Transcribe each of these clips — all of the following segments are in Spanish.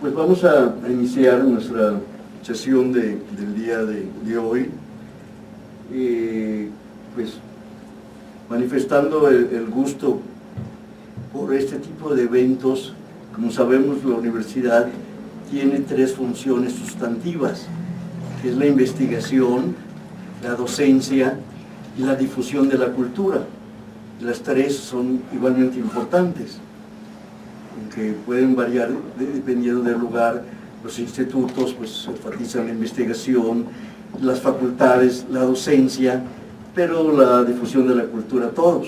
Pues vamos a iniciar nuestra sesión del día de hoy, pues manifestando el gusto por este tipo de eventos. Como sabemos, la universidad tiene tres funciones sustantivas, que es la investigación, la docencia y la difusión de la cultura. Las tres son igualmente importantes, aunque pueden variar dependiendo del lugar. Los institutos pues enfatizan la investigación, las facultades, la docencia, pero la difusión de la cultura todos.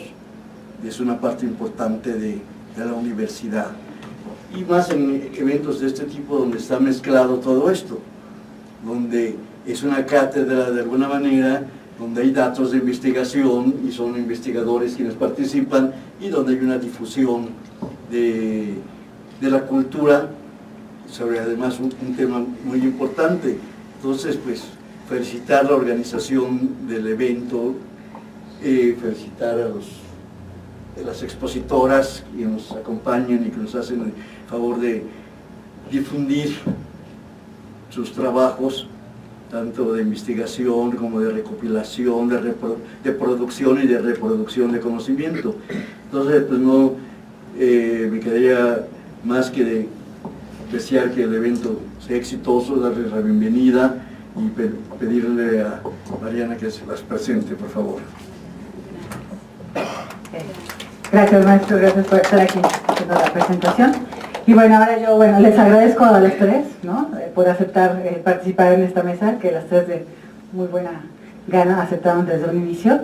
Es una parte importante de la universidad. Y más en eventos de este tipo donde está mezclado todo esto, donde es una cátedra de alguna manera, donde hay datos de investigación y son investigadores quienes participan, y donde hay una difusión de la cultura sobre además un tema muy importante. Entonces, pues, felicitar a la organización del evento, felicitar a las expositoras que nos acompañan y que nos hacen el favor de difundir sus trabajos, tanto de investigación como de recopilación, de producción y de reproducción de conocimiento. Entonces, pues no me quedaría más que desear que el evento sea exitoso, darles la bienvenida y pedirle a Mariana que se las presente, por favor. Gracias, maestro, gracias por estar aquí haciendo la presentación. Y bueno, ahora yo les agradezco a las tres, ¿no?, por aceptar participar en esta mesa, que las tres de muy buena gana aceptaron desde un inicio.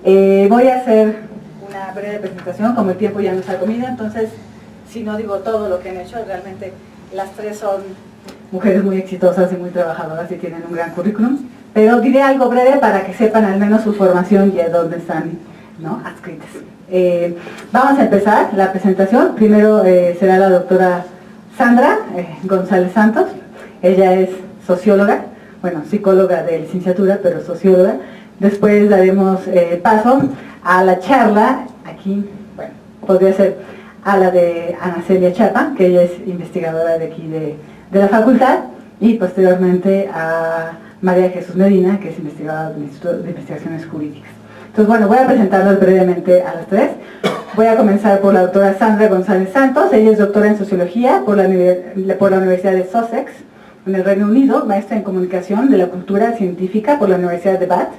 Voy a hacer una breve presentación, como el tiempo ya nos ha comido, entonces si no digo todo lo que han hecho, realmente las tres son mujeres muy exitosas y muy trabajadoras y tienen un gran currículum, pero diré algo breve para que sepan al menos su formación y a dónde están, ¿no?, adscritas. Vamos a empezar la presentación. Primero será la doctora Sandra González Santos. Ella es socióloga, bueno, psicóloga de licenciatura, pero socióloga. Después daremos paso a la charla, aquí, bueno, podría ser a la de Ana Celia Chapa, que ella es investigadora de aquí de la facultad, y posteriormente a María Jesús Medina, que es investigadora del Instituto de Investigaciones Jurídicas. Entonces, bueno, voy a presentarlos brevemente a las tres. Voy a comenzar por la doctora Sandra González Santos. Ella es doctora en Sociología por la Universidad de Sussex, en el Reino Unido, maestra en Comunicación de la Cultura Científica por la Universidad de Bath,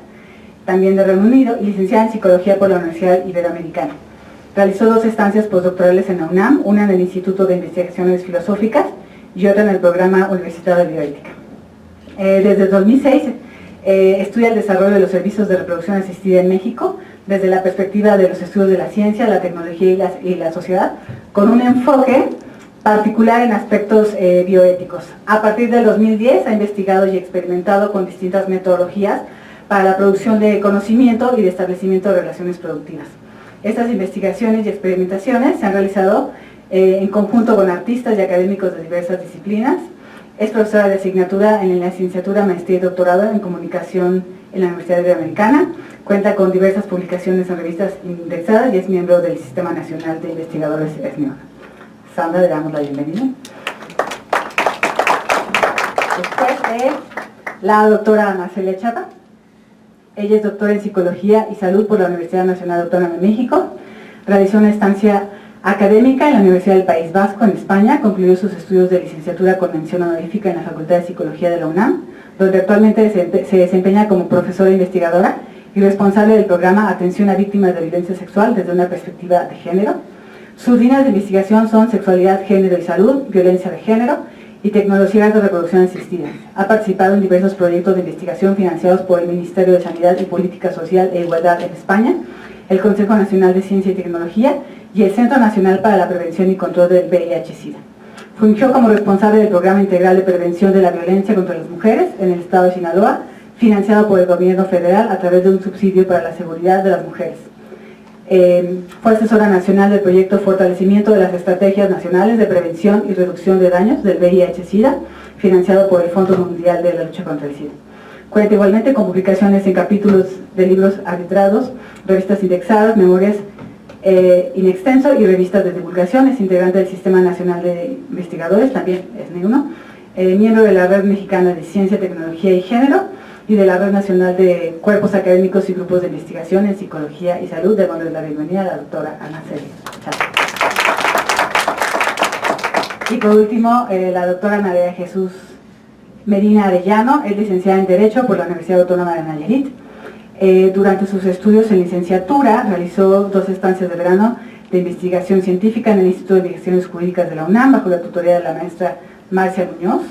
también del Reino Unido, y licenciada en Psicología por la Universidad Iberoamericana. Realizó 2 estancias postdoctorales en la UNAM, una en el Instituto de Investigaciones Filosóficas y otra en el Programa Universitario de Bioética. Desde 2006, estudia el desarrollo de los servicios de reproducción asistida en México desde la perspectiva de los estudios de la ciencia, la tecnología y la sociedad, con un enfoque particular en aspectos bioéticos. A partir del 2010 ha investigado y experimentado con distintas metodologías para la producción de conocimiento y de establecimiento de relaciones productivas. Estas investigaciones y experimentaciones se han realizado en conjunto con artistas y académicos de diversas disciplinas. Es profesora de asignatura en la licenciatura, maestría y doctorado en comunicación en la Universidad Iberoamericana. Cuenta con diversas publicaciones en revistas indexadas y es miembro del Sistema Nacional de Investigadores SNIOR. Sandra, le damos la bienvenida. Después la doctora Ana Celia Chapa. Ella es doctora en Psicología y Salud por la Universidad Nacional Autónoma de México. Realizó una estancia académica en la Universidad del País Vasco, en España. Concluyó sus estudios de licenciatura con mención honorífica en la Facultad de Psicología de la UNAM, donde actualmente se desempeña como profesora investigadora y responsable del programa Atención a Víctimas de Violencia Sexual desde una perspectiva de género. Sus líneas de investigación son sexualidad, género y salud, violencia de género y tecnologías de reproducción asistida. Ha participado en diversos proyectos de investigación financiados por el Ministerio de Sanidad y Política Social e Igualdad en España, el Consejo Nacional de Ciencia y Tecnología y el Centro Nacional para la Prevención y Control del VIH-Sida. Fungió como responsable del Programa Integral de Prevención de la Violencia contra las Mujeres en el Estado de Sinaloa, financiado por el Gobierno Federal a través de un subsidio para la seguridad de las mujeres. Fue asesora nacional del proyecto Fortalecimiento de las Estrategias Nacionales de Prevención y Reducción de Daños del VIH-Sida, financiado por el Fondo Mundial de la Lucha contra el SIDA. Cuenta igualmente con publicaciones en capítulos de libros arbitrados, revistas indexadas, memorias in extenso y revistas de divulgación. Es integrante del Sistema Nacional de Investigadores, también es NEUNO, miembro de la Red Mexicana de Ciencia, Tecnología y Género y de la Red Nacional de Cuerpos Académicos y Grupos de Investigación en Psicología y Salud. Démosle la bienvenida a la doctora Ana Celia. Y por último, la doctora María Jesús Medina Arellano, es licenciada en Derecho por la Universidad Autónoma de Nayarit. Durante sus estudios en licenciatura realizó 2 estancias de verano de investigación científica en el Instituto de Investigaciones Jurídicas de la UNAM bajo la tutoría de la maestra Marcia Muñoz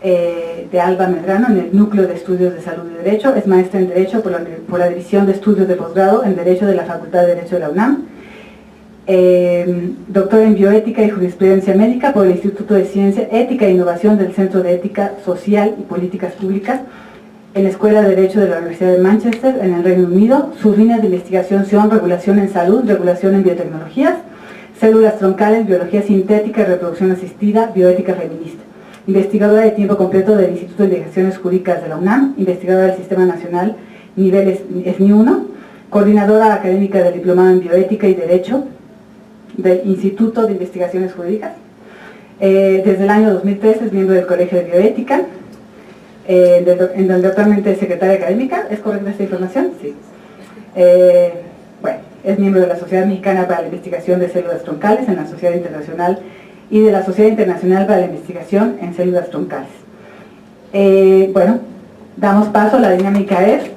de Alba Medrano en el Núcleo de Estudios de Salud y Derecho. Es maestra en Derecho por la División de Estudios de Posgrado en Derecho de la Facultad de Derecho de la UNAM. Doctora en Bioética y Jurisprudencia Médica por el Instituto de Ciencia, Ética e Innovación del Centro de Ética Social y Políticas Públicas en la Escuela de Derecho de la Universidad de Manchester, en el Reino Unido. Sus líneas de investigación son regulación en salud, regulación en biotecnologías, células troncales, biología sintética y reproducción asistida, bioética feminista. Investigadora de tiempo completo del Instituto de Investigaciones Jurídicas de la UNAM, investigadora del Sistema Nacional Nivel SNI1, coordinadora académica del Diplomado en Bioética y Derecho del Instituto de Investigaciones Jurídicas. Desde el año 2003 es miembro del Colegio de Bioética, en donde actualmente es secretaria académica. ¿Es correcta esta información? Sí. Bueno, es miembro de la Sociedad Mexicana para la Investigación de Células Troncales en la Sociedad Internacional y de la Sociedad Internacional para la Investigación en Células Troncales. Bueno, damos paso. La dinámica es,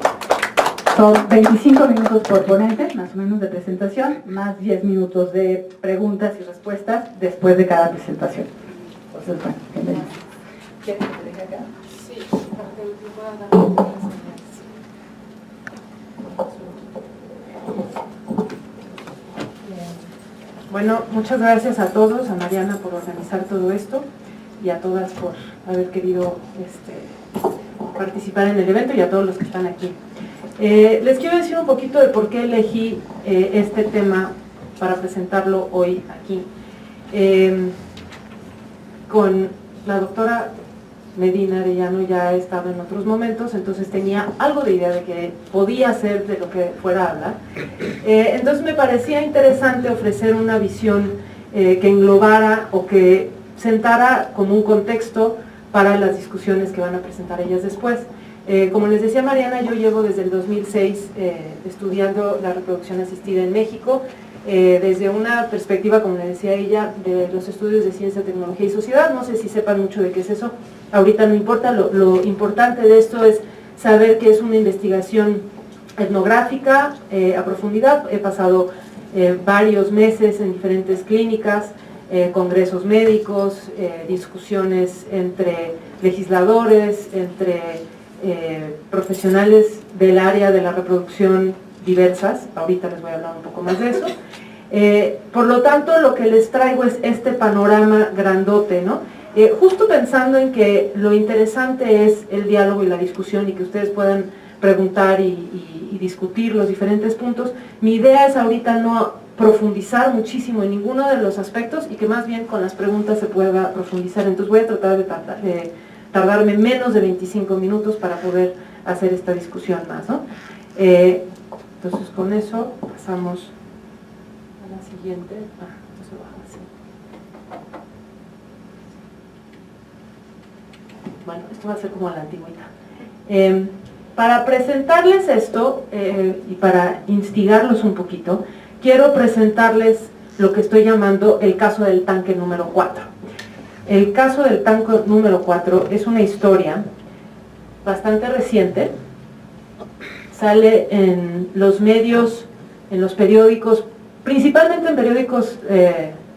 son 25 minutos por ponente, más o menos, de presentación, más 10 minutos de preguntas y respuestas después de cada presentación. Entonces, bueno, bienvenidos. ¿Quieres que te deje acá? Sí, para que te pueda dar las Bueno, muchas gracias a todos, a Mariana por organizar todo esto y a todas por haber querido participar en el evento y a todos los que están aquí. Les quiero decir un poquito de por qué elegí este tema para presentarlo hoy aquí. Con la doctora Medina Arellano ya he estado en otros momentos, entonces tenía algo de idea de que podía ser de lo que fuera a hablar. Entonces me parecía interesante ofrecer una visión que englobara o que sentara como un contexto para las discusiones que van a presentar ellas después. Como les decía Mariana, yo llevo desde el 2006 estudiando la reproducción asistida en México, desde una perspectiva, como le decía ella, de los estudios de ciencia, tecnología y sociedad. No sé si sepan mucho de qué es eso, ahorita no importa, lo importante de esto es saber que es una investigación etnográfica a profundidad. He pasado varios meses en diferentes clínicas, congresos médicos, discusiones entre legisladores, entre profesionales del área de la reproducción diversas. Ahorita les voy a hablar un poco más de eso. Por lo tanto, lo que les traigo es este panorama grandote, ¿no? Justo pensando en que lo interesante es el diálogo y la discusión y que ustedes puedan preguntar y discutir los diferentes puntos. Mi idea es ahorita no profundizar muchísimo en ninguno de los aspectos y que más bien con las preguntas se pueda profundizar. Entonces voy a tratar de tardarme menos de 25 minutos para poder hacer esta discusión más, ¿no? Entonces con eso pasamos a la siguiente. Se baja así. Bueno, esto va a ser como a la antigüita. Para presentarles esto y para instigarlos un poquito, quiero presentarles lo que estoy llamando el caso del tanque número 4. El caso del tanque número 4 es una historia bastante reciente. Sale en los medios, en los periódicos, principalmente en periódicos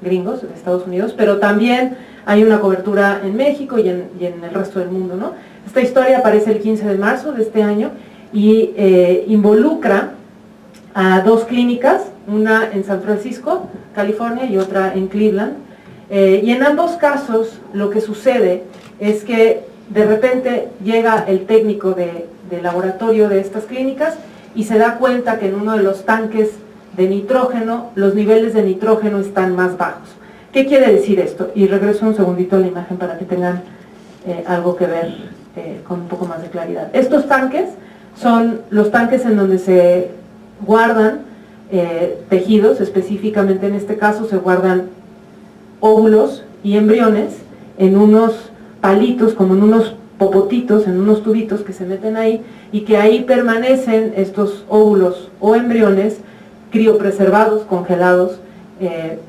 gringos de Estados Unidos, pero también hay una cobertura en México y en el resto del mundo, ¿no? Esta historia aparece el 15 de marzo de este año y involucra a 2 clínicas, una en San Francisco, California, y otra en Cleveland. Y en ambos casos lo que sucede es que de repente llega el técnico de laboratorio de estas clínicas y se da cuenta que en uno de los tanques de nitrógeno, los niveles de nitrógeno están más bajos. ¿Qué quiere decir esto? Y regreso un segundito a la imagen para que tengan algo que ver con un poco más de claridad. Estos tanques son los tanques en donde se guardan tejidos, específicamente en este caso se guardan óvulos y embriones en unos palitos, como en unos popotitos, en unos tubitos que se meten ahí, y que ahí permanecen estos óvulos o embriones criopreservados, congelados,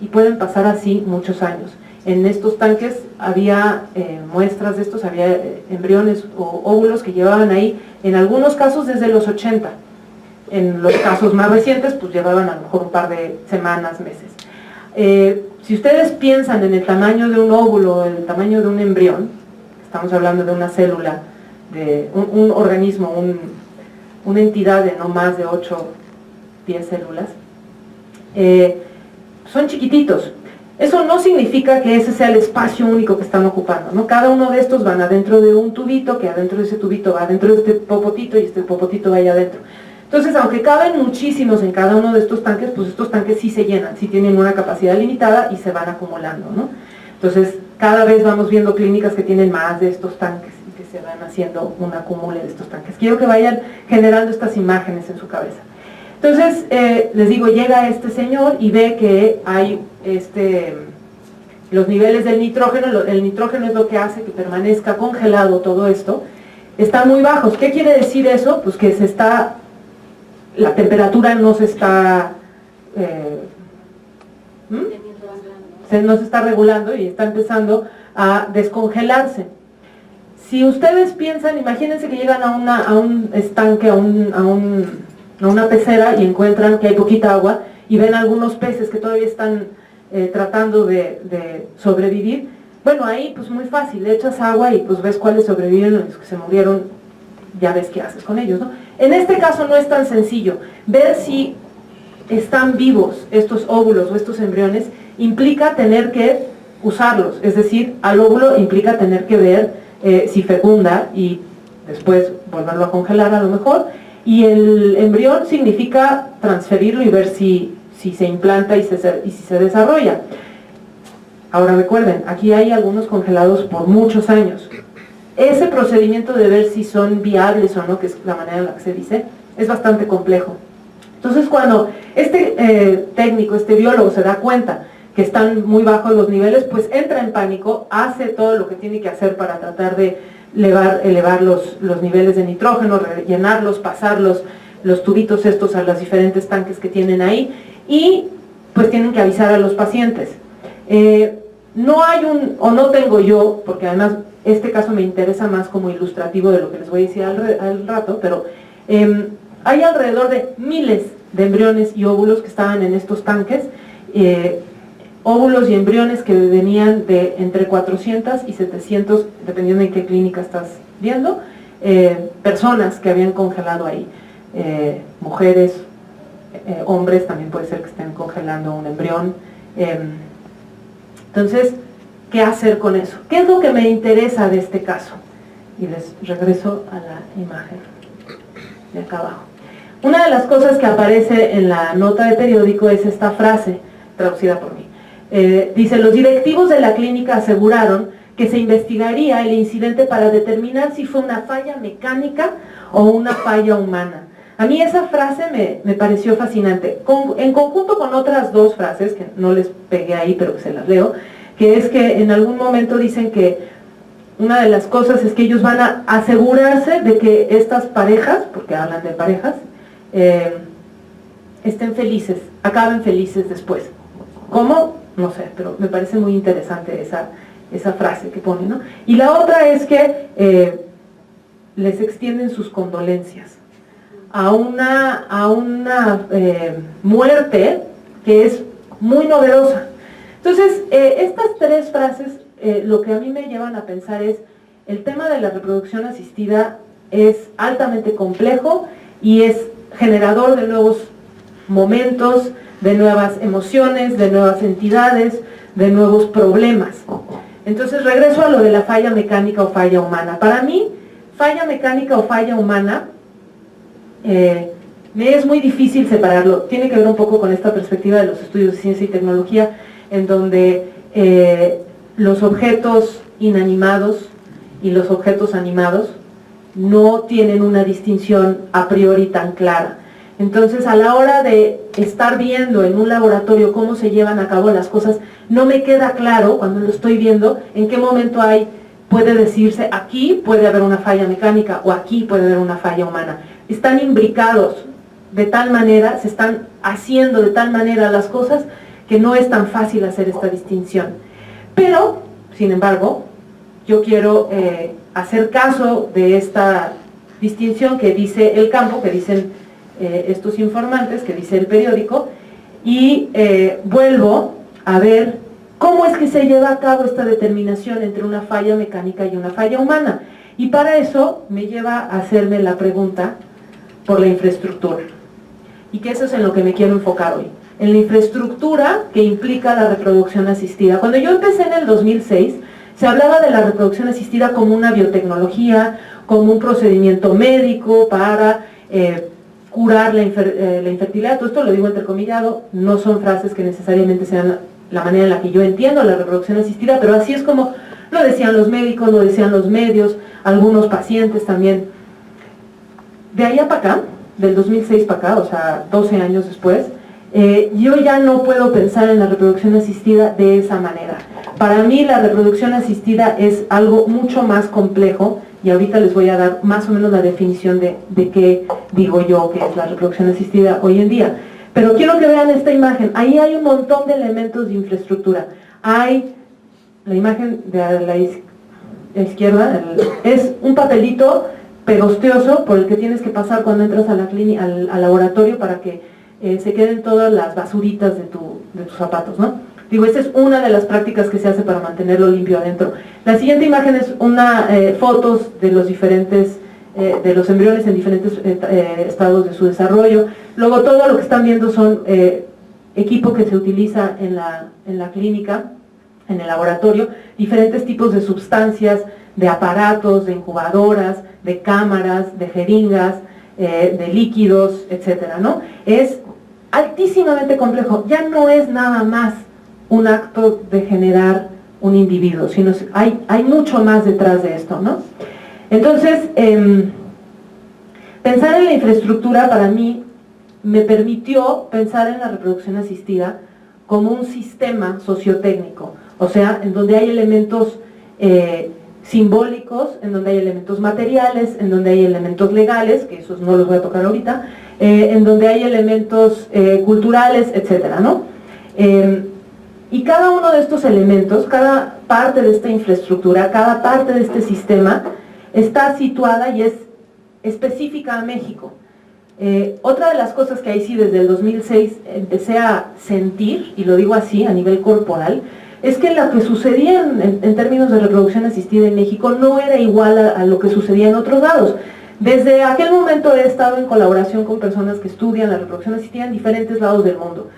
y pueden pasar así muchos años. En estos tanques había muestras de estos, había embriones o óvulos que llevaban ahí, en algunos casos desde los 80, en los casos más recientes pues llevaban a lo mejor un par de semanas, meses. Si ustedes piensan en el tamaño de un óvulo, el tamaño de un embrión, estamos hablando de una célula, de un organismo, una entidad de no más de 8 o 10 células, son chiquititos. Eso no significa que ese sea el espacio único que están ocupando, ¿no? Cada uno de estos van adentro de un tubito, que adentro de ese tubito va adentro de este popotito y este popotito va allá adentro. Entonces, aunque caben muchísimos en cada uno de estos tanques, pues estos tanques sí se llenan, sí tienen una capacidad limitada y se van acumulando, ¿no? Entonces, cada vez vamos viendo clínicas que tienen más de estos tanques y que se van haciendo un acumule de estos tanques. Quiero que vayan generando estas imágenes en su cabeza. Entonces, les digo, llega este señor y ve que hay los niveles del nitrógeno. El nitrógeno es lo que hace que permanezca congelado todo esto. Están muy bajos. ¿Qué quiere decir eso? Pues que la temperatura no se está no se está regulando y está empezando a descongelarse. Si ustedes piensan, imagínense que llegan a un estanque, a una pecera y encuentran que hay poquita agua y ven algunos peces que todavía están tratando de sobrevivir. Bueno, ahí pues muy fácil, le echas agua y pues ves cuáles sobreviven, los que se murieron, ya ves qué haces con ellos, ¿no? En este caso no es tan sencillo. Ver si están vivos estos óvulos o estos embriones implica tener que usarlos, es decir, al óvulo implica tener que ver si fecunda y después volverlo a congelar a lo mejor, y el embrión significa transferirlo y ver si se implanta y si se desarrolla. Ahora recuerden, aquí hay algunos congelados por muchos años. Ese procedimiento de ver si son viables o no, que es la manera en la que se dice, es bastante complejo. Entonces cuando este técnico, este biólogo se da cuenta que están muy bajos los niveles, pues entra en pánico, hace todo lo que tiene que hacer para tratar de elevar los niveles de nitrógeno, rellenarlos, pasar los tubitos estos a los diferentes tanques que tienen ahí, y pues tienen que avisar a los pacientes. No hay no tengo yo, porque además este caso me interesa más como ilustrativo de lo que les voy a decir al rato, pero hay alrededor de miles de embriones y óvulos que estaban en estos tanques, óvulos y embriones que venían de entre 400 y 700, dependiendo en qué clínica estás viendo, personas que habían congelado ahí, mujeres, hombres, también puede ser que estén congelando un embrión. Entonces, ¿qué hacer con eso? ¿Qué es lo que me interesa de este caso? Y les regreso a la imagen de acá abajo. Una de las cosas que aparece en la nota de periódico es esta frase, traducida por mí. Dice, los directivos de la clínica aseguraron que se investigaría el incidente para determinar si fue una falla mecánica o una falla humana. A mí esa frase me pareció fascinante, en conjunto con otras dos frases, que no les pegué ahí, pero que se las leo, que es que en algún momento dicen que una de las cosas es que ellos van a asegurarse de que estas parejas, porque hablan de parejas, estén felices, acaben felices después. ¿Cómo? No sé, pero me parece muy interesante esa frase que pone, ¿no? Y la otra es que les extienden sus condolencias a una muerte que es muy novedosa. Entonces, estas tres frases, lo que a mí me llevan a pensar es, el tema de la reproducción asistida es altamente complejo y es generador de nuevos momentos, de nuevas emociones, de nuevas entidades, de nuevos problemas. Entonces regreso a lo de la falla mecánica o falla humana. Para mí, falla mecánica o falla humana, me es muy difícil separarlo. Tiene que ver un poco con esta perspectiva de los estudios de ciencia y tecnología, en donde los objetos inanimados y los objetos animados no tienen una distinción a priori tan clara. Entonces, a la hora de estar viendo en un laboratorio cómo se llevan a cabo las cosas, no me queda claro, cuando lo estoy viendo, en qué momento puede decirse, aquí puede haber una falla mecánica o aquí puede haber una falla humana. Están imbricados de tal manera, se están haciendo de tal manera las cosas que no es tan fácil hacer esta distinción. Pero, sin embargo, yo quiero hacer caso de esta distinción que dice el campo, que dicen estos informantes, que dice el periódico, y vuelvo a ver cómo es que se lleva a cabo esta determinación entre una falla mecánica y una falla humana. Y para eso me lleva a hacerme la pregunta por la infraestructura. Y que eso es en lo que me quiero enfocar hoy. En la infraestructura que implica la reproducción asistida. Cuando yo empecé en el 2006, se hablaba de la reproducción asistida como una biotecnología, como un procedimiento médico para curar la infertilidad. Todo esto lo digo entrecomillado, no son frases que necesariamente sean la manera en la que yo entiendo la reproducción asistida, pero así es como lo decían los médicos, lo decían los medios, algunos pacientes también. De allá para acá, del 2006 para acá, o sea, 12 años después, yo ya no puedo pensar en la reproducción asistida de esa manera. Para mí la reproducción asistida es algo mucho más complejo, y ahorita les voy a dar más o menos la definición de qué digo yo que es la reproducción asistida hoy en día. Pero quiero que vean esta imagen. Ahí hay un montón de elementos de infraestructura. Hay la imagen de la izquierda, es un papelito pegostioso por el que tienes que pasar cuando entras a la clínica, al laboratorio, para que se queden todas las basuritas de tus zapatos, ¿no? Digo, esta es una de las prácticas que se hace para mantenerlo limpio adentro. La siguiente imagen es fotos de los diferentes, de los embriones en diferentes estados de su desarrollo. Luego todo lo que están viendo son equipo que se utiliza en la clínica, en el laboratorio, diferentes tipos de sustancias, de aparatos, de incubadoras, de cámaras, de jeringas, de líquidos, etcétera, ¿no? Es altísimamente complejo, ya no es nada más un acto de generar un individuo, sino hay mucho más detrás de esto, ¿no? Entonces, pensar en la infraestructura para mí me permitió pensar en la reproducción asistida como un sistema sociotécnico, o sea, en donde hay elementos simbólicos, en donde hay elementos materiales, en donde hay elementos legales, que esos no los voy a tocar ahorita, en donde hay elementos culturales, etcétera, ¿no? Y cada uno de estos elementos, cada parte de esta infraestructura, cada parte de este sistema está situada y es específica a México. Otra de las cosas que ahí sí desde el 2006 empecé a sentir, y lo digo así a nivel corporal, es que lo que sucedía en términos de reproducción asistida en México no era igual a lo que sucedía en otros lados. Desde aquel momento he estado en colaboración con personas que estudian la reproducción asistida en diferentes lados del mundo.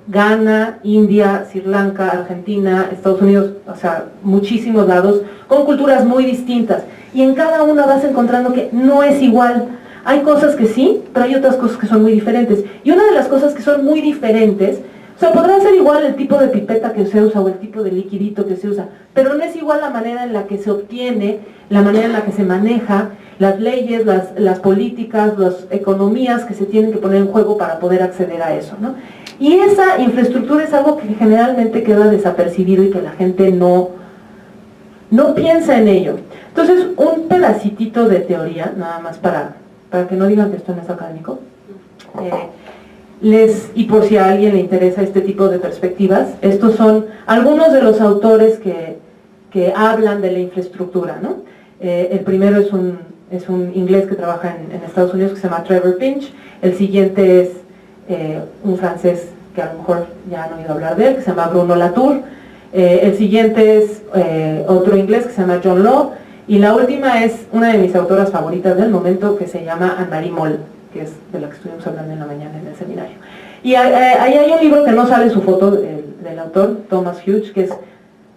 Ghana, India, Sri Lanka, Argentina, Estados Unidos, o sea, muchísimos lados, con culturas muy distintas. Y en cada una vas encontrando que no es igual. Hay cosas que sí, pero hay otras cosas que son muy diferentes. Y una de las cosas que son muy diferentes, o sea, podrá ser igual el tipo de pipeta que se usa o el tipo de liquidito que se usa, pero no es igual la manera en la que se obtiene, la manera en la que se maneja, las leyes, las políticas, las economías que se tienen que poner en juego para poder acceder a eso, ¿no? Y esa infraestructura es algo que generalmente queda desapercibido y que la gente no piensa en ello. Entonces, un pedacitito de teoría, nada más para que no digan que esto no es académico, y por si a alguien le interesa este tipo de perspectivas, estos son algunos de los autores que hablan de la infraestructura, ¿no? El primero es un inglés que trabaja en Estados Unidos que se llama Trevor Pinch. El siguiente es un francés que a lo mejor ya han oído hablar de él, que se llama Bruno Latour. El siguiente es otro inglés que se llama John Law. Y la última es una de mis autoras favoritas del momento, que se llama Anne-Marie Moll, que es de la que estuvimos hablando en la mañana en el seminario. Y ahí hay un libro que no sale su foto del autor, Thomas Hughes, que es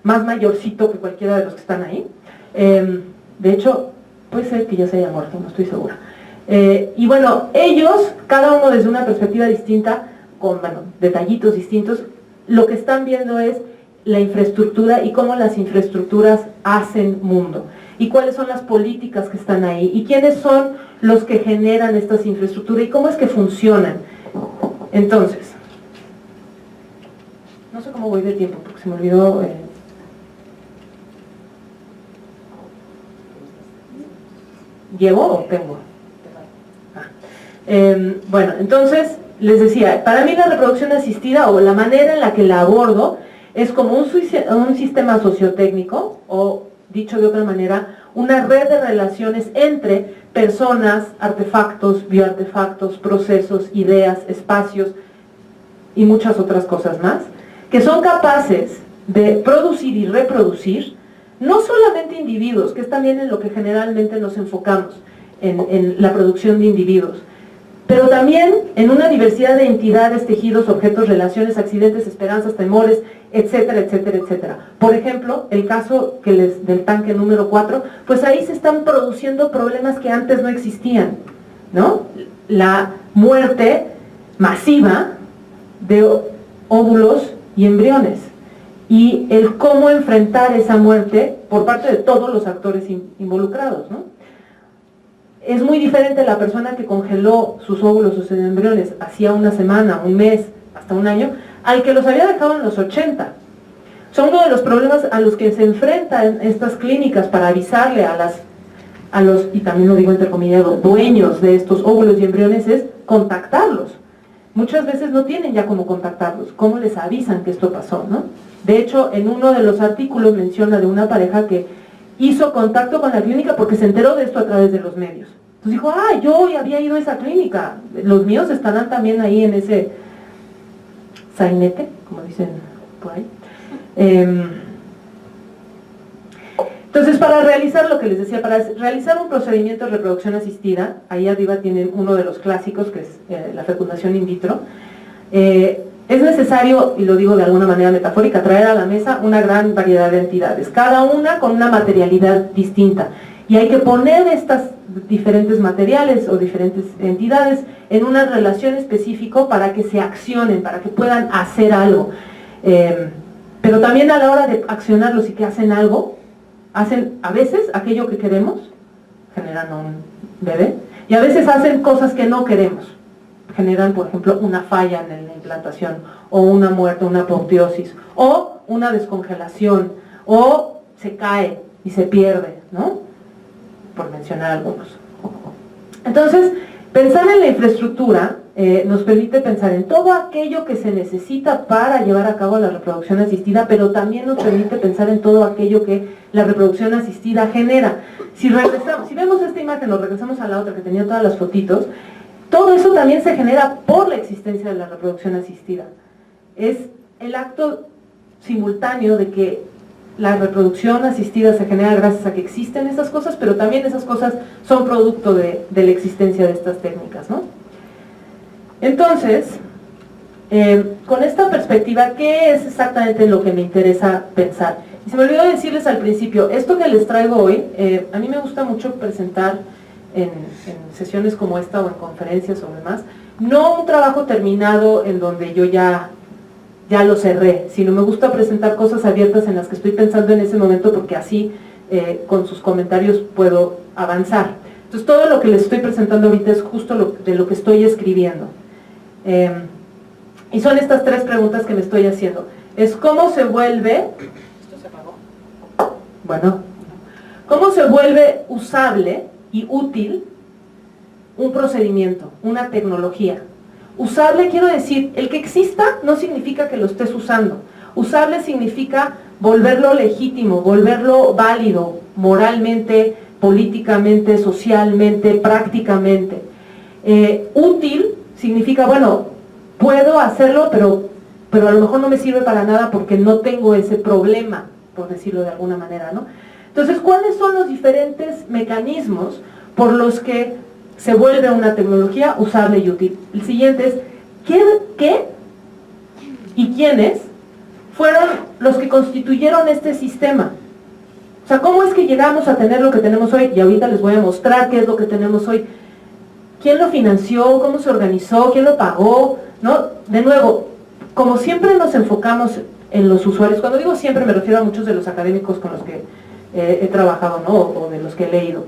más mayorcito que cualquiera de los que están ahí. De hecho, puede ser que ya se haya muerto, no estoy segura. Y bueno, ellos, cada uno desde una perspectiva distinta, con detallitos distintos, lo que están viendo es la infraestructura y cómo las infraestructuras hacen mundo, y cuáles son las políticas que están ahí, y quiénes son los que generan estas infraestructuras y cómo es que funcionan. Entonces, no sé cómo voy de tiempo porque se me olvidó. ¿Llevo o tengo? Bueno, entonces les decía, para mí la reproducción asistida o la manera en la que la abordo es como un sistema sociotécnico, o dicho de otra manera, una red de relaciones entre personas, artefactos, bioartefactos, procesos, ideas, espacios y muchas otras cosas más, que son capaces de producir y reproducir no solamente individuos, que es también en lo que generalmente nos enfocamos, en la producción de individuos, pero también en una diversidad de entidades, tejidos, objetos, relaciones, accidentes, esperanzas, temores, etcétera, etcétera, etcétera. Por ejemplo, el caso del tanque número 4, pues ahí se están produciendo problemas que antes no existían, ¿no? La muerte masiva de óvulos y embriones, y el cómo enfrentar esa muerte por parte de todos los actores involucrados, ¿no? Es muy diferente la persona que congeló sus óvulos o sus embriones hacía una semana, un mes, hasta un año, al que los había dejado en los 80. Son uno de los problemas a los que se enfrentan estas clínicas para avisarle a los, y también lo digo entrecomillado, dueños de estos óvulos y embriones, es contactarlos. Muchas veces no tienen ya cómo contactarlos, cómo les avisan que esto pasó, ¿no? De hecho, en uno de los artículos menciona de una pareja que hizo contacto con la clínica porque se enteró de esto a través de los medios. Entonces dijo, yo había ido a esa clínica, los míos estarán también ahí en ese sainete, como dicen por ahí. Entonces, para realizar lo que les decía, para realizar un procedimiento de reproducción asistida, ahí arriba tienen uno de los clásicos, que es la fecundación in vitro. Es necesario, y lo digo de alguna manera metafórica, traer a la mesa una gran variedad de entidades, cada una con una materialidad distinta. Y hay que poner estas diferentes materiales o diferentes entidades en una relación específica para que se accionen, para que puedan hacer algo. Pero también a la hora de accionarlos y que hacen algo, hacen a veces aquello que queremos, generan un bebé, y a veces hacen cosas que no queremos. Generan, por ejemplo, una falla en la implantación, o una muerte, una apoteosis, o una descongelación, o se cae y se pierde, ¿no? Por mencionar algunos. Entonces, pensar en la infraestructura nos permite pensar en todo aquello que se necesita para llevar a cabo la reproducción asistida, pero también nos permite pensar en todo aquello que la reproducción asistida genera. Si vemos esta imagen, nos regresamos a la otra que tenía todas las fotitos, todo eso también se genera por la existencia de la reproducción asistida. Es el acto simultáneo de que la reproducción asistida se genera gracias a que existen esas cosas, pero también esas cosas son producto de la existencia de estas técnicas, ¿no? Entonces, con esta perspectiva, ¿qué es exactamente lo que me interesa pensar? Y se me olvidó decirles al principio, esto que les traigo hoy, a mí me gusta mucho presentar en sesiones como esta o en conferencias o demás, no un trabajo terminado en donde yo ya lo cerré, sino me gusta presentar cosas abiertas en las que estoy pensando en ese momento, porque así con sus comentarios puedo avanzar. Entonces todo lo que les estoy presentando ahorita es justo de lo que estoy escribiendo. Y son estas tres preguntas que me estoy haciendo. Es cómo se vuelve... ¿Esto se apagó? Bueno. ¿Cómo se vuelve usable y útil un procedimiento, una tecnología? Usable quiero decir, el que exista no significa que lo estés usando. Usable significa volverlo legítimo, volverlo válido, moralmente, políticamente, socialmente, prácticamente. Útil significa, bueno, puedo hacerlo, pero a lo mejor no me sirve para nada porque no tengo ese problema, por decirlo de alguna manera, ¿no? Entonces, ¿cuáles son los diferentes mecanismos por los que se vuelve una tecnología usable y útil? El siguiente es, ¿qué y quiénes fueron los que constituyeron este sistema? O sea, ¿cómo es que llegamos a tener lo que tenemos hoy? Y ahorita les voy a mostrar qué es lo que tenemos hoy. ¿Quién lo financió? ¿Cómo se organizó? ¿Quién lo pagó? ¿No? De nuevo, como siempre nos enfocamos en los usuarios, cuando digo siempre me refiero a muchos de los académicos con los que he trabajado, ¿no? O de los que he leído.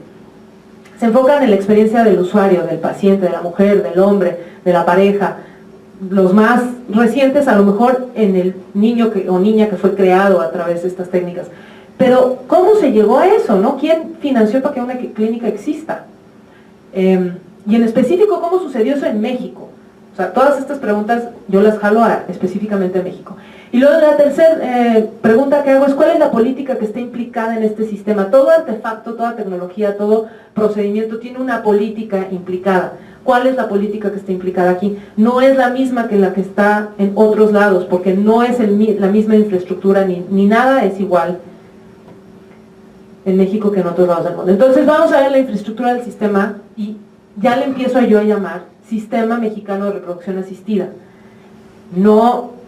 se enfocan en la experiencia del usuario, del paciente, de la mujer, del hombre, de la pareja. Los más recientes a lo mejor en el niño o niña que fue creado a través de estas técnicas. Pero ¿cómo se llegó a eso, no? ¿Quién financió para que una clínica exista? Y en específico, ¿cómo sucedió eso en México? O sea, todas estas preguntas yo las jalo específicamente a México. Y luego la tercera pregunta que hago es, ¿cuál es la política que está implicada en este sistema? Todo artefacto, toda tecnología, todo procedimiento tiene una política implicada. ¿Cuál es la política que está implicada aquí? No es la misma que la que está en otros lados, porque no es la misma infraestructura, ni nada es igual en México que en otros lados del mundo. Entonces vamos a ver la infraestructura del sistema y ya le empiezo yo a llamar Sistema Mexicano de Reproducción Asistida. No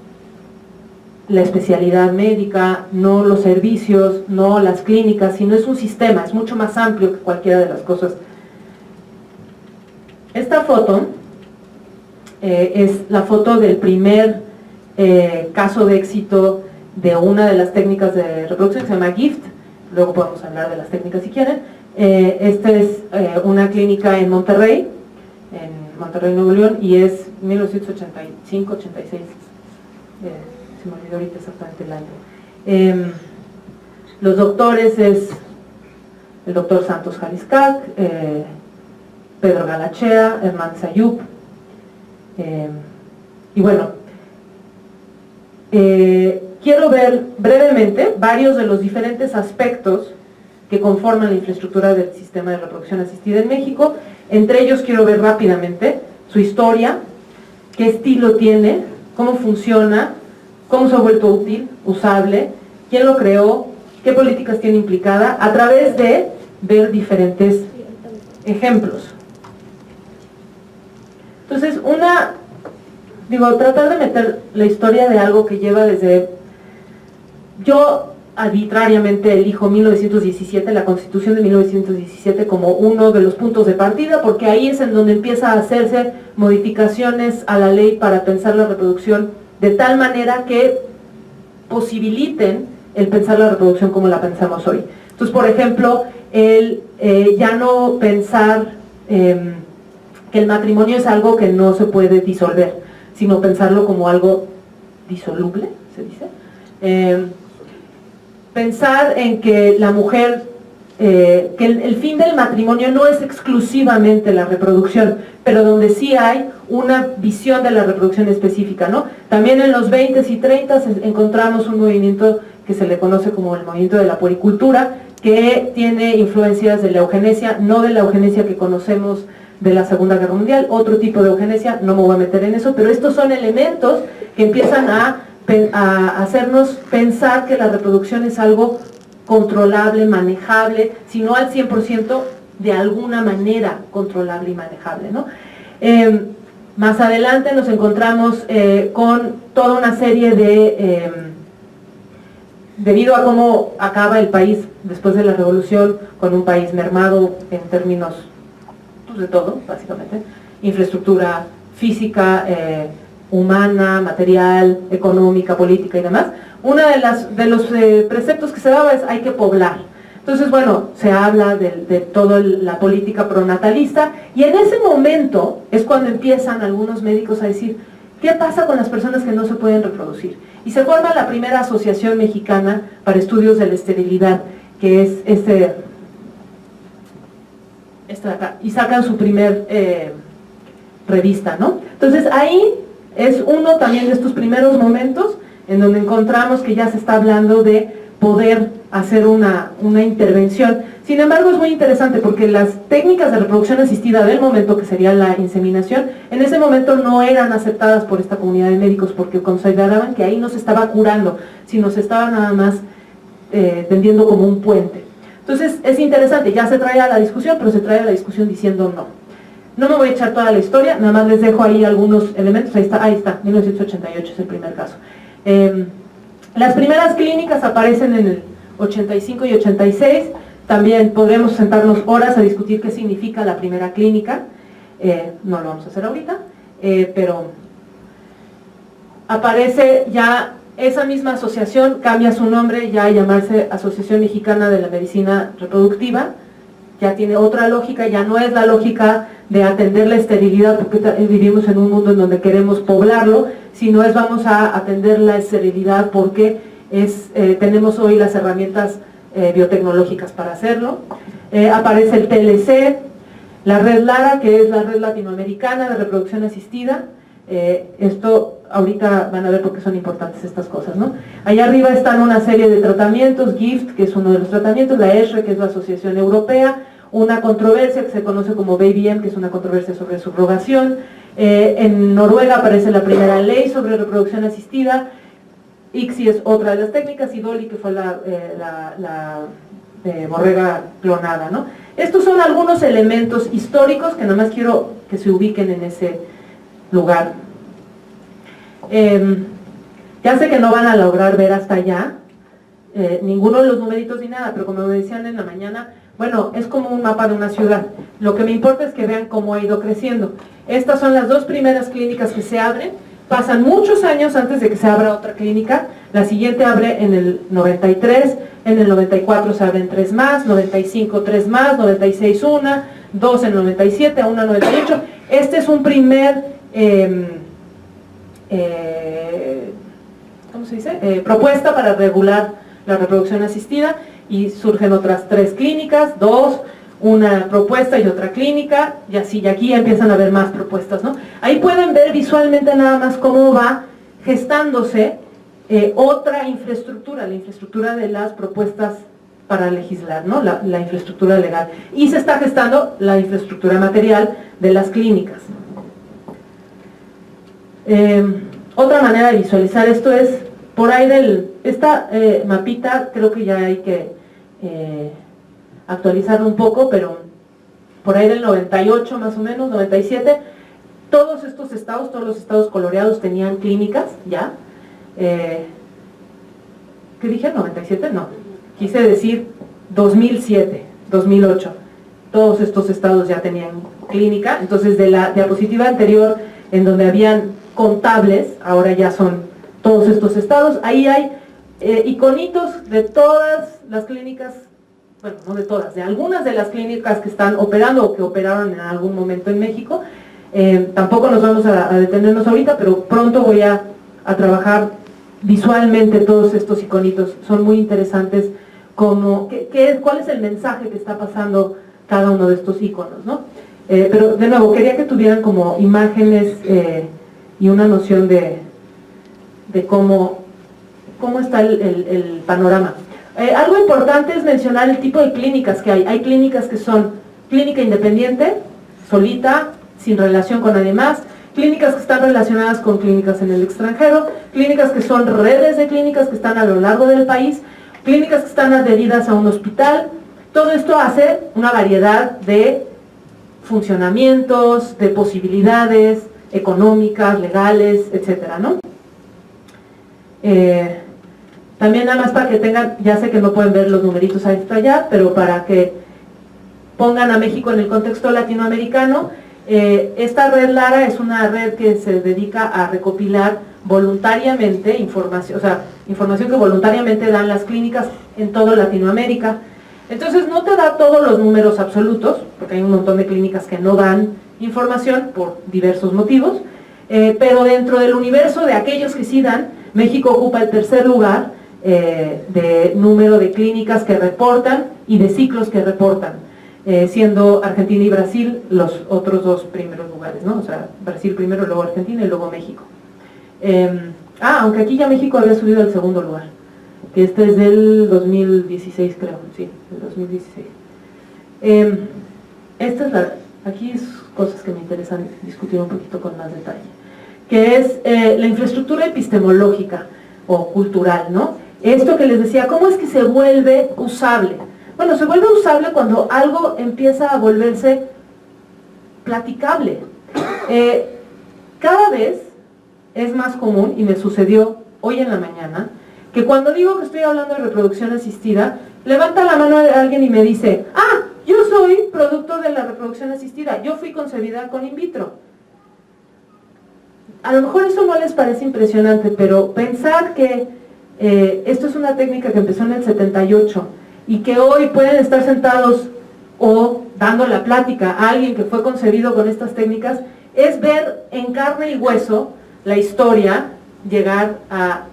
la especialidad médica, no los servicios, no las clínicas, sino es un sistema, es mucho más amplio que cualquiera de las cosas. Esta foto es la foto del primer caso de éxito de una de las técnicas de reproducción que se llama GIFT. Luego podemos hablar de las técnicas si quieren. Esta es una clínica en Monterrey, Nuevo León, y es 1985-86. Se me olvidó ahorita exactamente el año. Los doctores es el doctor Santos Jaliscac, Pedro Galachea, Herman Sayub. Y bueno, quiero ver brevemente varios de los diferentes aspectos que conforman la infraestructura del sistema de reproducción asistida en México. Entre ellos quiero ver rápidamente su historia, qué estilo tiene, cómo funciona, cómo se ha vuelto útil, usable, quién lo creó, qué políticas tiene implicada, a través de ver diferentes ejemplos. Entonces, tratar de meter la historia de algo que lleva desde... Yo arbitrariamente elijo 1917, la Constitución de 1917, como uno de los puntos de partida, porque ahí es en donde empieza a hacerse modificaciones a la ley para pensar la reproducción de tal manera que posibiliten el pensar la reproducción como la pensamos hoy. Entonces, por ejemplo, ya no pensar que el matrimonio es algo que no se puede disolver, sino pensarlo como algo disoluble, se dice. Pensar en que la mujer, que el fin del matrimonio no es exclusivamente la reproducción, pero donde sí hay una visión de la reproducción específica, ¿no? También en los 20s y 30s encontramos un movimiento que se le conoce como el movimiento de la puericultura, que tiene influencias de la eugenesia, no de la eugenesia que conocemos de la Segunda Guerra Mundial, otro tipo de eugenesia, no me voy a meter en eso, pero estos son elementos que empiezan a hacernos pensar que la reproducción es algo controlable, manejable, si no al 100%, de alguna manera controlable y manejable, ¿no? Más adelante nos encontramos con toda una serie de... debido a cómo acaba el país después de la revolución, con un país mermado en términos pues, de todo, básicamente, infraestructura física, humana, material, económica, política y demás. Uno de los preceptos que se daba es hay que poblar. Entonces, bueno, se habla de toda la política pronatalista y en ese momento es cuando empiezan algunos médicos a decir ¿qué pasa con las personas que no se pueden reproducir? Y se forma la primera asociación mexicana para estudios de la esterilidad, que es esta de acá, y sacan su primer revista, ¿no? Entonces ahí es uno también de estos primeros momentos en donde encontramos que ya se está hablando de poder hacer una intervención. Sin embargo, es muy interesante porque las técnicas de reproducción asistida del momento, que sería la inseminación, en ese momento no eran aceptadas por esta comunidad de médicos porque consideraban que ahí no se estaba curando, sino se estaba nada más tendiendo como un puente. Entonces, es interesante, ya se trae a la discusión, pero se trae a la discusión diciendo no. No me voy a echar toda la historia, nada más les dejo ahí algunos elementos. Ahí está, 1988 es el primer caso. Las primeras clínicas aparecen en el 85 y 86, también podremos sentarnos horas a discutir qué significa la primera clínica, no lo vamos a hacer ahorita, pero aparece ya esa misma asociación, cambia su nombre ya a llamarse Asociación Mexicana de la Medicina Reproductiva, ya tiene otra lógica, ya no es la lógica de atender la esterilidad, porque vivimos en un mundo en donde queremos poblarlo, sino es vamos a atender la esterilidad porque tenemos hoy las herramientas biotecnológicas para hacerlo. Aparece el TLC, la red LARA, que es la red latinoamericana de reproducción asistida. Esto ahorita van a ver por qué son importantes estas cosas, ¿no? Allá arriba están una serie de tratamientos, GIFT, que es uno de los tratamientos, la ESHRE, que es la Asociación Europea, una controversia que se conoce como BABY-M, que es una controversia sobre subrogación. En Noruega aparece la primera ley sobre reproducción asistida. ICSI es otra de las técnicas, y DOLI, que fue la borrega clonada, ¿no? Estos son algunos elementos históricos que nada más quiero que se ubiquen en ese lugar. Ya sé que no van a lograr ver hasta allá ninguno de los numeritos ni nada, pero como me decían en la mañana, bueno, es como un mapa de una ciudad. Lo que me importa es que vean cómo ha ido creciendo. Estas son las dos primeras clínicas que se abren. Pasan muchos años antes de que se abra otra clínica. La siguiente abre en el 93, en el 94 se abren 3 más, 95 3 más, 96 una, 2 en 97, 1 en 98. Este es un primer, ¿cómo se dice? Propuesta para regular la reproducción asistida, y surgen otras 3 clínicas, 2, una propuesta y otra clínica, y así, y aquí empiezan a haber más propuestas, ¿no? Ahí pueden ver visualmente nada más cómo va gestándose otra infraestructura, la infraestructura de las propuestas para legislar, ¿no? La infraestructura legal. Y se está gestando la infraestructura material de las clínicas. Otra manera de visualizar esto es por ahí esta mapita, creo que ya hay que actualizarlo un poco, pero por ahí del 98 más o menos, 97, todos estos estados, todos los estados coloreados tenían clínicas ya. ¿Qué dije? ¿97? No, quise decir 2007, 2008. Todos estos estados ya tenían clínica. Entonces, de la diapositiva anterior, en donde habían contables, ahora ya son todos estos estados. Ahí hay iconitos de todas las clínicas, bueno, no de todas, de algunas de las clínicas que están operando o que operaron en algún momento en México. Tampoco nos vamos a detenernos ahorita, pero pronto voy a trabajar visualmente todos estos iconitos. Son muy interesantes, como cuál es el mensaje que está pasando cada uno de estos iconos, ¿no? Pero de nuevo, quería que tuvieran como imágenes y una noción de cómo está el panorama. Algo importante es mencionar el tipo de clínicas que hay. Hay clínicas que son clínica independiente, solita, sin relación con nadie más, clínicas que están relacionadas con clínicas en el extranjero, clínicas que son redes de clínicas que están a lo largo del país, clínicas que están adheridas a un hospital. Todo esto hace una variedad de funcionamientos, de posibilidades económicas, legales, etcétera, ¿no? También nada más para que tengan, ya sé que no pueden ver los numeritos ahí hasta allá, pero para que pongan a México en el contexto latinoamericano, esta red LARA es una red que se dedica a recopilar voluntariamente información, o sea, información que voluntariamente dan las clínicas en toda Latinoamérica. Entonces no te da todos los números absolutos, porque hay un montón de clínicas que no dan información por diversos motivos, pero dentro del universo de aquellos que sí dan, México ocupa el tercer lugar de número de clínicas que reportan y de ciclos que reportan, siendo Argentina y Brasil los otros dos primeros lugares, ¿no? O sea, Brasil primero, luego Argentina y luego México. Aunque aquí ya México había subido al segundo lugar, que este es del 2016, creo, sí, del 2016. Aquí es cosas que me interesan discutir un poquito con más detalle, que es la infraestructura epistemológica o cultural, ¿no? Esto que les decía, ¿cómo es que se vuelve usable? Bueno, se vuelve usable cuando algo empieza a volverse platicable. Cada vez es más común, y me sucedió hoy en la mañana, que cuando digo que estoy hablando de reproducción asistida, levanta la mano de alguien y me dice, yo soy producto de la reproducción asistida, yo fui concebida con in vitro. A lo mejor eso no les parece impresionante, pero pensar que esto es una técnica que empezó en el 78 y que hoy pueden estar sentados o dando la plática a alguien que fue concebido con estas técnicas, es ver en carne y hueso la historia llegar a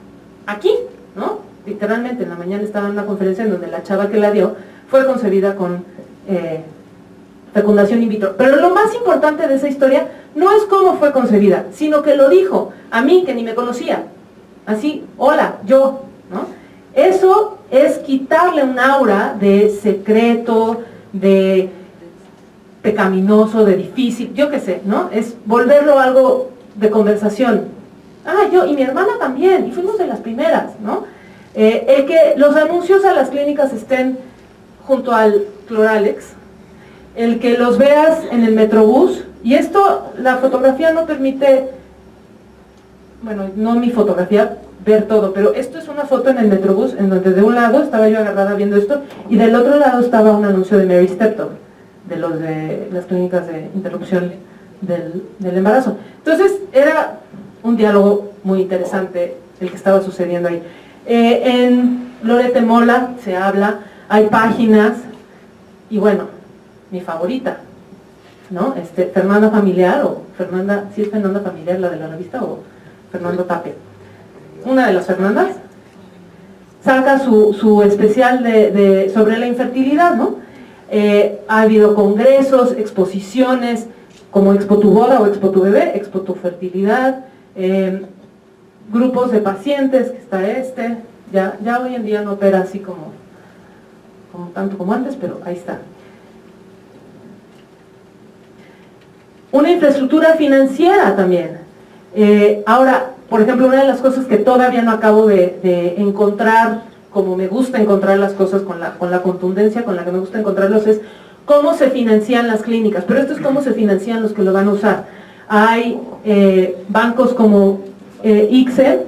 aquí, ¿no? Literalmente en la mañana estaba en una conferencia en donde la chava que la dio fue concebida con fecundación in vitro. Pero lo más importante de esa historia no es cómo fue concebida, sino que lo dijo a mí, que ni me conocía. Así, hola, yo, ¿no? Eso es quitarle un aura de secreto, de pecaminoso, de difícil, yo qué sé, ¿no? Es volverlo algo de conversación. Ah, yo y mi hermana también, y fuimos de las primeras, ¿no? El que los anuncios a las clínicas estén junto al Cloralex, el que los veas en el Metrobús, y esto, la fotografía no permite, bueno, no mi fotografía, ver todo, pero esto es una foto en el Metrobús, en donde de un lado estaba yo agarrada viendo esto, y del otro lado estaba un anuncio de Mary Steptoe, de las clínicas de interrupción del embarazo. Entonces, era un diálogo muy interesante el que estaba sucediendo ahí. En Lorete Mola se habla, hay páginas, y bueno, mi favorita, ¿no? Fernanda Familiar, o Fernanda, ¿sí es Fernanda Familiar la de la revista, o Fernando Tapia? Una de las Fernandas saca su especial sobre la infertilidad, ¿no? Ha habido congresos, exposiciones, como Expo Tu Boda o Expo Tu Bebé, Expo Tu Fertilidad, grupos de pacientes, que está ya hoy en día no opera así como tanto como antes, pero ahí está. Una infraestructura financiera también. Ahora, por ejemplo, una de las cosas que todavía no acabo de encontrar, como me gusta encontrar las cosas con la contundencia con la que me gusta encontrarlos, es cómo se financian las clínicas, pero esto es cómo se financian los que lo van a usar. Hay bancos como ICSE,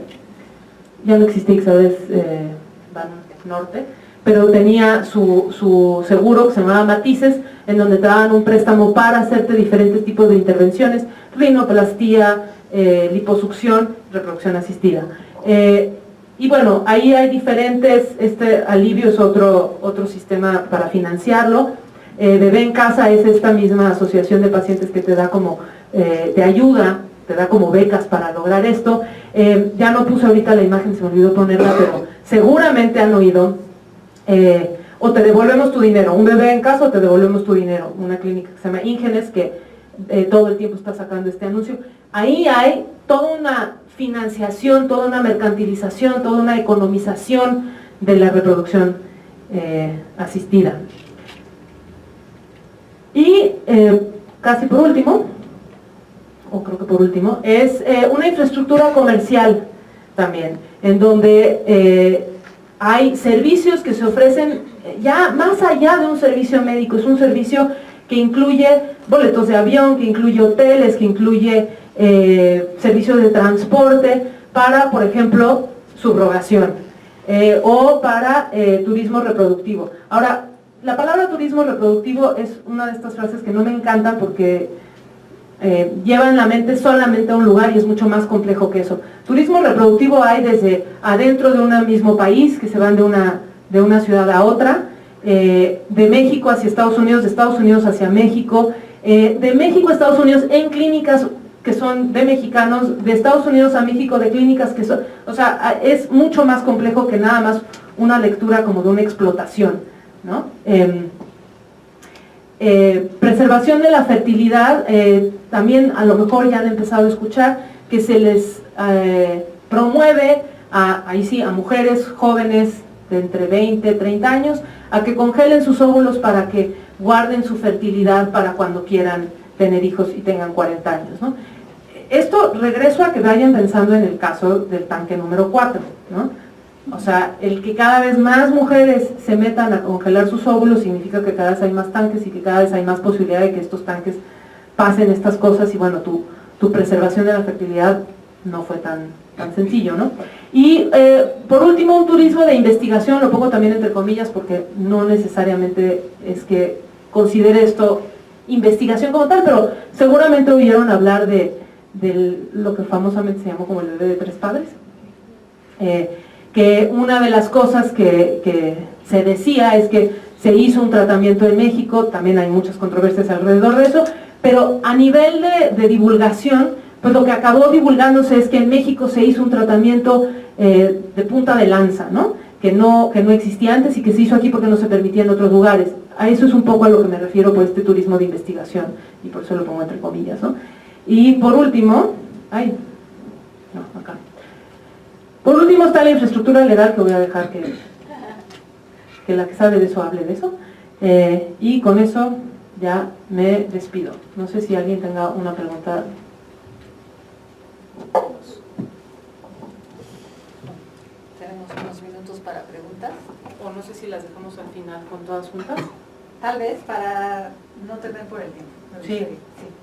ya no existe ICSE, ahora es Banorte, pero tenía su seguro que se llamaba Matices, en donde te daban un préstamo para hacerte diferentes tipos de intervenciones, rinoplastía, liposucción, reproducción asistida. Y bueno, ahí hay diferentes, Alivio es otro sistema para financiarlo. Bebé en Casa es esta misma asociación de pacientes que te da como, te ayuda, te da como becas para lograr esto. Ya no puse ahorita la imagen, se me olvidó ponerla, pero seguramente han oído, o te devolvemos tu dinero, un bebé en casa o te devolvemos tu dinero, una clínica que se llama Íngenes, que todo el tiempo está sacando este anuncio. Ahí hay toda una financiación, toda una mercantilización, toda una economización de la reproducción asistida. Y casi por último, o creo que por último, es una infraestructura comercial también, en donde hay servicios que se ofrecen ya más allá de un servicio médico, es un servicio que incluye boletos de avión, que incluye hoteles, que incluye servicios de transporte para, por ejemplo, subrogación o para turismo reproductivo. Ahora, la palabra turismo reproductivo es una de estas frases que no me encantan porque lleva en la mente solamente a un lugar y es mucho más complejo que eso. Turismo reproductivo hay desde adentro de un mismo país, que se van de una ciudad a otra, de México hacia Estados Unidos, de Estados Unidos hacia México, de México a Estados Unidos en clínicas que son de mexicanos, de Estados Unidos a México, de clínicas que son, o sea, es mucho más complejo que nada más una lectura como de una explotación, ¿no? Preservación de la fertilidad, también a lo mejor ya han empezado a escuchar que se les promueve ahí sí, a mujeres jóvenes de entre 20 y 30 años a que congelen sus óvulos para que guarden su fertilidad para cuando quieran tener hijos y tengan 40 años, ¿no? Esto regreso a que vayan pensando en el caso del tanque número 4, ¿no? O sea, el que cada vez más mujeres se metan a congelar sus óvulos significa que cada vez hay más tanques y que cada vez hay más posibilidad de que estos tanques pasen estas cosas y bueno, tu preservación de la fertilidad no fue tan sencillo, ¿no? Y por último, un turismo de investigación, lo pongo también entre comillas porque no necesariamente es que considere esto investigación como tal, pero seguramente oyeron hablar de lo que famosamente se llamó como el bebé de 3 padres, que una de las cosas que se decía es que se hizo un tratamiento en México, también hay muchas controversias alrededor de eso, pero a nivel de divulgación, pues lo que acabó divulgándose es que en México se hizo un tratamiento de punta de lanza, ¿no? Que no existía antes y que se hizo aquí porque no se permitía en otros lugares. A eso es un poco a lo que me refiero por este turismo de investigación, y por eso lo pongo entre comillas, ¿no? Y por último, por último está la infraestructura legal, que voy a dejar que la que sabe de eso hable de eso, y con eso ya me despido. No sé si alguien tenga una pregunta. Tenemos unos minutos para preguntas. O no sé si las dejamos al final con todas juntas. Tal vez para no tener por el tiempo. Sí,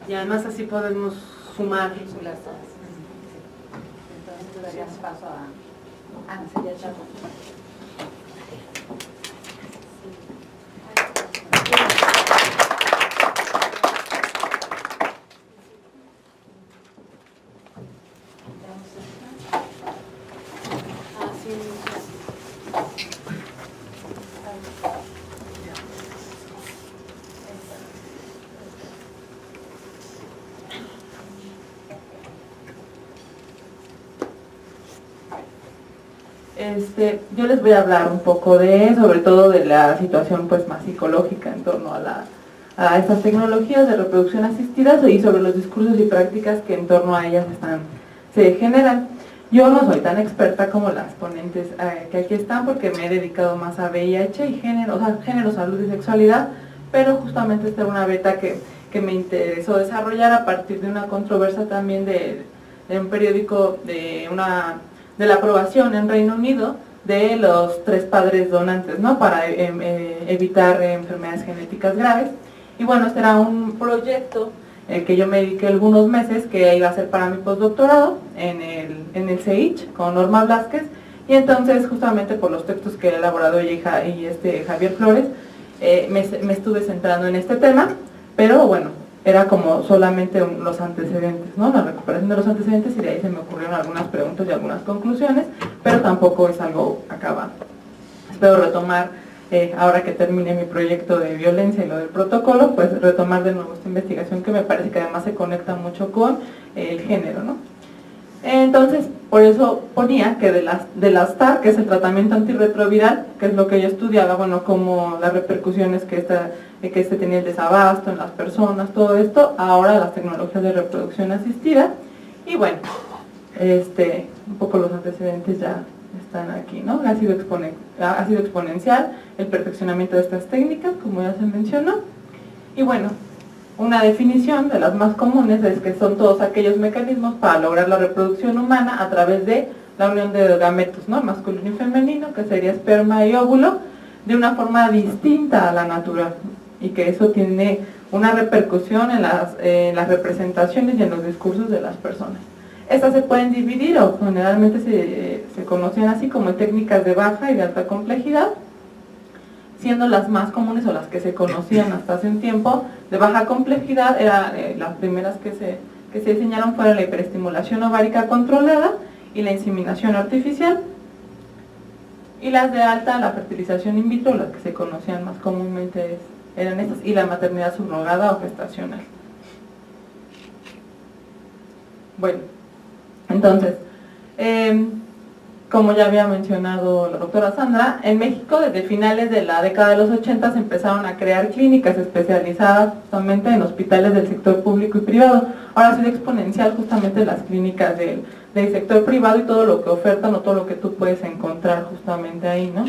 y además así podemos sumar. Las todas. Entonces daríamos paso a Ana Celia Chapo. Yo les voy a hablar un poco sobre todo de la situación pues más psicológica en torno a estas tecnologías de reproducción asistida y sobre los discursos y prácticas que en torno a ellas se generan. Yo no soy tan experta como las ponentes que aquí están, porque me he dedicado más a VIH y género, salud y sexualidad, pero justamente esta era una beta que me interesó desarrollar a partir de una controversia también de un periódico de la aprobación en Reino Unido de los 3 padres donantes, ¿no? Para evitar enfermedades genéticas graves. Y bueno, este era un proyecto que yo me dediqué algunos meses, que iba a ser para mi postdoctorado en el CEICH con Norma Blázquez, y entonces justamente por los textos que he elaborado ella y Javier Flores, me estuve centrando en este tema, pero bueno, era como solamente los antecedentes, ¿no? La recuperación de los antecedentes, y de ahí se me ocurrieron algunas preguntas y algunas conclusiones, pero tampoco es algo acabado. Espero retomar, ahora que termine mi proyecto de violencia y lo del protocolo, pues retomar de nuevo esta investigación, que me parece que además se conecta mucho con el género, ¿no? Entonces, por eso ponía que de las TAR, que es el tratamiento antirretroviral, que es lo que yo estudiaba, bueno, como las repercusiones que tenía el desabasto en las personas, todo esto, ahora las tecnologías de reproducción asistida, y bueno, un poco los antecedentes ya están aquí, ¿no? Ha sido exponencial el perfeccionamiento de estas técnicas, como ya se mencionó, y bueno, una definición de las más comunes es que son todos aquellos mecanismos para lograr la reproducción humana a través de la unión de gametos, ¿no? Masculino y femenino, que sería esperma y óvulo, de una forma distinta a la natural, y que eso tiene una repercusión en las representaciones y en los discursos de las personas. Estas se pueden dividir, o generalmente se conocen así, como técnicas de baja y de alta complejidad, siendo las más comunes, o las que se conocían hasta hace un tiempo, de baja complejidad, las primeras que se diseñaron fueron la hiperestimulación ovárica controlada y la inseminación artificial, y las de alta, la fertilización in vitro, las que se conocían más comúnmente eran estas, y la maternidad subrogada o gestacional. Bueno, entonces, como ya había mencionado la doctora Sandra, en México desde finales de la década de los 80 se empezaron a crear clínicas especializadas justamente en hospitales del sector público y privado. Ahora ha sido exponencial justamente las clínicas del sector privado y todo lo que ofertan, o todo lo que tú puedes encontrar justamente ahí, ¿no?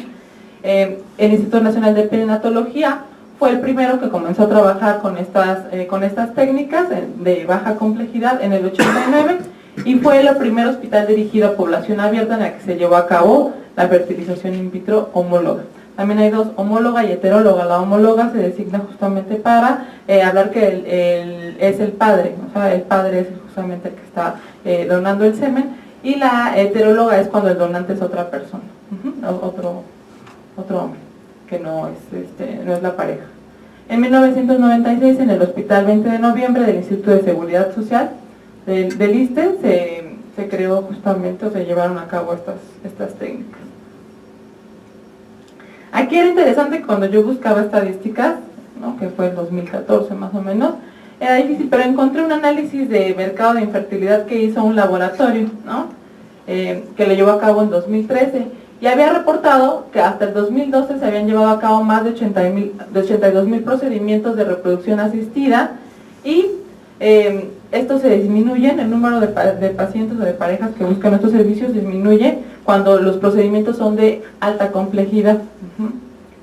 El Instituto Nacional de Perinatología fue el primero que comenzó a trabajar con estas técnicas de baja complejidad en el 89, y fue el primer hospital dirigido a población abierta en la que se llevó a cabo la fertilización in vitro homóloga. También hay dos, homóloga y heteróloga. La homóloga se designa justamente para hablar que es el padre, o sea, el padre es justamente el que está donando el semen, y la heteróloga es cuando el donante es otra persona, otro hombre, que no es la pareja. En 1996, en el Hospital 20 de Noviembre del Instituto de Seguridad Social del ISSSTE, se creó justamente, o se llevaron a cabo estas técnicas. Aquí era interesante cuando yo buscaba estadísticas, ¿no? Que fue el 2014 más o menos, era difícil, pero encontré un análisis de mercado de infertilidad que hizo un laboratorio, ¿no? Que lo llevó a cabo en 2013, y había reportado que hasta el 2012 se habían llevado a cabo más de 82.000 procedimientos de reproducción asistida, y esto se disminuye, el número de pacientes o de parejas que buscan estos servicios disminuye cuando los procedimientos son de alta complejidad,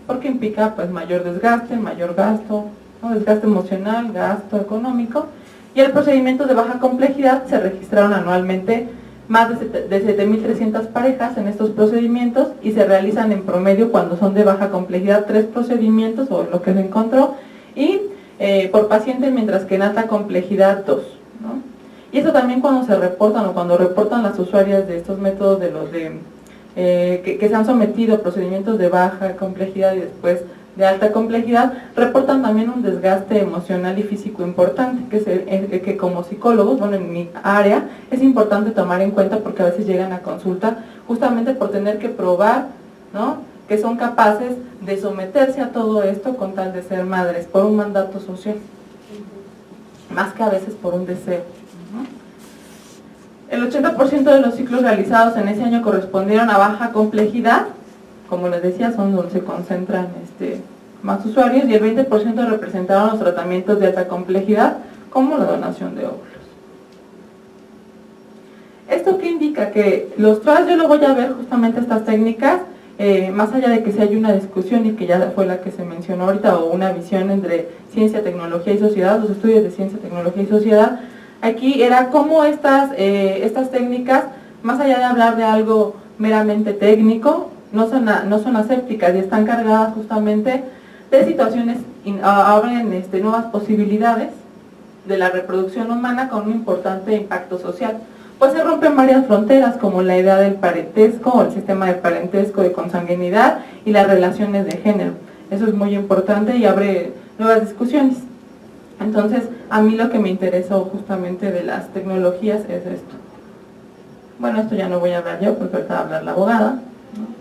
porque implica pues mayor desgaste, mayor gasto, ¿no? Desgaste emocional, gasto económico, y el procedimiento de baja complejidad se registraron anualmente más de 7.300 parejas en estos procedimientos, y se realizan en promedio, cuando son de baja complejidad, 3 procedimientos, o lo que se encontró, y por paciente, mientras que en alta complejidad 2, ¿no? Y eso también cuando se reportan, o cuando reportan las usuarias de estos métodos, de los que se han sometido a procedimientos de baja complejidad y después de alta complejidad, reportan también un desgaste emocional y físico importante, que como psicólogos, bueno, en mi área, es importante tomar en cuenta, porque a veces llegan a consulta justamente por tener que probar, ¿no?, que son capaces de someterse a todo esto con tal de ser madres, por un mandato social, más que a veces por un deseo. El 80% de los ciclos realizados en ese año correspondieron a baja complejidad, como les decía, son donde se concentran más usuarios, y el 20% representaron los tratamientos de alta complejidad, como la donación de óvulos. ¿Esto qué indica? Que los TRAS, yo lo voy a ver justamente estas técnicas, más allá de que si hay una discusión, y que ya fue la que se mencionó ahorita, o una visión entre ciencia, tecnología y sociedad, los estudios de ciencia, tecnología y sociedad, aquí era cómo estas técnicas, más allá de hablar de algo meramente técnico, no son asépticas, y están cargadas justamente de situaciones, abren nuevas posibilidades de la reproducción humana con un importante impacto social. Pues se rompen varias fronteras, como la idea del parentesco, o el sistema de parentesco, de consanguinidad, y las relaciones de género. Eso es muy importante y abre nuevas discusiones. Entonces, a mí lo que me interesó justamente de las tecnologías es esto. Bueno, esto ya no voy a hablar yo, porque ahorita va a hablar la abogada, ¿no?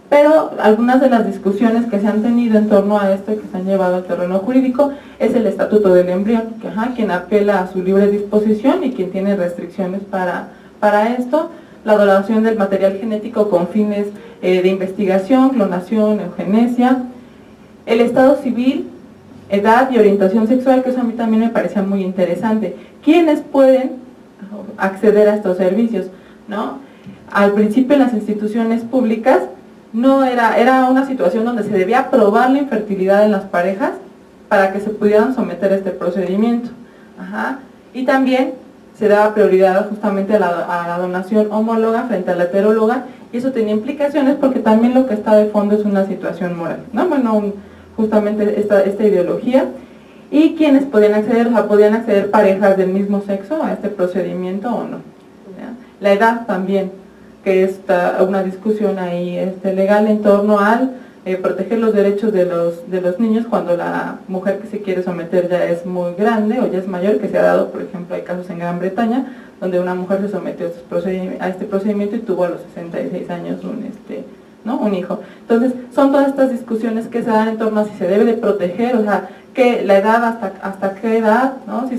Pero algunas de las discusiones que se han tenido en torno a esto, y que se han llevado al terreno jurídico, es el estatuto del embrión, que, quien apela a su libre disposición y quien tiene restricciones para esto, la donación del material genético con fines de investigación, clonación, eugenesia, el estado civil, edad y orientación sexual, que eso a mí también me parecía muy interesante. ¿Quiénes pueden acceder a estos servicios, ¿no? Al principio, en las instituciones públicas no era una situación donde se debía probar la infertilidad en las parejas para que se pudieran someter a este procedimiento. Y también se daba prioridad justamente a la donación homóloga frente a la heteróloga, y eso tenía implicaciones, porque también lo que está de fondo es una situación moral, ¿no? Bueno, justamente esta ideología. ¿Y quiénes podían acceder? O sea, podían acceder parejas del mismo sexo a este procedimiento o no. ¿Ya? La edad también, que está una discusión ahí legal en torno al proteger los derechos de los niños cuando la mujer que se quiere someter ya es muy grande o ya es mayor, que se ha dado, por ejemplo, hay casos en Gran Bretaña donde una mujer se sometió a este procedimiento y tuvo a los 66 años un hijo. Entonces, son todas estas discusiones que se dan en torno a si se debe de proteger, o sea, que la edad, hasta qué edad, ¿no?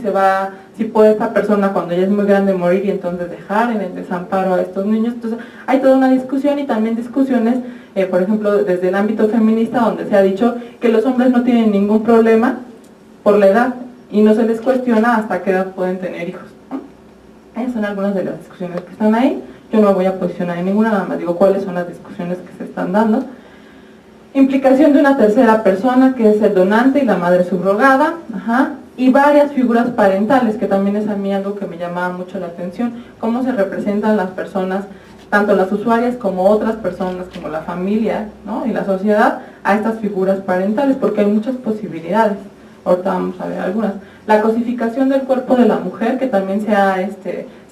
Si puede esta persona cuando ya es muy grande morir y entonces dejar en el desamparo a estos niños. Entonces, hay toda una discusión, y también discusiones, por ejemplo, desde el ámbito feminista, donde se ha dicho que los hombres no tienen ningún problema por la edad, y no se les cuestiona hasta qué edad pueden tener hijos, ¿no? Esas son algunas de las discusiones que están ahí. Yo no me voy a posicionar en ninguna, nada más digo cuáles son las discusiones que se están dando. Implicación de una tercera persona, que es el donante y la madre subrogada, y varias figuras parentales, que también es a mí algo que me llamaba mucho la atención, cómo se representan las personas, tanto las usuarias como otras personas, como la familia, ¿no?, y la sociedad, a estas figuras parentales, porque hay muchas posibilidades. Ahorita vamos a ver algunas. La cosificación del cuerpo de la mujer, que también se ha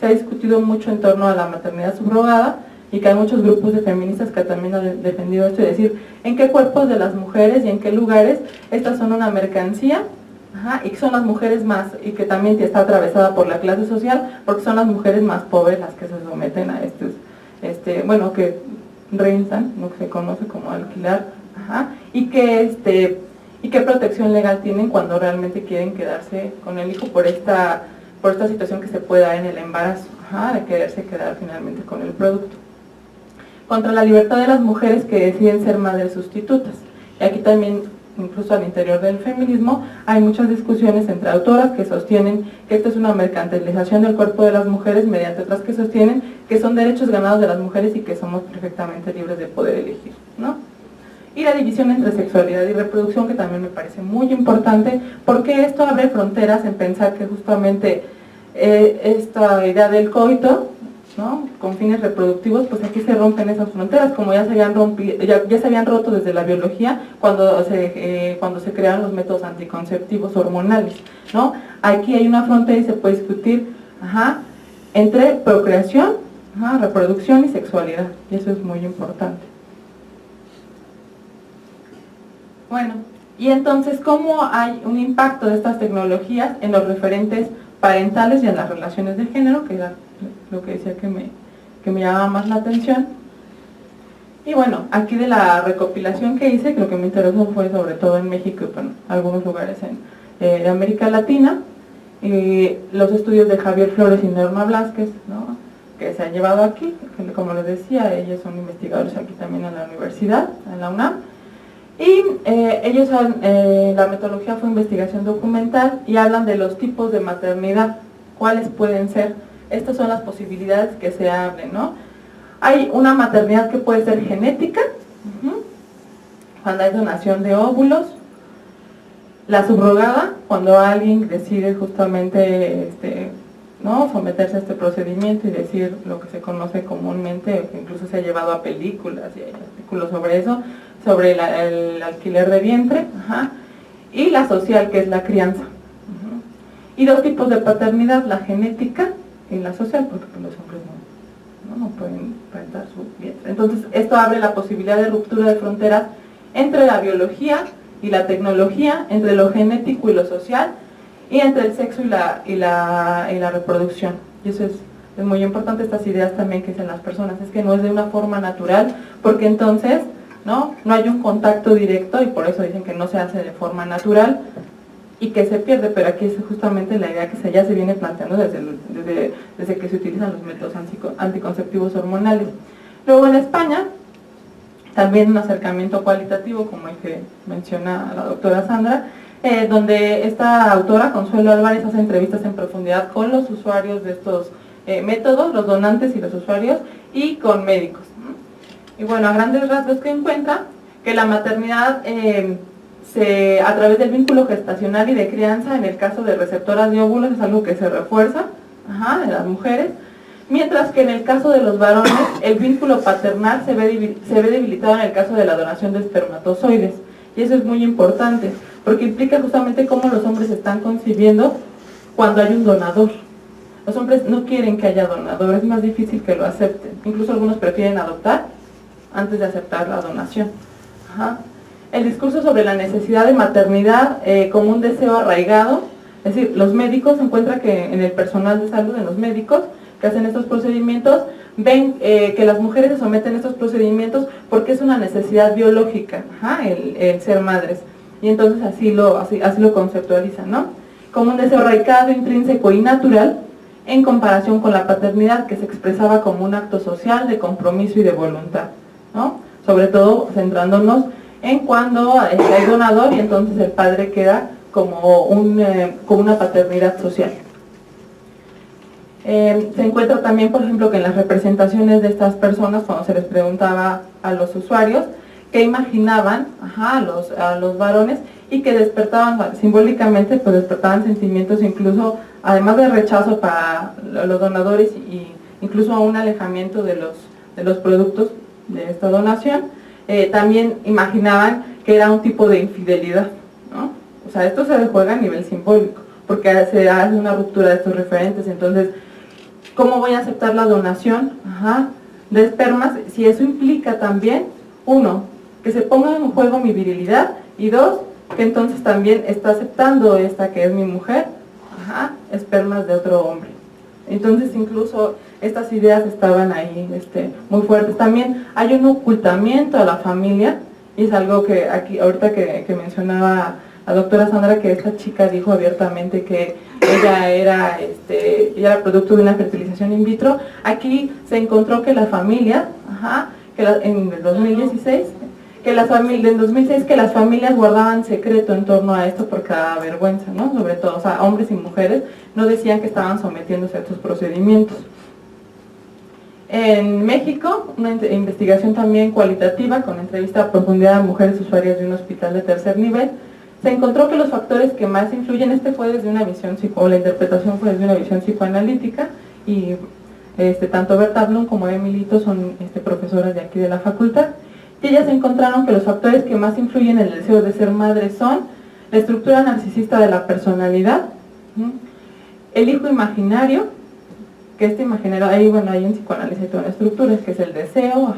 discutido mucho en torno a la maternidad subrogada, y que hay muchos grupos de feministas que también han defendido esto, y decir, en qué cuerpos de las mujeres y en qué lugares estas son una mercancía, y que son las mujeres más, y que también está atravesada por la clase social, porque son las mujeres más pobres las que se someten a rentan, lo que se conoce como alquilar, y qué protección legal tienen cuando realmente quieren quedarse con el hijo por esta situación que se puede dar en el embarazo, de quererse quedar finalmente con el producto. Contra la libertad de las mujeres que deciden ser madres sustitutas. Y aquí también, incluso al interior del feminismo, hay muchas discusiones entre autoras que sostienen que esto es una mercantilización del cuerpo de las mujeres, mediante otras que sostienen que son derechos ganados de las mujeres y que somos perfectamente libres de poder elegir, ¿no? Y la división entre sexualidad y reproducción, que también me parece muy importante, porque esto abre fronteras en pensar que justamente esta idea del coito, ¿no?, con fines reproductivos, pues aquí se rompen esas fronteras, como ya se habían roto desde la biología cuando se crearon los métodos anticonceptivos hormonales, ¿no? Aquí hay una frontera y se puede discutir entre procreación, reproducción y sexualidad, y eso es muy importante. Bueno, y entonces, ¿cómo hay un impacto de estas tecnologías en los referentes parentales y en las relaciones de género, que era lo que decía que me llamaba más la atención? Y bueno, aquí de la recopilación que hice, que lo que me interesó fue sobre todo en México y en algunos lugares de América Latina, los estudios de Javier Flores y Norma Blázquez, ¿no?, que se han llevado aquí, que como les decía, ellos son investigadores aquí también en la universidad, en la UNAM, y ellos la metodología fue investigación documental y hablan de los tipos de maternidad, cuáles pueden ser. Estas son las posibilidades que se abren, ¿no? Hay una maternidad que puede ser genética, cuando hay donación de óvulos; la subrogada, cuando alguien decide justamente ¿no?, someterse a este procedimiento y decir lo que se conoce comúnmente, que incluso se ha llevado a películas y hay artículos sobre eso, sobre el alquiler de vientre, y la social, que es la crianza. Y dos tipos de paternidad, la genética y la social, porque pues, los hombres no pueden dar su vientre. Entonces, esto abre la posibilidad de ruptura de fronteras entre la biología y la tecnología, entre lo genético y lo social, y entre el sexo y la reproducción. Y eso es muy importante, estas ideas también que dicen las personas, es que no es de una forma natural, porque entonces no hay un contacto directo, y por eso dicen que no se hace de forma natural y que se pierde, pero aquí es justamente la idea que ya se viene planteando desde que se utilizan los métodos anticonceptivos hormonales. Luego en España, también un acercamiento cualitativo, como el que menciona la doctora Sandra, donde esta autora, Consuelo Álvarez, hace entrevistas en profundidad con los usuarios de estos métodos, los donantes y los usuarios, y con médicos. Y bueno, a grandes rasgos que encuentra que la maternidad a través del vínculo gestacional y de crianza, en el caso de receptoras de óvulos, es algo que se refuerza en las mujeres, mientras que en el caso de los varones el vínculo paternal se ve debilitado en el caso de la donación de espermatozoides. Y eso es muy importante, porque implica justamente cómo los hombres están concibiendo cuando hay un donador. Los hombres no quieren que haya donador, es más difícil que lo acepten. Incluso algunos prefieren adoptar antes de aceptar la donación. El discurso sobre la necesidad de maternidad como un deseo arraigado, es decir, los médicos encuentran que en el personal de salud, en los médicos que hacen estos procedimientos, ven que las mujeres se someten a estos procedimientos porque es una necesidad biológica, el ser madres, y entonces así lo conceptualizan, ¿no?, como un deseo arraigado, intrínseco y natural, en comparación con la paternidad, que se expresaba como un acto social de compromiso y de voluntad, ¿no?, sobre todo centrándonos en cuando hay donador y entonces el padre queda como una paternidad social. Se encuentra también, por ejemplo, que en las representaciones de estas personas, cuando se les preguntaba a los usuarios qué imaginaban a los varones, y que despertaban simbólicamente, pues despertaban sentimientos incluso, además de rechazo para los donadores y incluso un alejamiento de los productos de esta donación. También imaginaban que era un tipo de infidelidad, ¿no? O sea, esto se juega a nivel simbólico, porque se hace una ruptura de estos referentes. Entonces, ¿cómo voy a aceptar la donación de espermas si eso implica también, uno, que se ponga en juego mi virilidad, y dos, que entonces también está aceptando esta que es mi mujer, espermas de otro hombre? Entonces incluso estas ideas estaban ahí muy fuertes. También hay un ocultamiento a la familia, y es algo que aquí, ahorita que mencionaba la doctora Sandra, que esta chica dijo abiertamente que ella era producto de una fertilización in vitro. Aquí se encontró que la familia, en el 2016, en 2006, que las familias guardaban secreto en torno a esto por cada vergüenza, ¿no? Sobre todo, o sea, hombres y mujeres no decían que estaban sometiéndose a estos procedimientos. En México, una investigación también cualitativa con entrevista a profundidad a mujeres usuarias de un hospital de tercer nivel, se encontró que los factores que más influyen, fue desde una visión la interpretación fue desde una visión psicoanalítica, y tanto Berta Blum como Emilito son profesoras de aquí de la facultad, y ellas encontraron que los factores que más influyen en el deseo de ser madre son la estructura narcisista de la personalidad, el hijo imaginario, que imaginario, ahí en psicoanálisis hay toda una estructura, que es el deseo,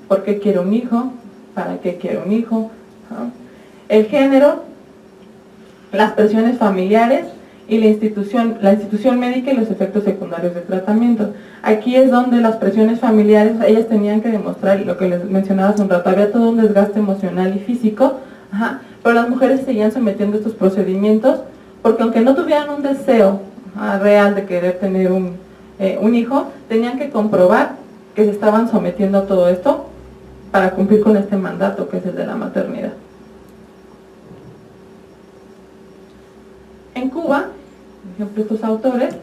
¿por qué quiero un hijo? ¿Para qué quiero un hijo? El género, las presiones familiares y la institución médica y los efectos secundarios del tratamiento. Aquí es donde las presiones familiares, ellas tenían que demostrar, lo que les mencionaba hace un rato, había todo un desgaste emocional y físico, pero las mujeres seguían sometiendo estos procedimientos, porque aunque no tuvieran un deseo real de querer tener un hijo, tenían que comprobar que se estaban sometiendo a todo esto para cumplir con este mandato que es el de la maternidad. En Cuba, por ejemplo, estos autores,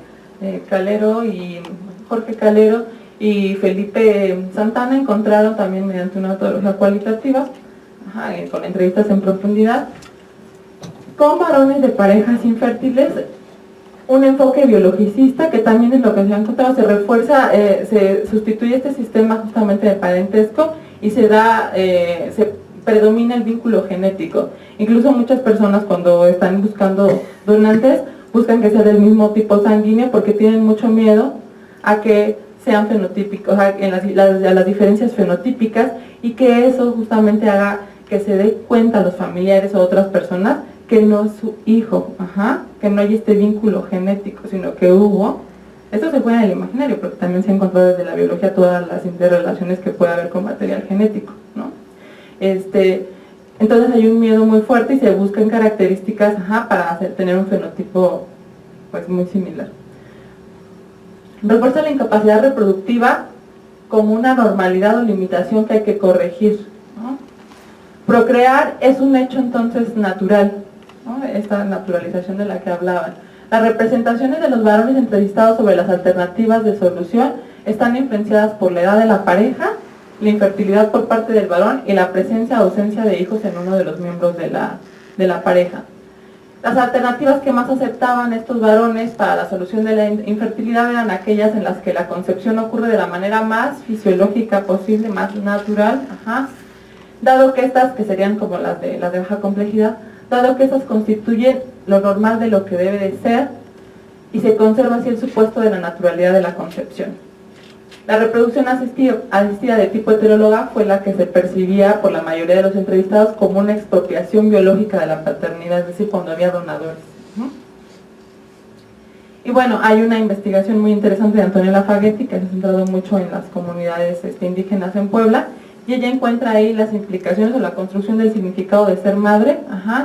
Jorge Calero y Felipe Santana, encontraron también mediante una metodología cualitativa, con entrevistas en profundidad, con varones de parejas infértiles, un enfoque biologicista, que también es lo que se ha encontrado, se refuerza, se sustituye este sistema justamente de parentesco y se predomina el vínculo genético. Incluso muchas personas, cuando están buscando donantes, buscan que sea del mismo tipo sanguíneo porque tienen mucho miedo a que sean fenotípicos, a las diferencias fenotípicas, y que eso justamente haga que se dé cuenta a los familiares o otras personas que no es su hijo, que no hay este vínculo genético, sino que hubo. Esto se fue en el imaginario, porque también se ha encontrado desde la biología todas las interrelaciones que puede haber con material genético, ¿no? Entonces hay un miedo muy fuerte y se buscan características para tener un fenotipo pues muy similar. Refuerza la incapacidad reproductiva como una normalidad o limitación que hay que corregir, ¿no? Procrear es un hecho entonces natural, ¿no? Esta naturalización de la que hablaban. Las representaciones de los varones entrevistados sobre las alternativas de solución están influenciadas por la edad de la pareja, la infertilidad por parte del varón y la presencia o ausencia de hijos en uno de los miembros de la pareja. Las alternativas que más aceptaban estos varones para la solución de la infertilidad eran aquellas en las que la concepción ocurre de la manera más fisiológica posible, más natural, dado que estas, que serían como las de baja complejidad, dado que estas constituyen lo normal de lo que debe de ser y se conserva así el supuesto de la naturalidad de la concepción. La reproducción asistida de tipo heteróloga fue la que se percibía por la mayoría de los entrevistados como una expropiación biológica de la paternidad, es decir, cuando había donadores. Y bueno, hay una investigación muy interesante de Antonella Fagetti, que se ha centrado mucho en las comunidades indígenas en Puebla, y ella encuentra ahí las implicaciones o la construcción del significado de ser madre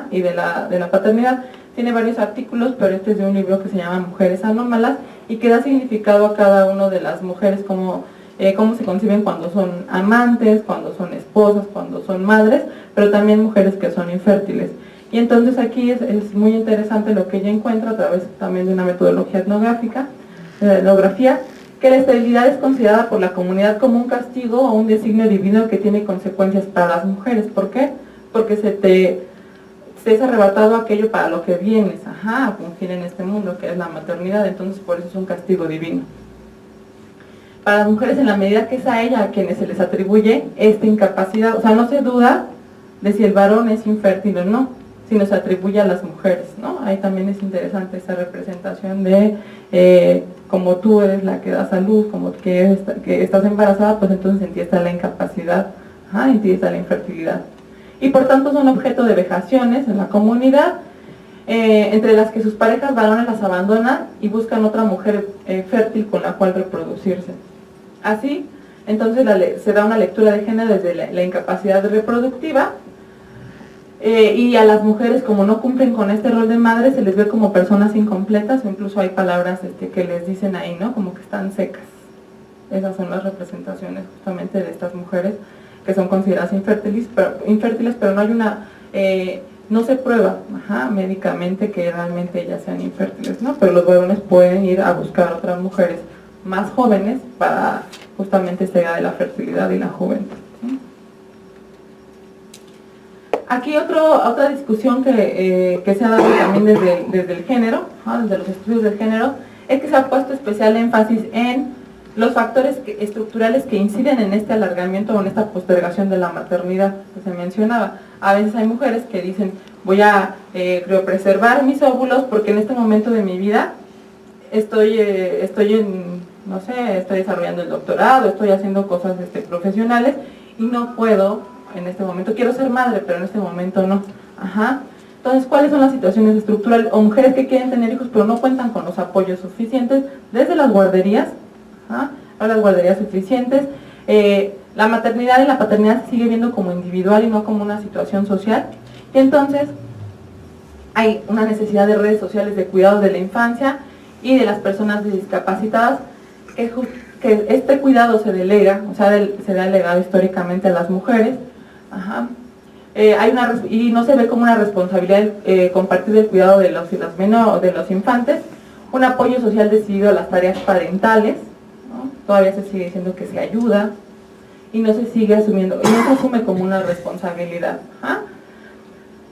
y de la paternidad. Tiene varios artículos, pero este es de un libro que se llama Mujeres Anómalas, y que da significado a cada una de las mujeres, cómo se conciben cuando son amantes, cuando son esposas, cuando son madres, pero también mujeres que son infértiles. Y entonces aquí es muy interesante lo que ella encuentra a través también de una metodología etnográfica, etnografía, que la esterilidad es considerada por la comunidad como un castigo o un designio divino que tiene consecuencias para las mujeres. ¿Por qué? Porque se es arrebatado aquello para lo que vienes, a fungir en este mundo, que es la maternidad, entonces por eso es un castigo divino. Para las mujeres, en la medida que es a ella a quienes se les atribuye esta incapacidad, o sea, no se duda de si el varón es infértil o no, sino se atribuye a las mujeres, ¿no? Ahí también es interesante esa representación de como tú eres la que da salud, como que estás embarazada, pues entonces en ti está la incapacidad, en ti está la infertilidad. Y por tanto son objeto de vejaciones en la comunidad, entre las que sus parejas varones las abandonan y buscan otra mujer fértil con la cual reproducirse. Así, entonces se da una lectura de género desde la incapacidad reproductiva, y a las mujeres, como no cumplen con este rol de madre, se les ve como personas incompletas, o incluso hay palabras que les dicen ahí, ¿no? Como que están secas. Esas son las representaciones justamente de estas mujeres que son consideradas infértiles, pero no hay una, no se prueba médicamente que realmente ellas sean infértiles, ¿no? Pero los varones pueden ir a buscar otras mujeres más jóvenes para justamente esta idea de la fertilidad y la juventud. Aquí otra discusión que se ha dado también desde el género, desde los estudios del género, es que se ha puesto especial énfasis en los factores estructurales que inciden en este alargamiento o en esta postergación de la maternidad que se mencionaba. A veces hay mujeres que dicen, voy a criopreservar mis óvulos porque en este momento de mi vida estoy desarrollando el doctorado, estoy haciendo cosas profesionales y no puedo en este momento, quiero ser madre, pero en este momento no. Entonces, ¿cuáles son las situaciones estructurales? O mujeres que quieren tener hijos, pero no cuentan con los apoyos suficientes, desde las guarderías, a las guarderías suficientes. La maternidad y la paternidad se sigue viendo como individual y no como una situación social. Y entonces, hay una necesidad de redes sociales de cuidado de la infancia y de las personas discapacitadas, que este cuidado se delega, o sea, se ha delegado históricamente a las mujeres. Y no se ve como una responsabilidad compartir el cuidado de los de los infantes, un apoyo social decidido a las tareas parentales, ¿no? Todavía se sigue diciendo que se ayuda y no se sigue asumiendo, y no se asume como una responsabilidad.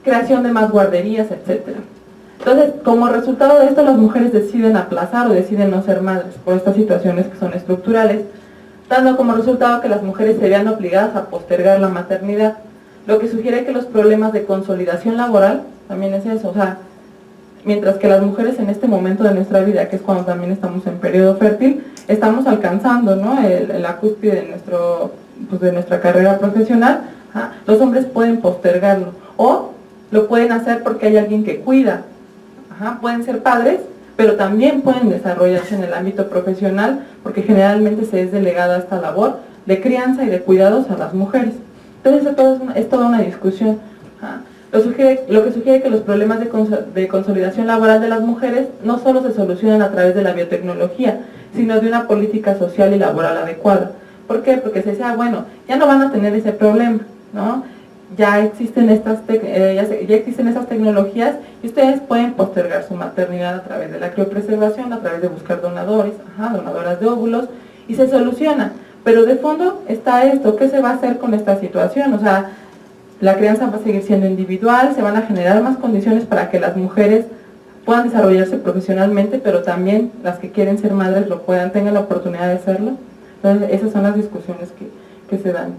Creación de más guarderías, etcétera. Entonces, como resultado de esto, las mujeres deciden aplazar o deciden no ser madres por estas situaciones que son estructurales, dando como resultado que las mujeres se vean obligadas a postergar la maternidad, lo que sugiere que los problemas de consolidación laboral también es eso, o sea, mientras que las mujeres en este momento de nuestra vida, que es cuando también estamos en periodo fértil, estamos alcanzando, ¿no?, la cúspide de nuestra carrera profesional, los hombres pueden postergarlo, o lo pueden hacer porque hay alguien que cuida, pueden ser padres, pero también pueden desarrollarse en el ámbito profesional, porque generalmente se es delegada esta labor de crianza y de cuidados a las mujeres. Entonces es toda una discusión. Lo que sugiere que los problemas de consolidación laboral de las mujeres no solo se solucionan a través de la biotecnología, sino de una política social y laboral adecuada. ¿Por qué? Porque se decía, bueno, ya no van a tener ese problema, ¿no? Ya existen estas tecnologías y ustedes pueden postergar su maternidad a través de la criopreservación, a través de buscar donadores, donadoras de óvulos, y se soluciona. Pero de fondo está esto, ¿qué se va a hacer con esta situación? O sea, la crianza va a seguir siendo individual, se van a generar más condiciones para que las mujeres puedan desarrollarse profesionalmente, pero también las que quieren ser madres lo puedan, tengan la oportunidad de hacerlo. Entonces, esas son las discusiones que se dan.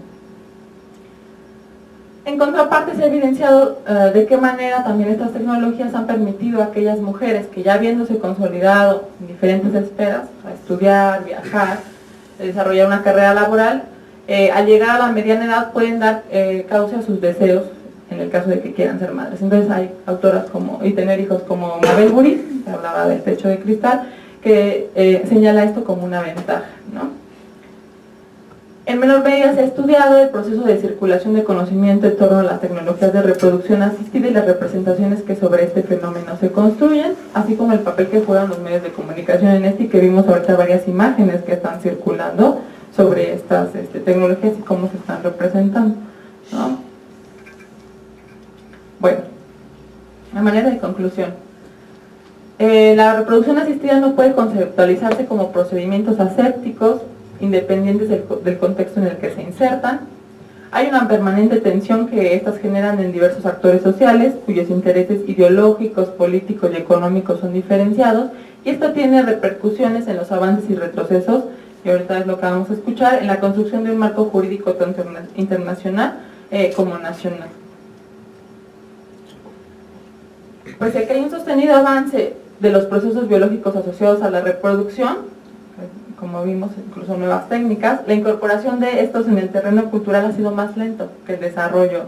En contraparte, se ha evidenciado de qué manera también estas tecnologías han permitido a aquellas mujeres que ya habiéndose consolidado en diferentes esferas, a estudiar, viajar, desarrollar una carrera laboral, al llegar a la mediana edad pueden dar causa a sus deseos en el caso de que quieran ser madres. Entonces hay autoras y tener hijos como Mabel Burí, que hablaba del techo de cristal, que señala esto como una ventaja, ¿no? En menor medida se ha estudiado el proceso de circulación de conocimiento en torno a las tecnologías de reproducción asistida y las representaciones que sobre este fenómeno se construyen, así como el papel que juegan los medios de comunicación en y que vimos ahorita varias imágenes que están circulando sobre estas tecnologías y cómo se están representando, ¿no? Bueno, a manera de conclusión, la reproducción asistida no puede conceptualizarse como procedimientos asépticos, independientes del contexto en el que se insertan. Hay una permanente tensión que estas generan en diversos actores sociales, cuyos intereses ideológicos, políticos y económicos son diferenciados, y esto tiene repercusiones en los avances y retrocesos, y ahorita es lo que vamos a escuchar, en la construcción de un marco jurídico tanto internacional como nacional. Pues aquí hay un sostenido avance de los procesos biológicos asociados a la reproducción, como vimos, incluso nuevas técnicas. La incorporación de estos en el terreno cultural ha sido más lento que el desarrollo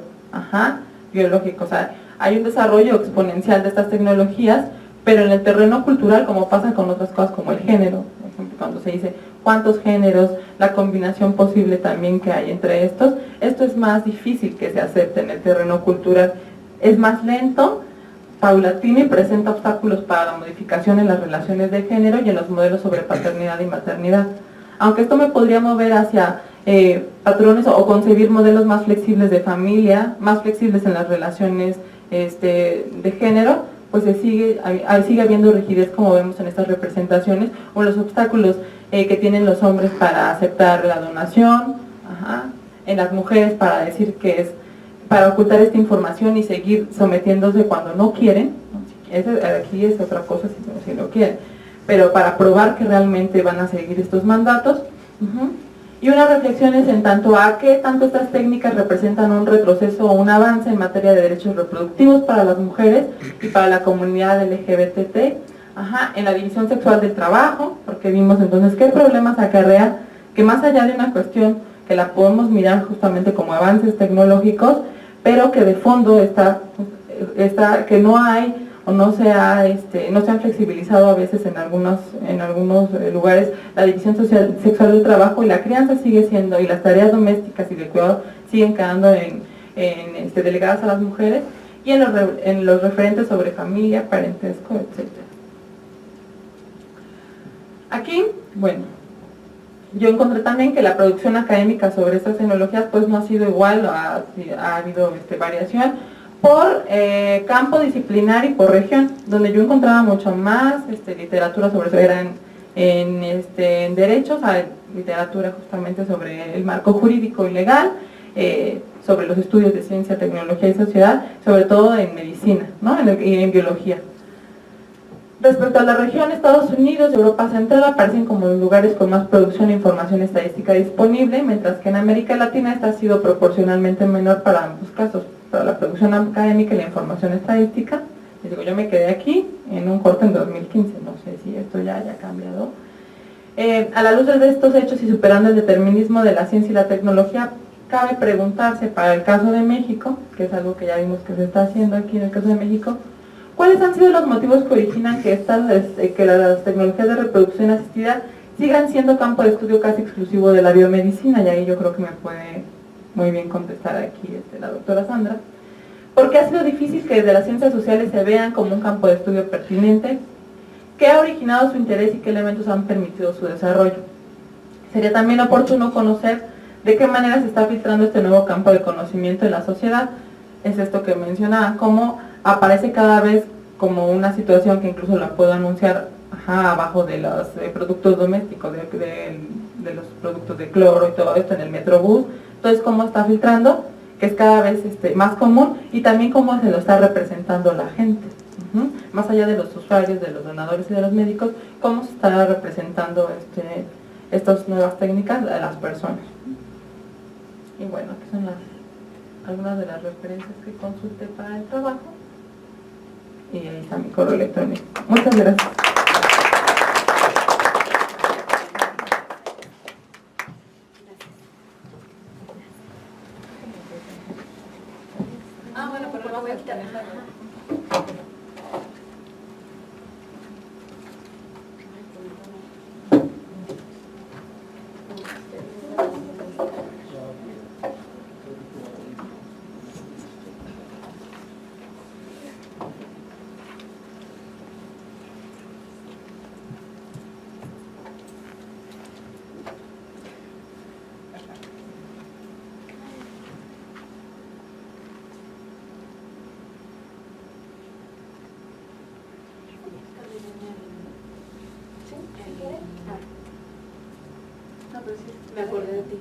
biológico. O sea, hay un desarrollo exponencial de estas tecnologías, pero en el terreno cultural, como pasa con otras cosas como el género, por ejemplo, cuando se dice cuántos géneros, la combinación posible también que hay entre estos, esto es más difícil que se acepte en el terreno cultural, es más lento, paulatino y presenta obstáculos para la modificación en las relaciones de género y en los modelos sobre paternidad y maternidad. Aunque esto me podría mover hacia patrones o concebir modelos más flexibles de familia, más flexibles en las relaciones de género, pues sigue habiendo rigidez como vemos en estas representaciones, o los obstáculos que tienen los hombres para aceptar la donación, en las mujeres para decir que es para ocultar esta información y seguir sometiéndose cuando no quieren, aquí es otra cosa si no quieren, pero para probar que realmente van a seguir estos mandatos. Y unas reflexiones en tanto a qué tanto estas técnicas representan un retroceso o un avance en materia de derechos reproductivos para las mujeres y para la comunidad LGBT, en la división sexual del trabajo, porque vimos entonces qué problemas acarrea, que más allá de una cuestión que la podemos mirar justamente como avances tecnológicos, pero que de fondo está que no hay o no se han flexibilizado a veces en algunos lugares la división sexual del trabajo, y la crianza sigue siendo, y las tareas domésticas y de cuidado siguen quedando delegadas a las mujeres, y en los referentes sobre familia, parentesco, etc. Aquí, bueno, yo encontré también que la producción académica sobre estas tecnologías pues no ha sido igual, ha habido variación por campo disciplinar y por región, donde yo encontraba mucho más literatura sobre eso, era en derechos, literatura justamente sobre el marco jurídico y legal, sobre los estudios de ciencia, tecnología y sociedad, sobre todo en medicina, ¿no? y en biología. Respecto a la región, Estados Unidos y Europa Central aparecen como los lugares con más producción e información estadística disponible, mientras que en América Latina esta ha sido proporcionalmente menor para ambos casos, para la producción académica y la información estadística. Les digo, yo me quedé aquí en un corte en 2015, no sé si esto ya haya cambiado. A la luz de estos hechos y superando el determinismo de la ciencia y la tecnología, cabe preguntarse para el caso de México, que es algo que ya vimos que se está haciendo aquí en el caso de México, ¿cuáles han sido los motivos que originan que las tecnologías de reproducción asistida sigan siendo campo de estudio casi exclusivo de la biomedicina? Y ahí yo creo que me puede muy bien contestar aquí la doctora Sandra. ¿Por qué ha sido difícil que desde las ciencias sociales se vean como un campo de estudio pertinente? ¿Qué ha originado su interés y qué elementos han permitido su desarrollo? Sería también oportuno conocer de qué manera se está filtrando este nuevo campo de conocimiento en la sociedad. Es esto que mencionaba, cómo aparece cada vez como una situación que incluso la puedo anunciar abajo de los productos domésticos, de los productos de cloro y todo esto en el Metrobús. Entonces, cómo está filtrando, que es cada vez más común, y también cómo se lo está representando la gente. Más allá de los usuarios, de los donadores y de los médicos, cómo se está representando estas nuevas técnicas a las personas. Y bueno, aquí son algunas de las referencias que consulté para el trabajo. Y ahí está mi correo electrónico. Muchas gracias. Bueno, pero lo voy a quitar. Me acordé de ti.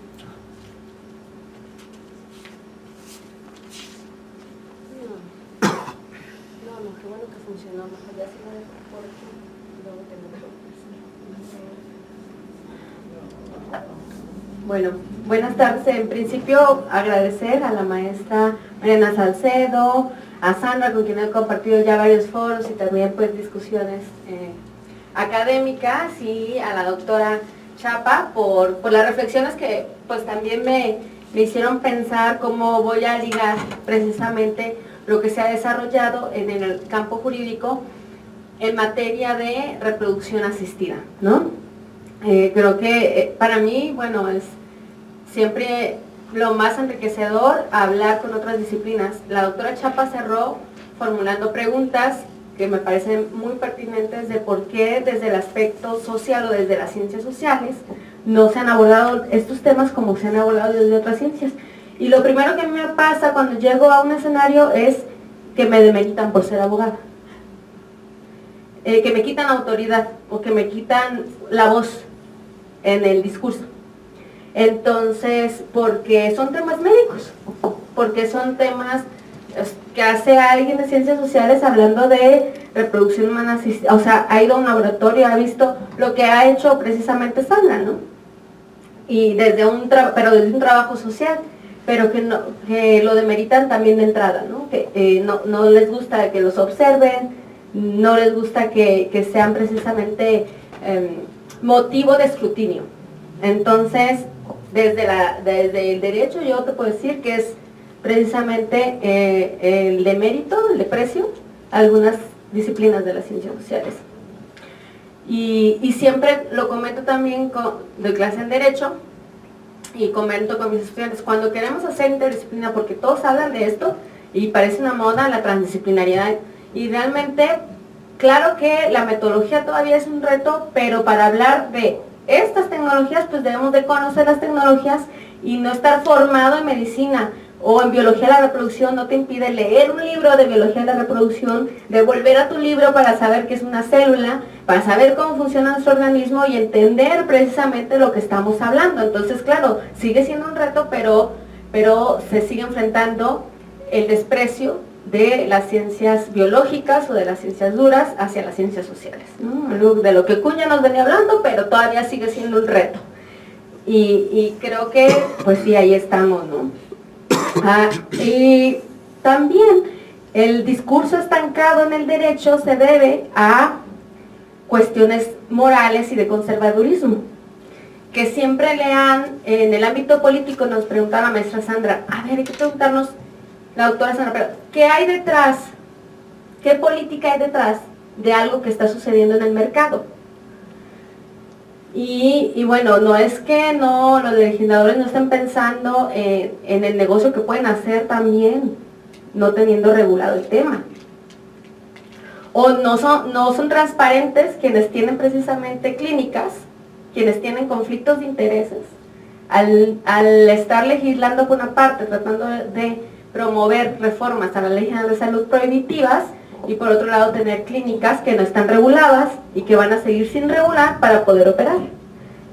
No, qué bueno que funcionó. Ya se lo dejo por aquí y luego te lo. Bueno, buenas tardes. En principio, agradecer a la maestra Mariana Salcedo, a Sandra, con quien he compartido ya varios foros y también pues discusiones académicas, y a la doctora Chapa por las reflexiones que pues también me hicieron pensar cómo voy a ligar precisamente lo que se ha desarrollado en el campo jurídico en materia de reproducción asistida, ¿no? Creo que para mí, bueno, es siempre lo más enriquecedor hablar con otras disciplinas. La doctora Chapa cerró formulando preguntas que me parecen muy pertinentes de por qué desde el aspecto social o desde las ciencias sociales no se han abordado estos temas como se han abordado desde otras ciencias. Y lo primero que me pasa cuando llego a un escenario es que me demeritan por ser abogada. Que me quitan autoridad o que me quitan la voz en el discurso. Entonces, porque son temas médicos, porque son temas que hace alguien de ciencias sociales hablando de reproducción humana asistida, o sea, ha ido a un laboratorio, ha visto lo que ha hecho precisamente Sandra, ¿no? Y desde un trabajo social, pero que lo demeritan también de entrada, ¿no? Que no les gusta que los observen, no les gusta que sean precisamente motivo de escrutinio. Entonces, desde el derecho yo te puedo decir que es precisamente el demérito, el desprecio a algunas disciplinas de las ciencias sociales. Y siempre lo comento también de clase en derecho y comento con mis estudiantes, cuando queremos hacer interdisciplina, porque todos hablan de esto y parece una moda la transdisciplinariedad, y realmente, claro que la metodología todavía es un reto, pero para hablar de estas tecnologías, pues debemos de conocer las tecnologías y no estar formado en medicina o en biología de la reproducción. No te impide leer un libro de biología de la reproducción, de volver a tu libro para saber qué es una célula, para saber cómo funciona nuestro organismo y entender precisamente lo que estamos hablando. Entonces, claro, sigue siendo un reto, pero se sigue enfrentando el desprecio de las ciencias biológicas o de las ciencias duras hacia las ciencias sociales, ¿no? De lo que Cuña nos venía hablando, pero todavía sigue siendo un reto. Y creo que, pues sí, ahí estamos, ¿no? Y también el discurso estancado en el derecho se debe a cuestiones morales y de conservadurismo, que siempre en el ámbito político nos preguntaba la maestra Sandra, a ver, hay que preguntarnos, la doctora Sandra, pero ¿qué hay detrás? ¿Qué política hay detrás de algo que está sucediendo en el mercado? Y bueno, no es que los legisladores no estén pensando en el negocio que pueden hacer también, no teniendo regulado el tema. O no son transparentes quienes tienen precisamente clínicas, quienes tienen conflictos de intereses, al estar legislando por una parte, tratando de promover reformas a la Ley General de Salud prohibitivas, y por otro lado tener clínicas que no están reguladas y que van a seguir sin regular para poder operar.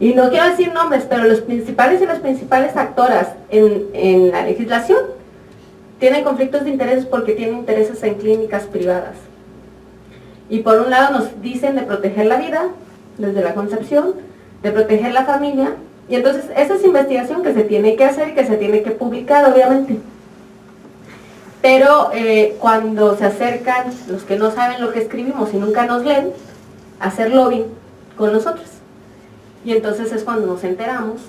Y no quiero decir nombres, pero los principales y las principales actoras en la legislación tienen conflictos de intereses porque tienen intereses en clínicas privadas. Y por un lado nos dicen de proteger la vida desde la concepción, de proteger la familia, y entonces esa es investigación que se tiene que hacer y que se tiene que publicar, obviamente. Pero cuando se acercan los que no saben lo que escribimos y nunca nos leen, a hacer lobbying con nosotros. Y entonces es cuando nos enteramos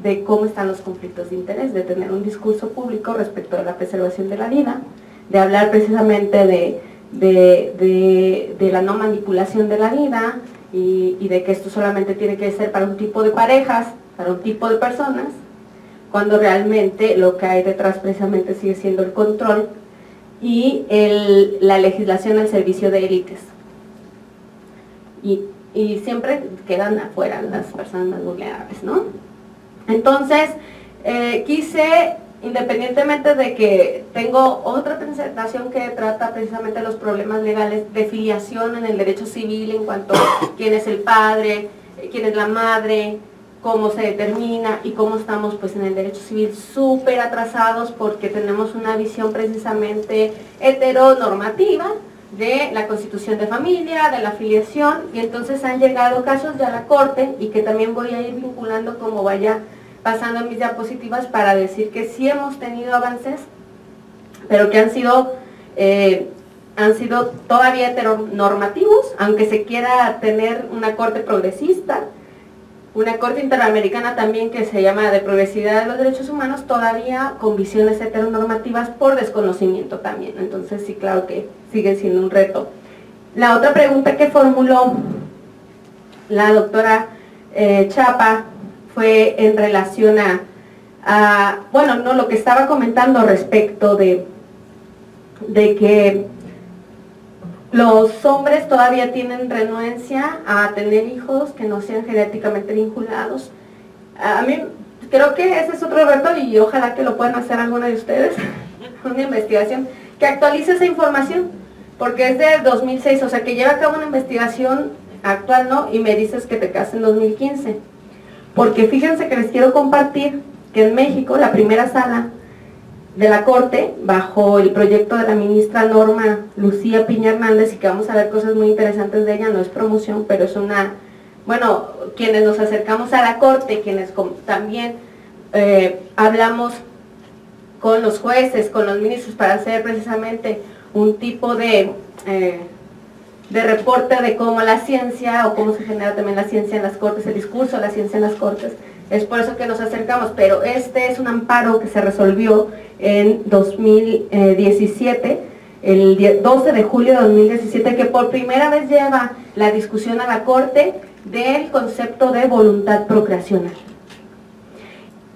de cómo están los conflictos de interés, de tener un discurso público respecto a la preservación de la vida, de hablar precisamente de la no manipulación de la vida y de que esto solamente tiene que ser para un tipo de parejas, para un tipo de personas, cuando realmente lo que hay detrás precisamente sigue siendo el control y la legislación al servicio de élites. Y siempre quedan afuera las personas más vulnerables, ¿no? Entonces, quise, independientemente de que tengo otra presentación que trata precisamente los problemas legales de filiación en el derecho civil en cuanto a quién es el padre, quién es la madre, cómo se determina y cómo estamos pues en el derecho civil súper atrasados porque tenemos una visión precisamente heteronormativa de la constitución de familia, de la filiación, y entonces han llegado casos ya a la corte y que también voy a ir vinculando como vaya pasando en mis diapositivas para decir que sí hemos tenido avances, pero que han sido todavía heteronormativos, aunque se quiera tener una corte progresista, una Corte Interamericana también que se llama de Progresividad de los Derechos Humanos, todavía con visiones heteronormativas por desconocimiento también. Entonces sí, claro que sigue siendo un reto. La otra pregunta que formuló la doctora Chapa fue en relación bueno, no, lo que estaba comentando respecto de que los hombres todavía tienen renuencia a tener hijos que no sean genéticamente vinculados. A mí creo que ese es otro reto y ojalá que lo puedan hacer alguna de ustedes, una investigación que actualice esa información, porque es de 2006, o sea que lleva a cabo una investigación actual, ¿no? Y me dices que te casas en 2015. Porque fíjense que les quiero compartir que en México la primera sala de la Corte, bajo el proyecto de la ministra Norma Lucía Piña Hernández, y que vamos a ver cosas muy interesantes de ella, no es promoción, pero es una, bueno, quienes nos acercamos a la Corte, quienes también hablamos con los jueces, con los ministros, para hacer precisamente un tipo de reporte de cómo la ciencia, o cómo se genera también la ciencia en las Cortes, el discurso de la ciencia en las Cortes. Es por eso que nos acercamos, pero este es un amparo que se resolvió en 2017, el 12 de julio de 2017, que por primera vez lleva la discusión a la Corte del concepto de voluntad procreacional.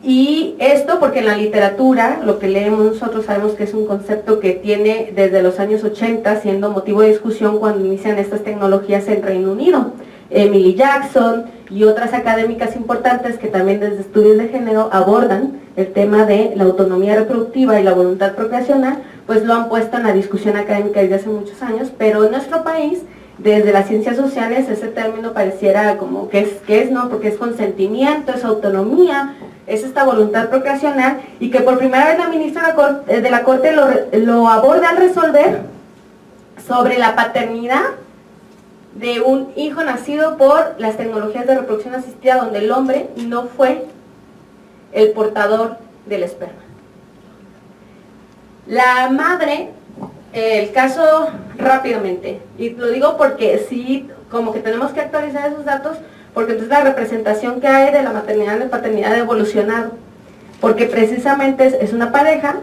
Y esto porque en la literatura, lo que leemos nosotros, sabemos que es un concepto que tiene desde los años 80 siendo motivo de discusión cuando inician estas tecnologías en Reino Unido. Emily Jackson y otras académicas importantes que también desde estudios de género abordan el tema de la autonomía reproductiva y la voluntad procreacional, pues lo han puesto en la discusión académica desde hace muchos años, pero en nuestro país, desde las ciencias sociales, ese término pareciera como que es no, porque es consentimiento, es autonomía, es esta voluntad procreacional, y que por primera vez la ministra de la Corte lo aborda al resolver sobre la paternidad de un hijo nacido por las tecnologías de reproducción asistida, donde el hombre no fue el portador del esperma. La madre, el caso rápidamente, y lo digo porque sí, como que tenemos que actualizar esos datos, porque entonces la representación que hay de la maternidad y la paternidad ha evolucionado, porque precisamente es una pareja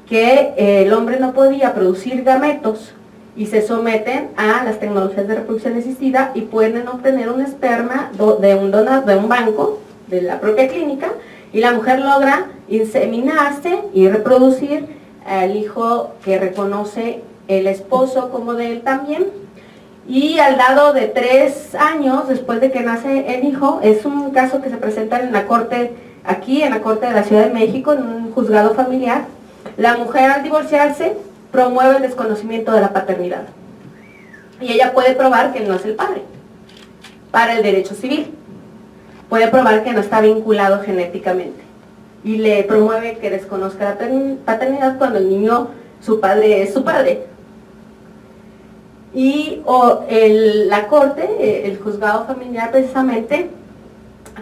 que el hombre no podía producir gametos, y se someten a las tecnologías de reproducción asistida y pueden obtener un esperma de un banco de la propia clínica, y la mujer logra inseminarse y reproducir al hijo que reconoce el esposo como de él también, y al dado de 3 años después de que nace el hijo, es un caso que se presenta en la Corte, aquí en la Corte de la Ciudad de México, en un juzgado familiar. La mujer, al divorciarse, promueve el desconocimiento de la paternidad, y ella puede probar que no es el padre para el derecho civil, puede probar que no está vinculado genéticamente, y le promueve que desconozca la paternidad cuando el niño, su padre es su padre. Y la Corte, el juzgado familiar, precisamente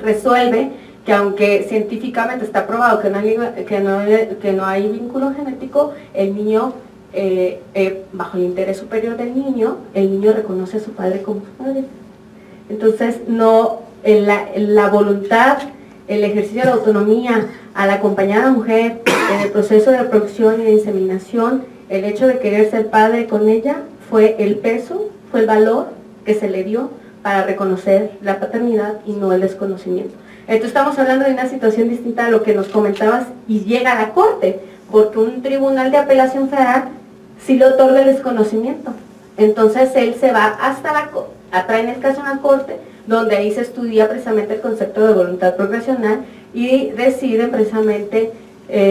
resuelve que aunque científicamente está probado que no hay vínculo genético, el niño, bajo el interés superior del niño, el niño reconoce a su padre como su padre. Entonces, no, la voluntad, el ejercicio de la autonomía, al acompañar a la mujer en el proceso de reproducción y de inseminación, el hecho de querer ser padre con ella, fue el peso, fue el valor que se le dio para reconocer la paternidad y no el desconocimiento. Entonces estamos hablando de una situación distinta a lo que nos comentabas, y llega a la Corte, porque un tribunal de apelación federal sí le otorga el desconocimiento. Entonces él se va hasta traen el caso a la Corte, donde ahí se estudia precisamente el concepto de voluntad procreacional, y deciden precisamente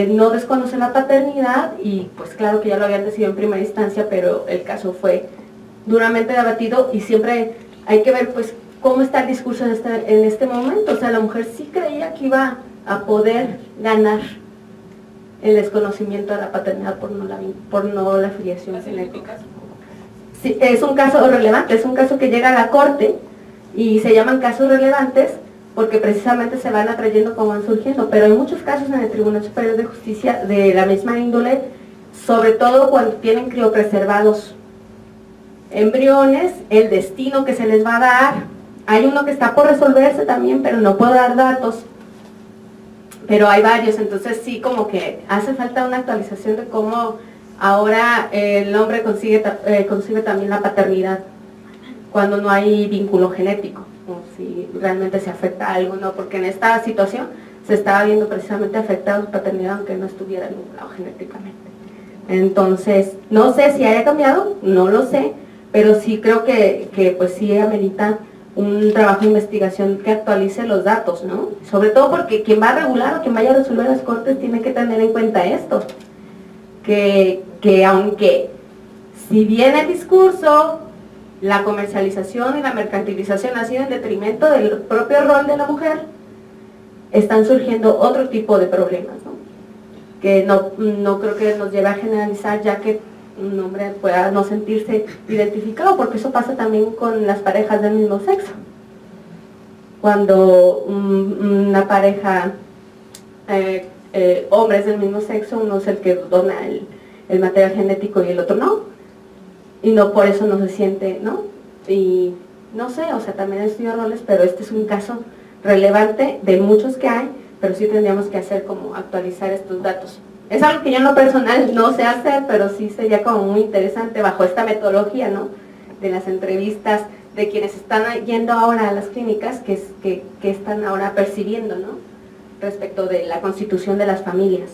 no desconocen la paternidad, y pues claro que ya lo habían decidido en primera instancia, pero el caso fue duramente debatido, y siempre hay que ver pues cómo está el discurso en este momento. O sea, la mujer sí creía que iba a poder ganar el desconocimiento de la paternidad por no la filiación genética. Sí, es un caso relevante, es un caso que llega a la Corte, y se llaman casos relevantes porque precisamente se van atrayendo como van surgiendo, pero hay muchos casos en el Tribunal Superior de Justicia de la misma índole, sobre todo cuando tienen criopreservados embriones, el destino que se les va a dar Hay uno que está por resolverse también, pero no puedo dar datos. Pero hay varios, entonces sí, como que hace falta una actualización de cómo ahora el hombre concibe también la paternidad cuando no hay vínculo genético, o si realmente se afecta algo, ¿no? Porque en esta situación se estaba viendo precisamente afectada su paternidad aunque no estuviera vinculado genéticamente. Entonces, no sé si haya cambiado, no lo sé, pero sí creo que pues sí amerita un trabajo de investigación que actualice los datos, ¿no? Sobre todo porque quien va a regular o quien vaya a resolver las cortes tiene que tener en cuenta esto, que aunque si bien el discurso, la comercialización y la mercantilización ha sido en detrimento del propio rol de la mujer, están surgiendo otro tipo de problemas, ¿no? Que no creo que nos lleve a generalizar, ya que un hombre pueda no sentirse identificado, porque eso pasa también con las parejas del mismo sexo. Cuando una pareja, hombres del mismo sexo, uno es el que dona el material genético y el otro no, y no por eso no se siente, ¿no? Y no sé, o sea, también he estudiado roles, pero este es un caso relevante de muchos que hay, pero sí tendríamos que hacer como actualizar estos datos. Es algo que yo en lo personal no sé hacer, pero sí sería como muy interesante bajo esta metodología, ¿no? De las entrevistas, de quienes están yendo ahora a las clínicas, que están ahora percibiendo, ¿no? Respecto de la constitución de las familias,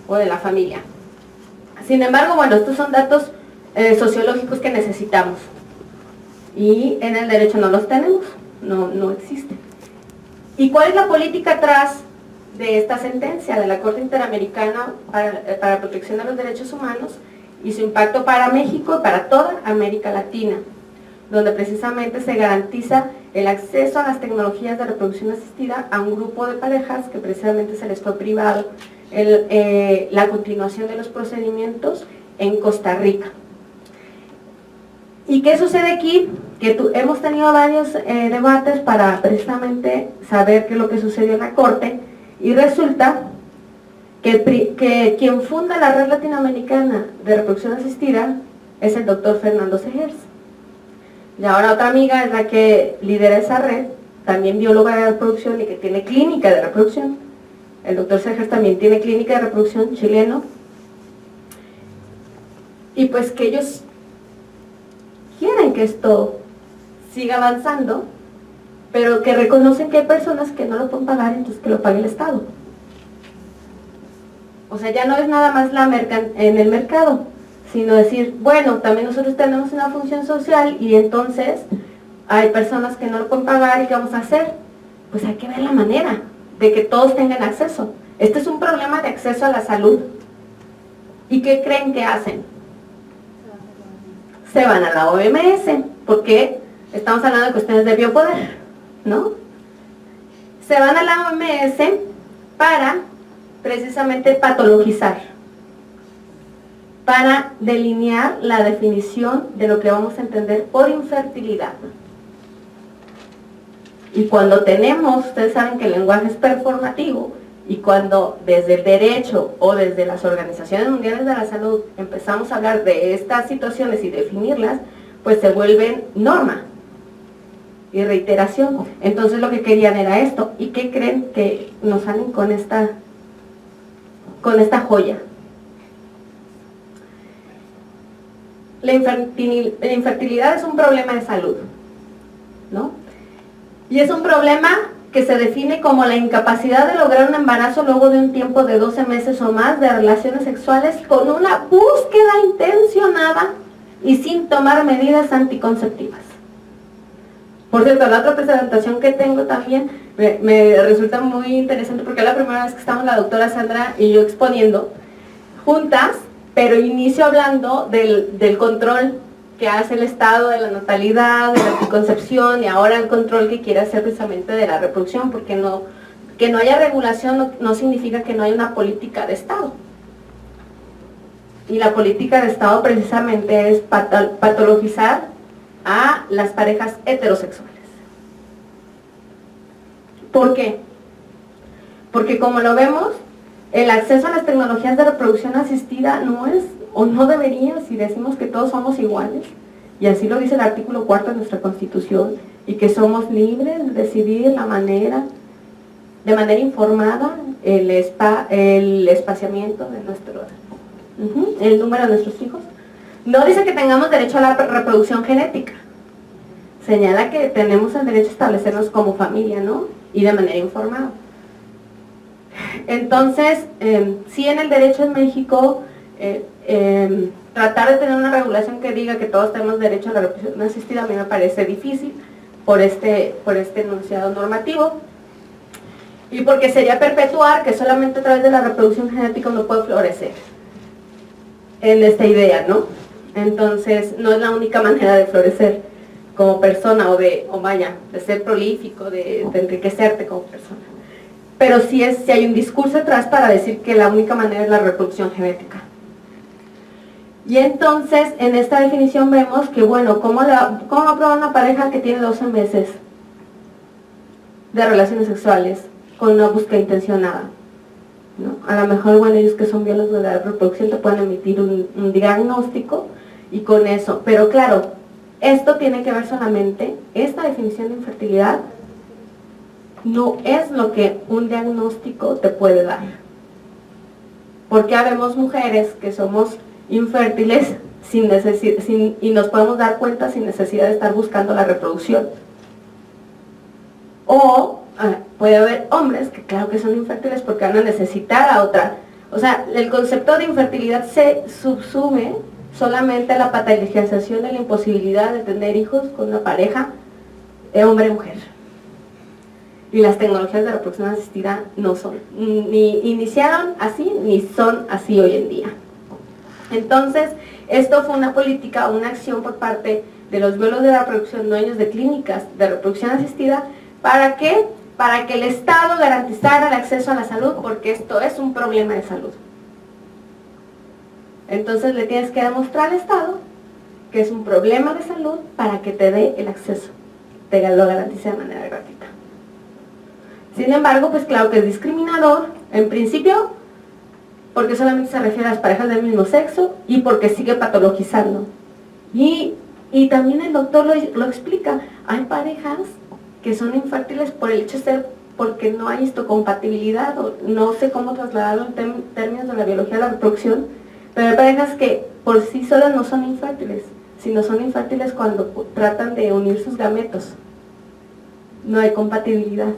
o de la familia. Sin embargo, bueno, estos son datos sociológicos que necesitamos, y en el derecho no los tenemos, no existen. ¿Y cuál es la política atrás de esta sentencia de la Corte Interamericana para Protección de los Derechos Humanos y su impacto para México y para toda América Latina, donde precisamente se garantiza el acceso a las tecnologías de reproducción asistida a un grupo de parejas que precisamente se les fue privado la continuación de los procedimientos en Costa Rica? ¿Y qué sucede aquí? Que hemos tenido varios debates para precisamente saber qué es lo que sucedió en la Corte, y resulta que quien funda la Red Latinoamericana de Reproducción Asistida es el doctor Fernando Segers. Y ahora otra amiga es la que lidera esa red, también bióloga de reproducción y que tiene clínica de reproducción. El doctor Segers también tiene clínica de reproducción, chileno. Y pues que ellos quieren que esto siga avanzando, pero que reconocen que hay personas que no lo pueden pagar, entonces que lo pague el Estado. O sea, ya no es nada más en el mercado, sino decir, bueno, también nosotros tenemos una función social y entonces hay personas que no lo pueden pagar, ¿y qué vamos a hacer? Pues hay que ver la manera de que todos tengan acceso. Este es un problema de acceso a la salud. ¿Y qué creen que hacen? Se van a la OMS, porque estamos hablando de cuestiones de biopoder, ¿no? Se van a la OMS para precisamente patologizar, para delinear la definición de lo que vamos a entender por infertilidad. Y cuando tenemos, ustedes saben que el lenguaje es performativo, y cuando desde el derecho o desde las organizaciones mundiales de la salud empezamos a hablar de estas situaciones y definirlas, pues se vuelven norma y reiteración. Entonces lo que querían era esto. ¿Y qué creen? Que nos salen con esta joya. La infertilidad es un problema de salud, ¿no? Y es un problema que se define como la incapacidad de lograr un embarazo luego de un tiempo de 12 meses o más de relaciones sexuales con una búsqueda intencionada y sin tomar medidas anticonceptivas. Por cierto, la otra presentación que tengo también me resulta muy interesante porque es la primera vez que estamos la doctora Sandra y yo exponiendo juntas, pero inicio hablando del control que hace el Estado de la natalidad, de la anticoncepción, y ahora el control que quiere hacer precisamente de la reproducción, porque que no haya regulación no significa que no haya una política de Estado. Y la política de Estado precisamente es patologizar a las parejas heterosexuales. ¿Por qué? Porque como lo vemos, el acceso a las tecnologías de reproducción asistida no es, o no debería, si decimos que todos somos iguales, y así lo dice el artículo 4 de nuestra Constitución, y que somos libres de decidir de manera informada el espaciamiento de el número de nuestros hijos. No dice que tengamos derecho a la reproducción genética, señala que tenemos el derecho a establecernos como familia, ¿no? Y de manera informada. Entonces, sí, en el derecho en México, tratar de tener una regulación que diga que todos tenemos derecho a la reproducción asistida a mí me parece difícil por este enunciado normativo, y porque sería perpetuar que solamente a través de la reproducción genética uno puede florecer en esta idea, ¿no? Entonces, no es la única manera de florecer como persona de ser prolífico, de enriquecerte como persona. Pero sí hay un discurso atrás para decir que la única manera es la reproducción genética. Y entonces, en esta definición vemos que, bueno, ¿cómo aprueba una pareja que tiene 12 meses de relaciones sexuales con una búsqueda intencionada? ¿No? A lo mejor, bueno, ellos que son biólogos de la reproducción te pueden emitir un diagnóstico y con eso. Pero claro, esto tiene que ver solamente, esta definición de infertilidad no es lo que un diagnóstico te puede dar. Porque habemos mujeres que somos infértiles y nos podemos dar cuenta sin necesidad de estar buscando la reproducción. O puede haber hombres que claro que son infértiles porque van a necesitar a otra. O sea, el concepto de infertilidad se subsume solamente a la patologización de la imposibilidad de tener hijos con una pareja hombre-mujer. Y las tecnologías de reproducción asistida no son, ni iniciaron así, ni son así hoy en día. Entonces, esto fue una política, una acción por parte de los biólogos de la reproducción, dueños de clínicas de reproducción asistida. ¿Para qué? Para que el Estado garantizara el acceso a la salud, porque esto es un problema de salud. Entonces le tienes que demostrar al Estado que es un problema de salud para que te dé el acceso, te lo garantice de manera gratuita. Sin embargo, pues claro que es discriminador, en principio, porque solamente se refiere a las parejas del mismo sexo y porque sigue patologizando. Y también el doctor lo explica, hay parejas que son infértiles por el hecho de ser, porque no hay histocompatibilidad, o no sé cómo trasladarlo en términos de la biología de la reproducción, pero hay parejas que por sí solas no son infértiles, sino son infértiles cuando tratan de unir sus gametos. No hay compatibilidad.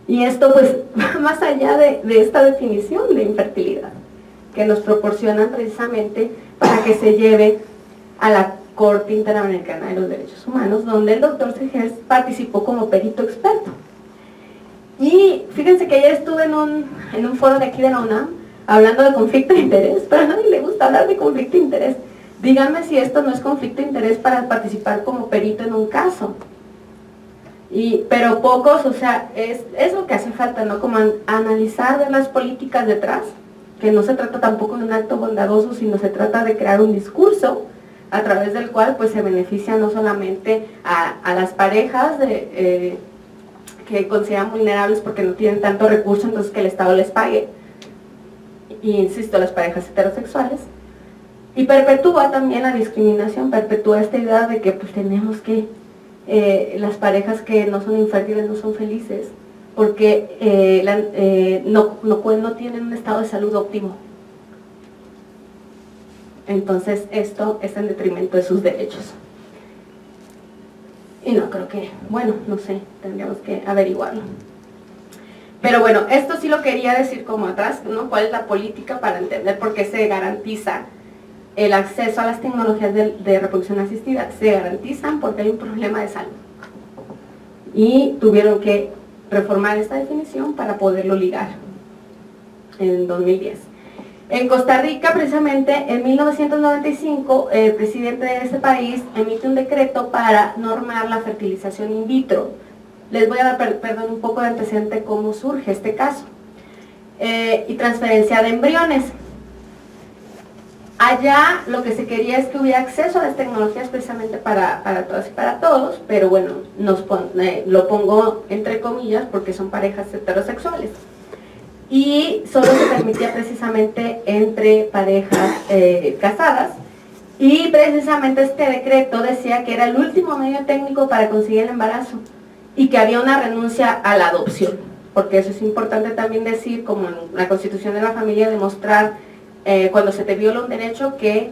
Y esto pues va más allá de esta definición de infertilidad, que nos proporcionan precisamente para que se lleve a la Corte Interamericana de los Derechos Humanos, donde el doctor Segers participó como perito experto. Y fíjense que ayer estuve en un foro de aquí de la UNAM, hablando de conflicto de interés, pero a nadie le gusta hablar de conflicto de interés. Díganme si esto no es conflicto de interés para participar como perito en un caso. Pero pocos, o sea, es lo que hace falta, ¿no? Como analizar de las políticas detrás, que no se trata tampoco de un acto bondadoso, sino se trata de crear un discurso a través del cual pues se beneficia no solamente a las parejas que consideran vulnerables porque no tienen tanto recurso, entonces que el Estado les pague, y insisto, las parejas heterosexuales, y perpetúa también la discriminación, perpetúa esta idea de que pues tenemos que las parejas que no son infértiles no son felices porque no tienen un estado de salud óptimo. Entonces esto es en detrimento de sus derechos. Y no creo que, bueno, no sé, tendríamos que averiguarlo. Pero bueno, esto sí lo quería decir como atrás, ¿no? ¿Cuál es la política para entender por qué se garantiza el acceso a las tecnologías de reproducción asistida? Se garantizan porque hay un problema de salud. Y tuvieron que reformar esta definición para poderlo ligar en 2010. En Costa Rica, precisamente, en 1995, el presidente de ese país emite un decreto para normar la fertilización in vitro. Les voy a dar, perdón, un poco de antecedente cómo surge este caso. Y transferencia de embriones. Allá lo que se quería es que hubiera acceso a las tecnologías precisamente para todas y para todos, pero bueno, lo pongo entre comillas porque son parejas heterosexuales. Y solo se permitía precisamente entre parejas casadas, Y precisamente este decreto decía que era el último medio técnico para conseguir el embarazo y que había una renuncia a la adopción, porque eso es importante también decir, como en la Constitución de la Familia, demostrar cuando se te viola un derecho que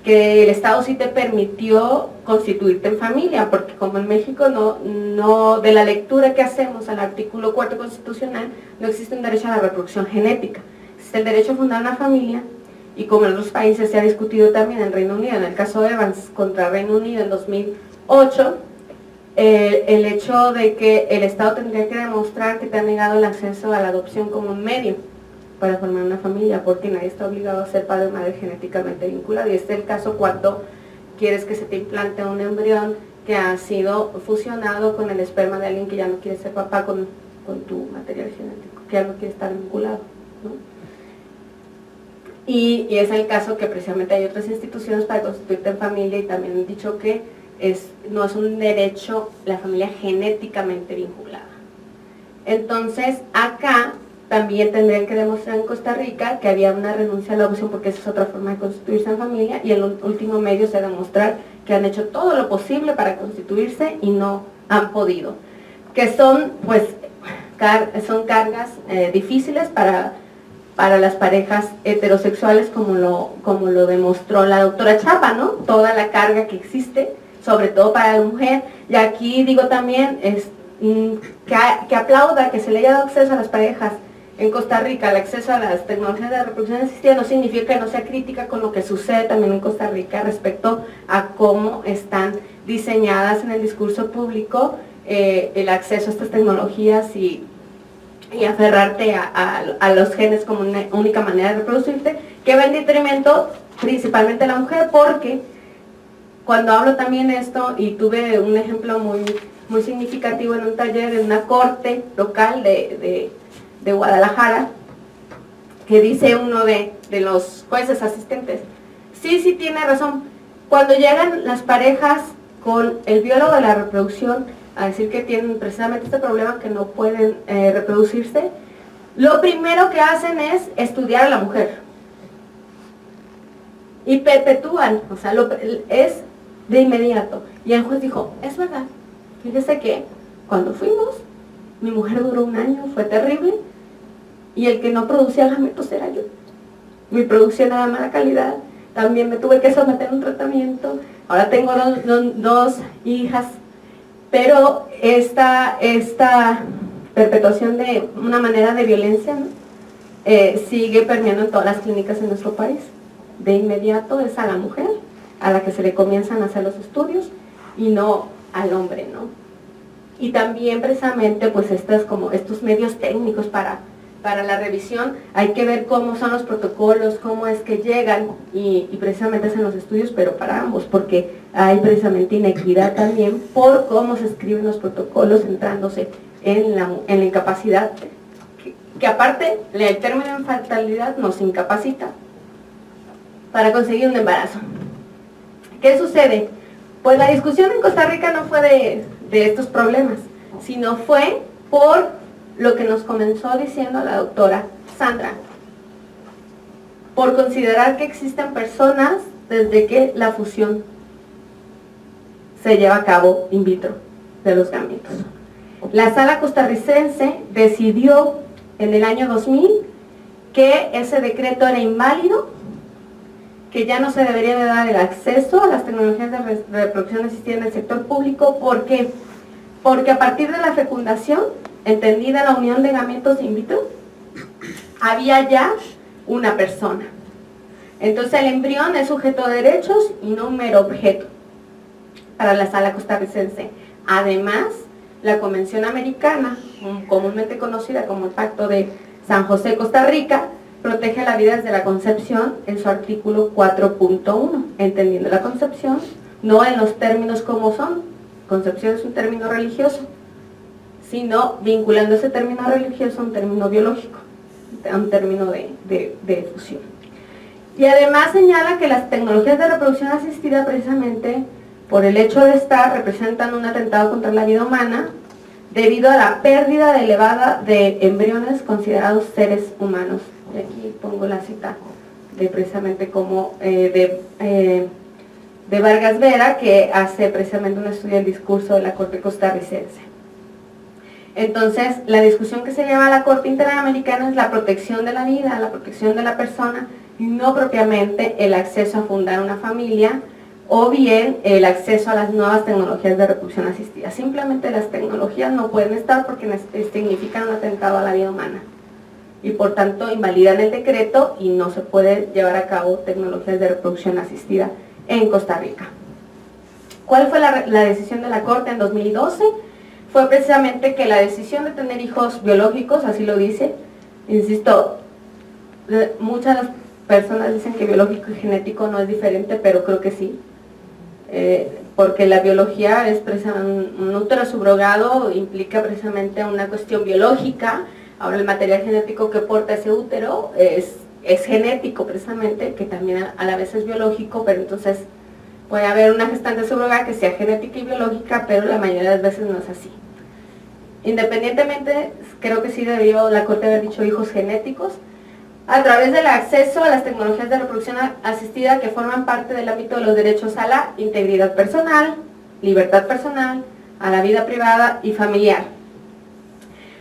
el Estado sí te permitió constituirte en familia, porque como en México no de la lectura que hacemos al artículo 4 constitucional, no existe un derecho a la reproducción genética, existe el derecho a fundar una familia. Y como en otros países se ha discutido también en Reino Unido, en el caso de Evans contra Reino Unido en 2008, el hecho de que el Estado tendría que demostrar que te ha negado el acceso a la adopción como un medio para formar una familia, porque nadie está obligado a ser padre o madre genéticamente vinculado. Y este es el caso cuando quieres que se te implante un embrión que ha sido fusionado con el esperma de alguien que ya no quiere ser papá con tu material genético, que ya no quiere estar vinculado, ¿no? Y es el caso que precisamente hay otras instituciones para constituirte en familia y también han dicho que no es un derecho la familia genéticamente vinculada. Entonces, acá también tendrían que demostrar en Costa Rica que había una renuncia a la adopción, porque esa es otra forma de constituirse en familia, y el último medio es demostrar que han hecho todo lo posible para constituirse y no han podido. Que son, pues, son cargas difíciles para las parejas heterosexuales, como lo demostró la doctora Chapa, ¿no? Toda la carga que existe, sobre todo para la mujer. Y aquí digo también que aplauda que se le haya dado acceso a las parejas en Costa Rica, el acceso a las tecnologías de reproducción asistida, no significa que no sea crítica con lo que sucede también en Costa Rica respecto a cómo están diseñadas en el discurso público el acceso a estas tecnologías y aferrarte a los genes como una única manera de reproducirte, que va en detrimento principalmente de la mujer, porque cuando hablo también esto, y tuve un ejemplo muy significativo en un taller, en una corte local de Guadalajara, que dice uno de los jueces asistentes, sí tiene razón, cuando llegan las parejas con el biólogo de la reproducción a decir que tienen precisamente este problema, que no pueden reproducirse, lo primero que hacen es estudiar a la mujer y perpetúan, o sea, es de inmediato. Y el juez dijo, es verdad, fíjese que cuando fuimos, mi mujer duró 1 año, fue terrible, y el que no producía gametos era yo. Mi producción era de mala calidad, también me tuve que someter a un tratamiento, ahora tengo dos hijas, pero esta perpetuación de una manera de violencia, ¿no? Sigue permeando en todas las clínicas en nuestro país. De inmediato es a la mujer a la que se le comienzan a hacer los estudios y no al hombre, ¿no? Y también precisamente pues estos medios técnicos para la revisión, hay que ver cómo son los protocolos, cómo es que llegan y precisamente hacen los estudios, pero para ambos, porque hay precisamente inequidad también por cómo se escriben los protocolos, centrándose en la incapacidad, que aparte el término infantilidad nos incapacita para conseguir un embarazo. ¿Qué sucede? Pues la discusión en Costa Rica no fue de estos problemas, sino fue por lo que nos comenzó diciendo la doctora Sandra, por considerar que existen personas desde que la fusión se lleva a cabo in vitro de los gametos. La sala costarricense decidió en el año 2000 que ese decreto era inválido, que ya no se debería de dar el acceso a las tecnologías de reproducción asistida en el sector público. ¿Por qué? Porque a partir de la fecundación, entendida la unión de gametos in vitro, había ya una persona. Entonces el embrión es sujeto de derechos y no un mero objeto para la sala costarricense. Además, la Convención Americana, comúnmente conocida como el Pacto de San José, Costa Rica, protege la vida desde la concepción en su artículo 4.1, entendiendo la concepción no en los términos como son, concepción es un término religioso, sino vinculando ese término religioso a un término biológico, a un término de fusión. Y además señala que las tecnologías de reproducción asistida, precisamente por el hecho de estar, representan un atentado contra la vida humana debido a la pérdida elevada de embriones considerados seres humanos. Y aquí pongo la cita de precisamente cómo de Vargas Vera, que hace precisamente un estudio del discurso de la Corte costarricense. Entonces, la discusión que se lleva a la Corte Interamericana es la protección de la vida, la protección de la persona, y no propiamente el acceso a fundar una familia, o bien el acceso a las nuevas tecnologías de reproducción asistida. Simplemente las tecnologías no pueden estar porque significan un atentado a la vida humana, y por tanto invalidan el decreto y no se puede llevar a cabo tecnologías de reproducción asistida en Costa Rica. ¿Cuál fue la decisión de la Corte en 2012? Fue precisamente que la decisión de tener hijos biológicos, así lo dice, insisto, muchas personas dicen que biológico y genético no es diferente, pero creo que sí, porque la biología es precisamente un útero subrogado, implica precisamente una cuestión biológica. Ahora el material genético que porta ese útero es genético precisamente, que también a la vez es biológico, pero entonces puede haber una gestante subrogada que sea genética y biológica, pero la mayoría de las veces no es así. Independientemente, creo que sí debió la Corte haber dicho hijos genéticos, a través del acceso a las tecnologías de reproducción asistida que forman parte del ámbito de los derechos a la integridad personal, libertad personal, a la vida privada y familiar.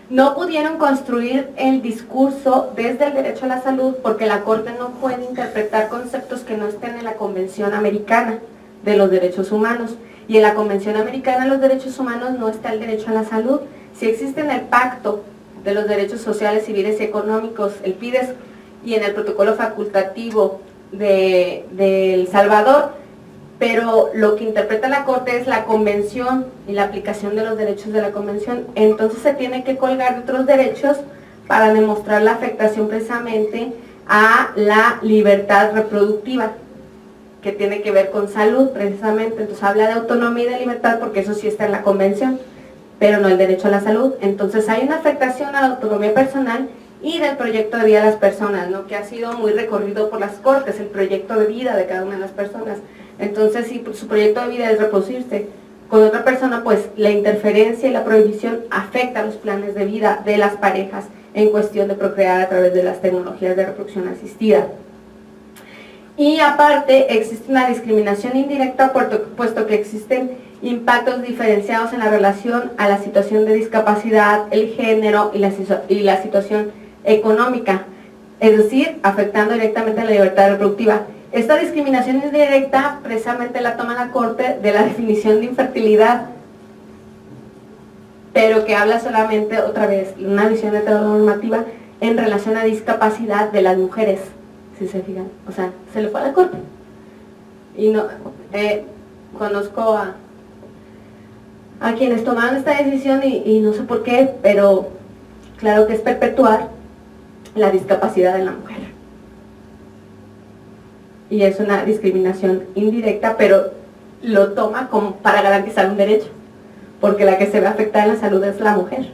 No pudieron construir el discurso desde el derecho a la salud porque la Corte no puede interpretar conceptos que no estén en la Convención Americana de los Derechos Humanos. Y en la Convención Americana de los Derechos Humanos no está el derecho a la salud. Si existe en el Pacto de los Derechos Sociales, Civiles y Económicos, el PIDES, y en el Protocolo Facultativo de El Salvador, pero lo que interpreta la Corte es la Convención y la aplicación de los derechos de la Convención. Entonces se tiene que colgar de otros derechos para demostrar la afectación precisamente a la libertad reproductiva, que tiene que ver con salud precisamente. Entonces habla de autonomía y de libertad porque eso sí está en la Convención, pero no el derecho a la salud. Entonces hay una afectación a la autonomía personal y del proyecto de vida de las personas, ¿no?, que ha sido muy recorrido por las Cortes, el proyecto de vida de cada una de las personas. Entonces, si su proyecto de vida es reproducirse con otra persona, pues la interferencia y la prohibición afecta a los planes de vida de las parejas en cuestión de procrear a través de las tecnologías de reproducción asistida. Y aparte, existe una discriminación indirecta, puesto que existen impactos diferenciados en la relación a la situación de discapacidad, el género y la situación económica, es decir, afectando directamente a la libertad reproductiva. Esta discriminación indirecta precisamente la toma la Corte de la definición de infertilidad, pero que habla solamente, otra vez, una visión heteronormativa en relación a discapacidad de las mujeres, si se fijan. O sea, se le fue a la Corte. Y no, conozco a quienes tomaron esta decisión y no sé por qué, pero claro que es perpetuar la discapacidad de la mujer. Y es una discriminación indirecta, pero lo toma como para garantizar un derecho, porque la que se ve afectada en la salud es la mujer,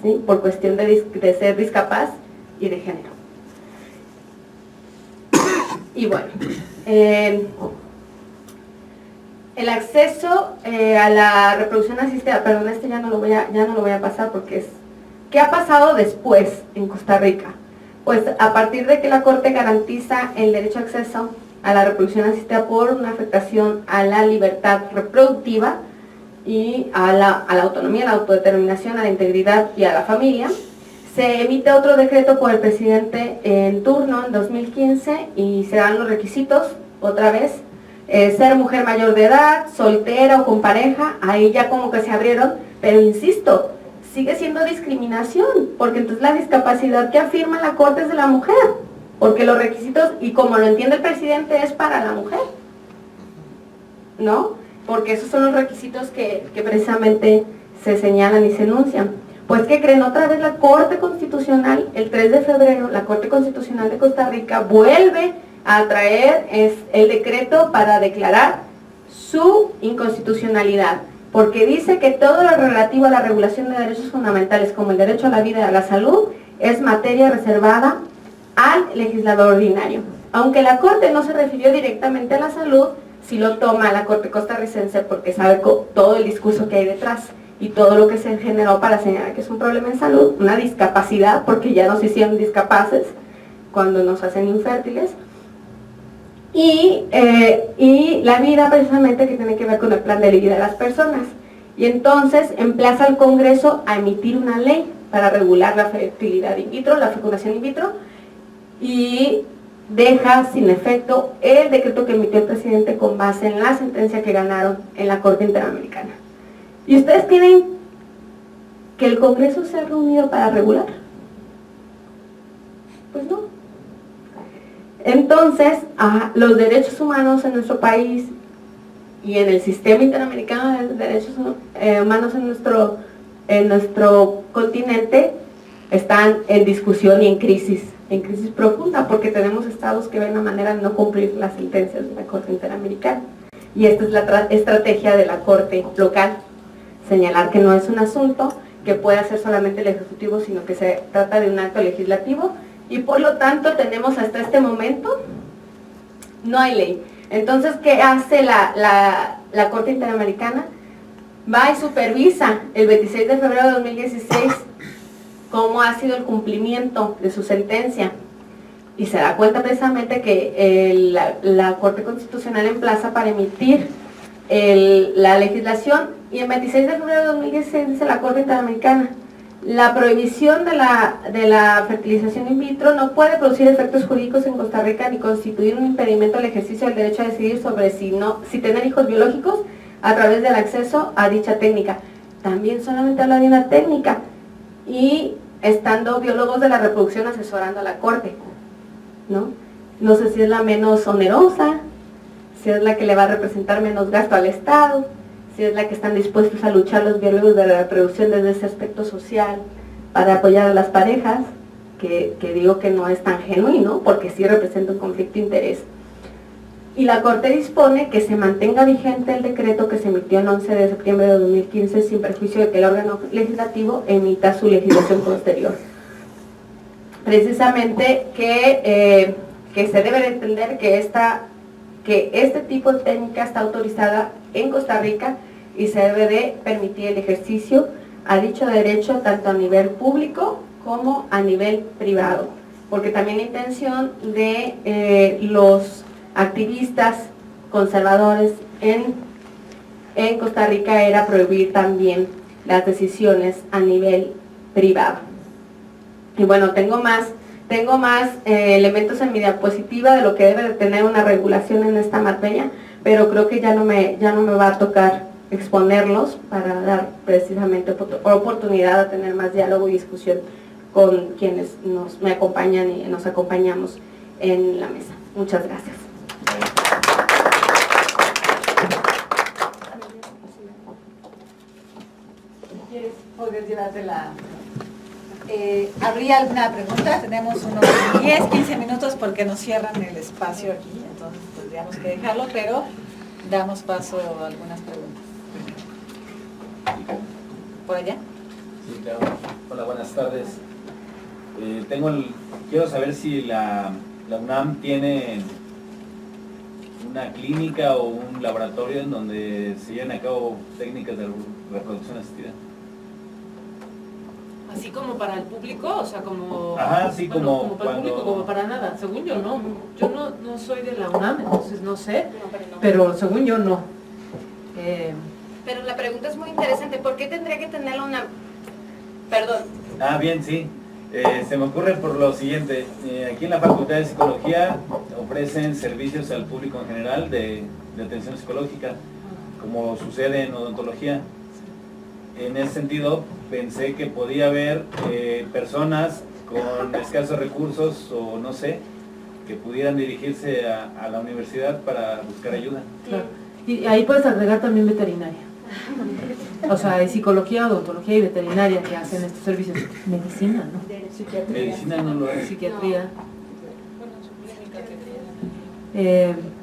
¿sí?, por cuestión de ser discapaz y de género. Y bueno, el acceso a la reproducción asistida, perdón, este ya no lo voy a pasar porque es ¿qué ha pasado después en Costa Rica? Pues a partir de que la Corte garantiza el derecho a acceso a la reproducción asistida por una afectación a la libertad reproductiva y a la autonomía, a la autodeterminación, a la integridad y a la familia, se emite otro decreto por el presidente en turno en 2015 y se dan los requisitos, otra vez, ser mujer mayor de edad, soltera o con pareja, ahí ya como que se abrieron, pero insisto, sigue siendo discriminación, porque entonces la discapacidad que afirma la Corte es de la mujer, porque los requisitos, y como lo entiende el presidente, es para la mujer, ¿no? Porque esos son los requisitos que precisamente se señalan y se enuncian. Pues, ¿qué creen? Otra vez la Corte Constitucional, el 3 de febrero, la Corte Constitucional de Costa Rica vuelve a traer el decreto para declarar su inconstitucionalidad, porque dice que todo lo relativo a la regulación de derechos fundamentales, como el derecho a la vida y a la salud, es materia reservada al legislador ordinario. Aunque la Corte no se refirió directamente a la salud, sí lo toma la Corte costarricense porque sabe todo el discurso que hay detrás y todo lo que se generó para señalar que es un problema en salud, una discapacidad, porque ya nos hicieron discapaces cuando nos hacen infértiles. y la vida precisamente que tiene que ver con el plan de vida de las personas. Y entonces emplaza al Congreso a emitir una ley para regular la fertilidad in vitro, la fecundación in vitro, y deja sin efecto el decreto que emitió el presidente con base en la sentencia que ganaron en la Corte Interamericana. ¿Y ustedes tienen que el Congreso se ha reunido para regular? Pues no. Entonces, los derechos humanos en nuestro país y en el sistema interamericano de derechos humanos en nuestro continente están en discusión y en crisis profunda, porque tenemos estados que ven la manera de no cumplir las sentencias de la Corte Interamericana. Y esta es la estrategia de la Corte local, señalar que no es un asunto que puede hacer solamente el Ejecutivo, sino que se trata de un acto legislativo, y por lo tanto tenemos hasta este momento, no hay ley. Entonces, ¿qué hace la Corte Interamericana? Va y supervisa el 26 de febrero de 2016 cómo ha sido el cumplimiento de su sentencia, y se da cuenta precisamente que la Corte Constitucional emplaza para emitir la legislación, y el 26 de febrero de 2016 dice la Corte Interamericana: la prohibición de la fertilización in vitro no puede producir efectos jurídicos en Costa Rica ni constituir un impedimento al ejercicio del derecho a decidir sobre si tener hijos biológicos a través del acceso a dicha técnica. También solamente habla de una técnica, y estando biólogos de la reproducción asesorando a la Corte, ¿no? No sé si es la menos onerosa, si es la que le va a representar menos gasto al Estado, si es la que están dispuestos a luchar los biólogos de la reproducción desde ese aspecto social para apoyar a las parejas, que digo que no es tan genuino, porque sí representa un conflicto de interés. Y la Corte dispone que se mantenga vigente el decreto que se emitió el 11 de septiembre de 2015 sin perjuicio de que el órgano legislativo emita su legislación posterior. Precisamente que se debe de entender que este tipo de técnica está autorizada en Costa Rica y se debe de permitir el ejercicio a dicho derecho tanto a nivel público como a nivel privado, porque también la intención de los activistas conservadores en Costa Rica era prohibir también las decisiones a nivel privado. Y bueno, tengo más elementos en mi diapositiva de lo que debe de tener una regulación en esta materia, pero creo que ya no me va a tocar exponerlos para dar precisamente oportunidad a tener más diálogo y discusión con quienes me acompañan y nos acompañamos en la mesa. Muchas gracias. ¿Quieres poder llevarte la...? ¿Habría alguna pregunta? Tenemos unos 10, 15 minutos porque nos cierran el espacio aquí, entonces tendríamos que dejarlo, pero damos paso a algunas preguntas. ¿Por allá? Sí, claro. Hola, buenas tardes. Quiero saber si la UNAM tiene una clínica o un laboratorio en donde se lleven a cabo técnicas de reproducción asistida. Así como para el público, o sea, como... Ajá, sí, bueno, como para el público, como para nada. Según yo, no. Yo no soy de la UNAM, entonces no sé, pero según yo, no. Pero la pregunta es muy interesante. ¿Por qué tendría que tener la UNAM? Perdón. Bien, sí. Se me ocurre por lo siguiente. Aquí en la Facultad de Psicología ofrecen servicios al público en general de atención psicológica, como sucede en odontología. En ese sentido, pensé que podía haber personas con escasos recursos o no sé, que pudieran dirigirse a la universidad para buscar ayuda. Claro. Y ahí puedes agregar también veterinaria. O sea, hay psicología, odontología y veterinaria que hacen estos servicios. Medicina, ¿no? Medicina no lo es. Psiquiatría.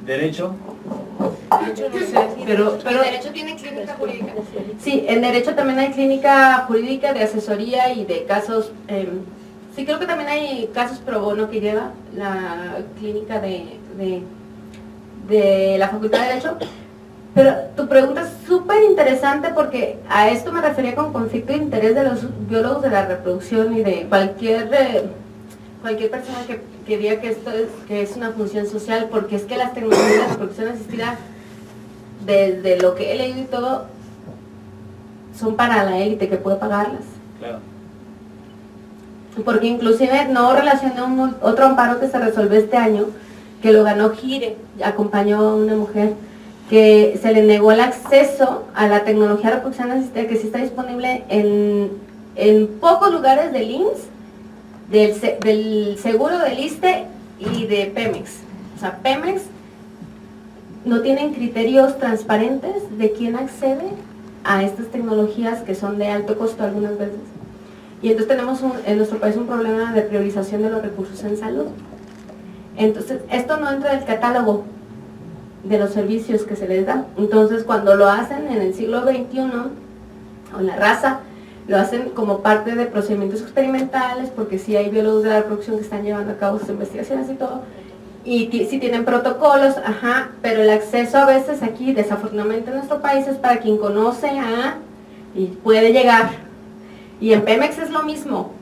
¿Derecho? Yo no sé, pero ¿El derecho tiene clínica jurídica? Sí, en derecho también hay clínica jurídica de asesoría y de casos, sí, creo que también hay casos pro bono que lleva la clínica de la Facultad de Derecho. Pero tu pregunta es súper interesante porque a esto me refería con conflicto de interés de los biólogos de la reproducción y de cualquier cualquier persona que diga que esto es una función social, porque es que las tecnologías de reproducción asistida, desde lo que he leído y todo, son para la élite que puede pagarlas. Claro. Porque inclusive no relacioné otro amparo que se resolvió este año, que lo ganó Gire, acompañó a una mujer, que se le negó el acceso a la tecnología de reproducción asistida, que sí está disponible en pocos lugares del IMSS, del seguro del ISSSTE y de Pemex. O sea, Pemex no tienen criterios transparentes de quién accede a estas tecnologías que son de alto costo algunas veces. Y entonces tenemos en nuestro país un problema de priorización de los recursos en salud. Entonces, esto no entra en el catálogo de los servicios que se les da. Entonces, cuando lo hacen en el siglo XXI, o en la raza, lo hacen como parte de procedimientos experimentales, porque sí hay biólogos de la reproducción que están llevando a cabo sus investigaciones y todo, y sí tienen protocolos, ajá, pero el acceso a veces aquí, desafortunadamente en nuestro país, es para quien conoce y puede llegar. Y en Pemex es lo mismo,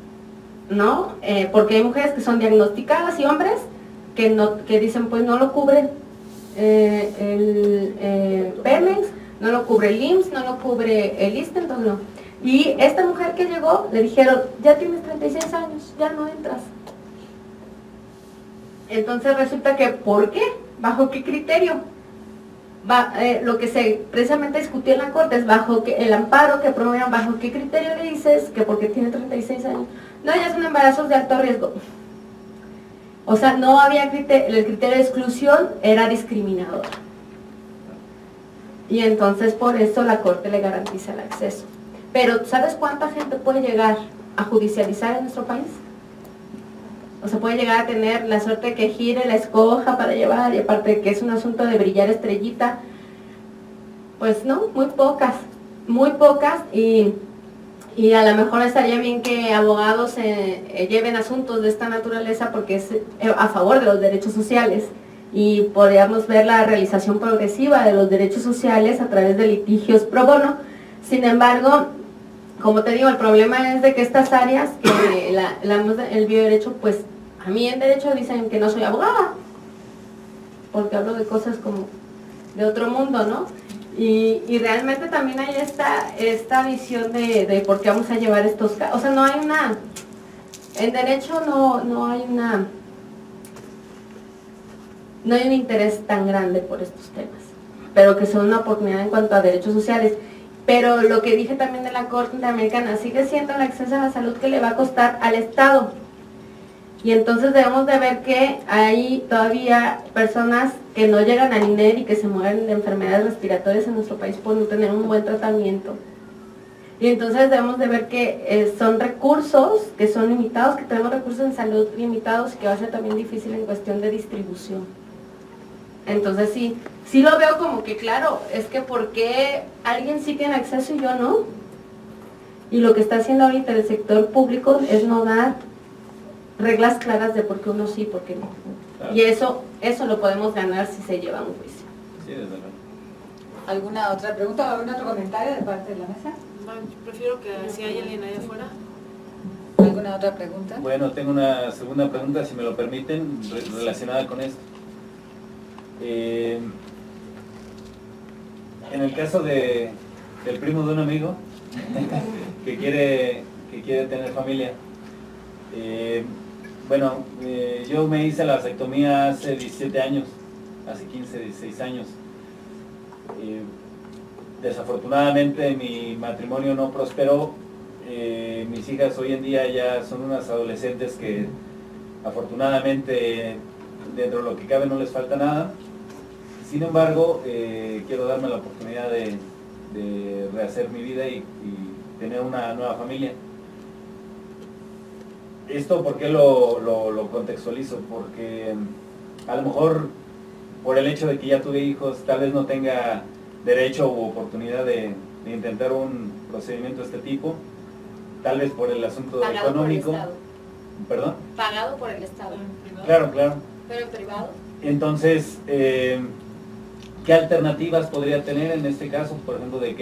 ¿no? Porque hay mujeres que son diagnosticadas y hombres que dicen, pues no lo cubre el Pemex, no lo cubre el IMSS, no lo cubre el ISSSTE, entonces no. Y esta mujer que llegó, le dijeron, ya tienes 36 años, ya no entras. Entonces resulta que, ¿por qué? ¿Bajo qué criterio? Lo que se precisamente discutió en la corte es bajo el amparo que promovieron, bajo qué criterio le dices que porque tiene 36 años. No, ya son embarazos de alto riesgo. O sea, no había criterio, el criterio de exclusión era discriminador. Y entonces por eso la corte le garantiza el acceso. Pero ¿sabes cuánta gente puede llegar a judicializar en nuestro país? O sea, puede llegar a tener la suerte de que Gire la escoja para llevar, y aparte de que es un asunto de brillar estrellita, pues no, muy pocas, y a lo mejor estaría bien que abogados lleven asuntos de esta naturaleza, porque es a favor de los derechos sociales, y podríamos ver la realización progresiva de los derechos sociales a través de litigios pro bono. Sin embargo, como te digo, el problema es de que estas áreas, que el bioderecho, pues a mí en derecho dicen que no soy abogada, porque hablo de cosas como de otro mundo, ¿no? Y realmente también hay esta visión de por qué vamos a llevar estos casos. O sea, no hay en derecho no hay un interés tan grande por estos temas, pero que son una oportunidad en cuanto a derechos sociales. Pero lo que dije también de la Corte Interamericana, sigue siendo el acceso a la salud que le va a costar al Estado. Y entonces debemos de ver que hay todavía personas que no llegan al INER y que se mueren de enfermedades respiratorias en nuestro país por no tener un buen tratamiento. Y entonces debemos de ver que son recursos que son limitados, que tenemos recursos en salud limitados y que va a ser también difícil en cuestión de distribución. Entonces sí lo veo como que claro, es que ¿por qué alguien sí tiene acceso y yo no? Y lo que está haciendo ahorita el sector público es no dar reglas claras de por qué uno sí y por qué no. Claro. Y eso lo podemos ganar si se lleva un juicio. Sí, desde luego. ¿Alguna otra pregunta o algún otro comentario de parte de la mesa? Bueno, prefiero que si hay alguien allá afuera. ¿Alguna otra pregunta? Bueno, tengo una segunda pregunta, si me lo permiten, relacionada con esto. En el caso del primo de un amigo que quiere tener familia, yo me hice la vasectomía hace 17 años, hace 15, 16 años. Desafortunadamente mi matrimonio no prosperó. Mis hijas hoy en día ya son unas adolescentes que afortunadamente dentro de lo que cabe no les falta nada. Sin embargo, quiero darme la oportunidad de rehacer mi vida y tener una nueva familia. Esto, ¿por qué lo contextualizo? Porque a lo mejor por el hecho de que ya tuve hijos, tal vez no tenga derecho u oportunidad de intentar un procedimiento de este tipo, tal vez por el asunto pagado económico. Por el Estado. ¿Perdón? Pagado por el Estado. Claro. Pero en privado. Entonces, ¿qué alternativas podría tener en este caso? Por ejemplo, ¿de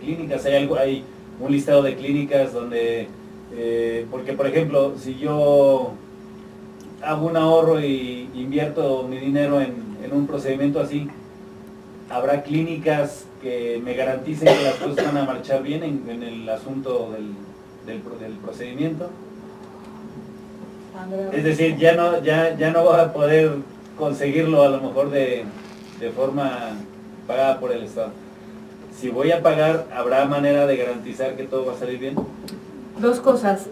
clínicas? ¿Hay un listado de clínicas donde Porque, por ejemplo, si yo hago un ahorro y invierto mi dinero en un procedimiento así, ¿habrá clínicas que me garanticen que las cosas van a marchar bien en el asunto del procedimiento? Es decir, ya no va a poder conseguirlo a lo mejor de forma pagada por el Estado. Si voy a pagar, ¿habrá manera de garantizar que todo va a salir bien? Dos cosas.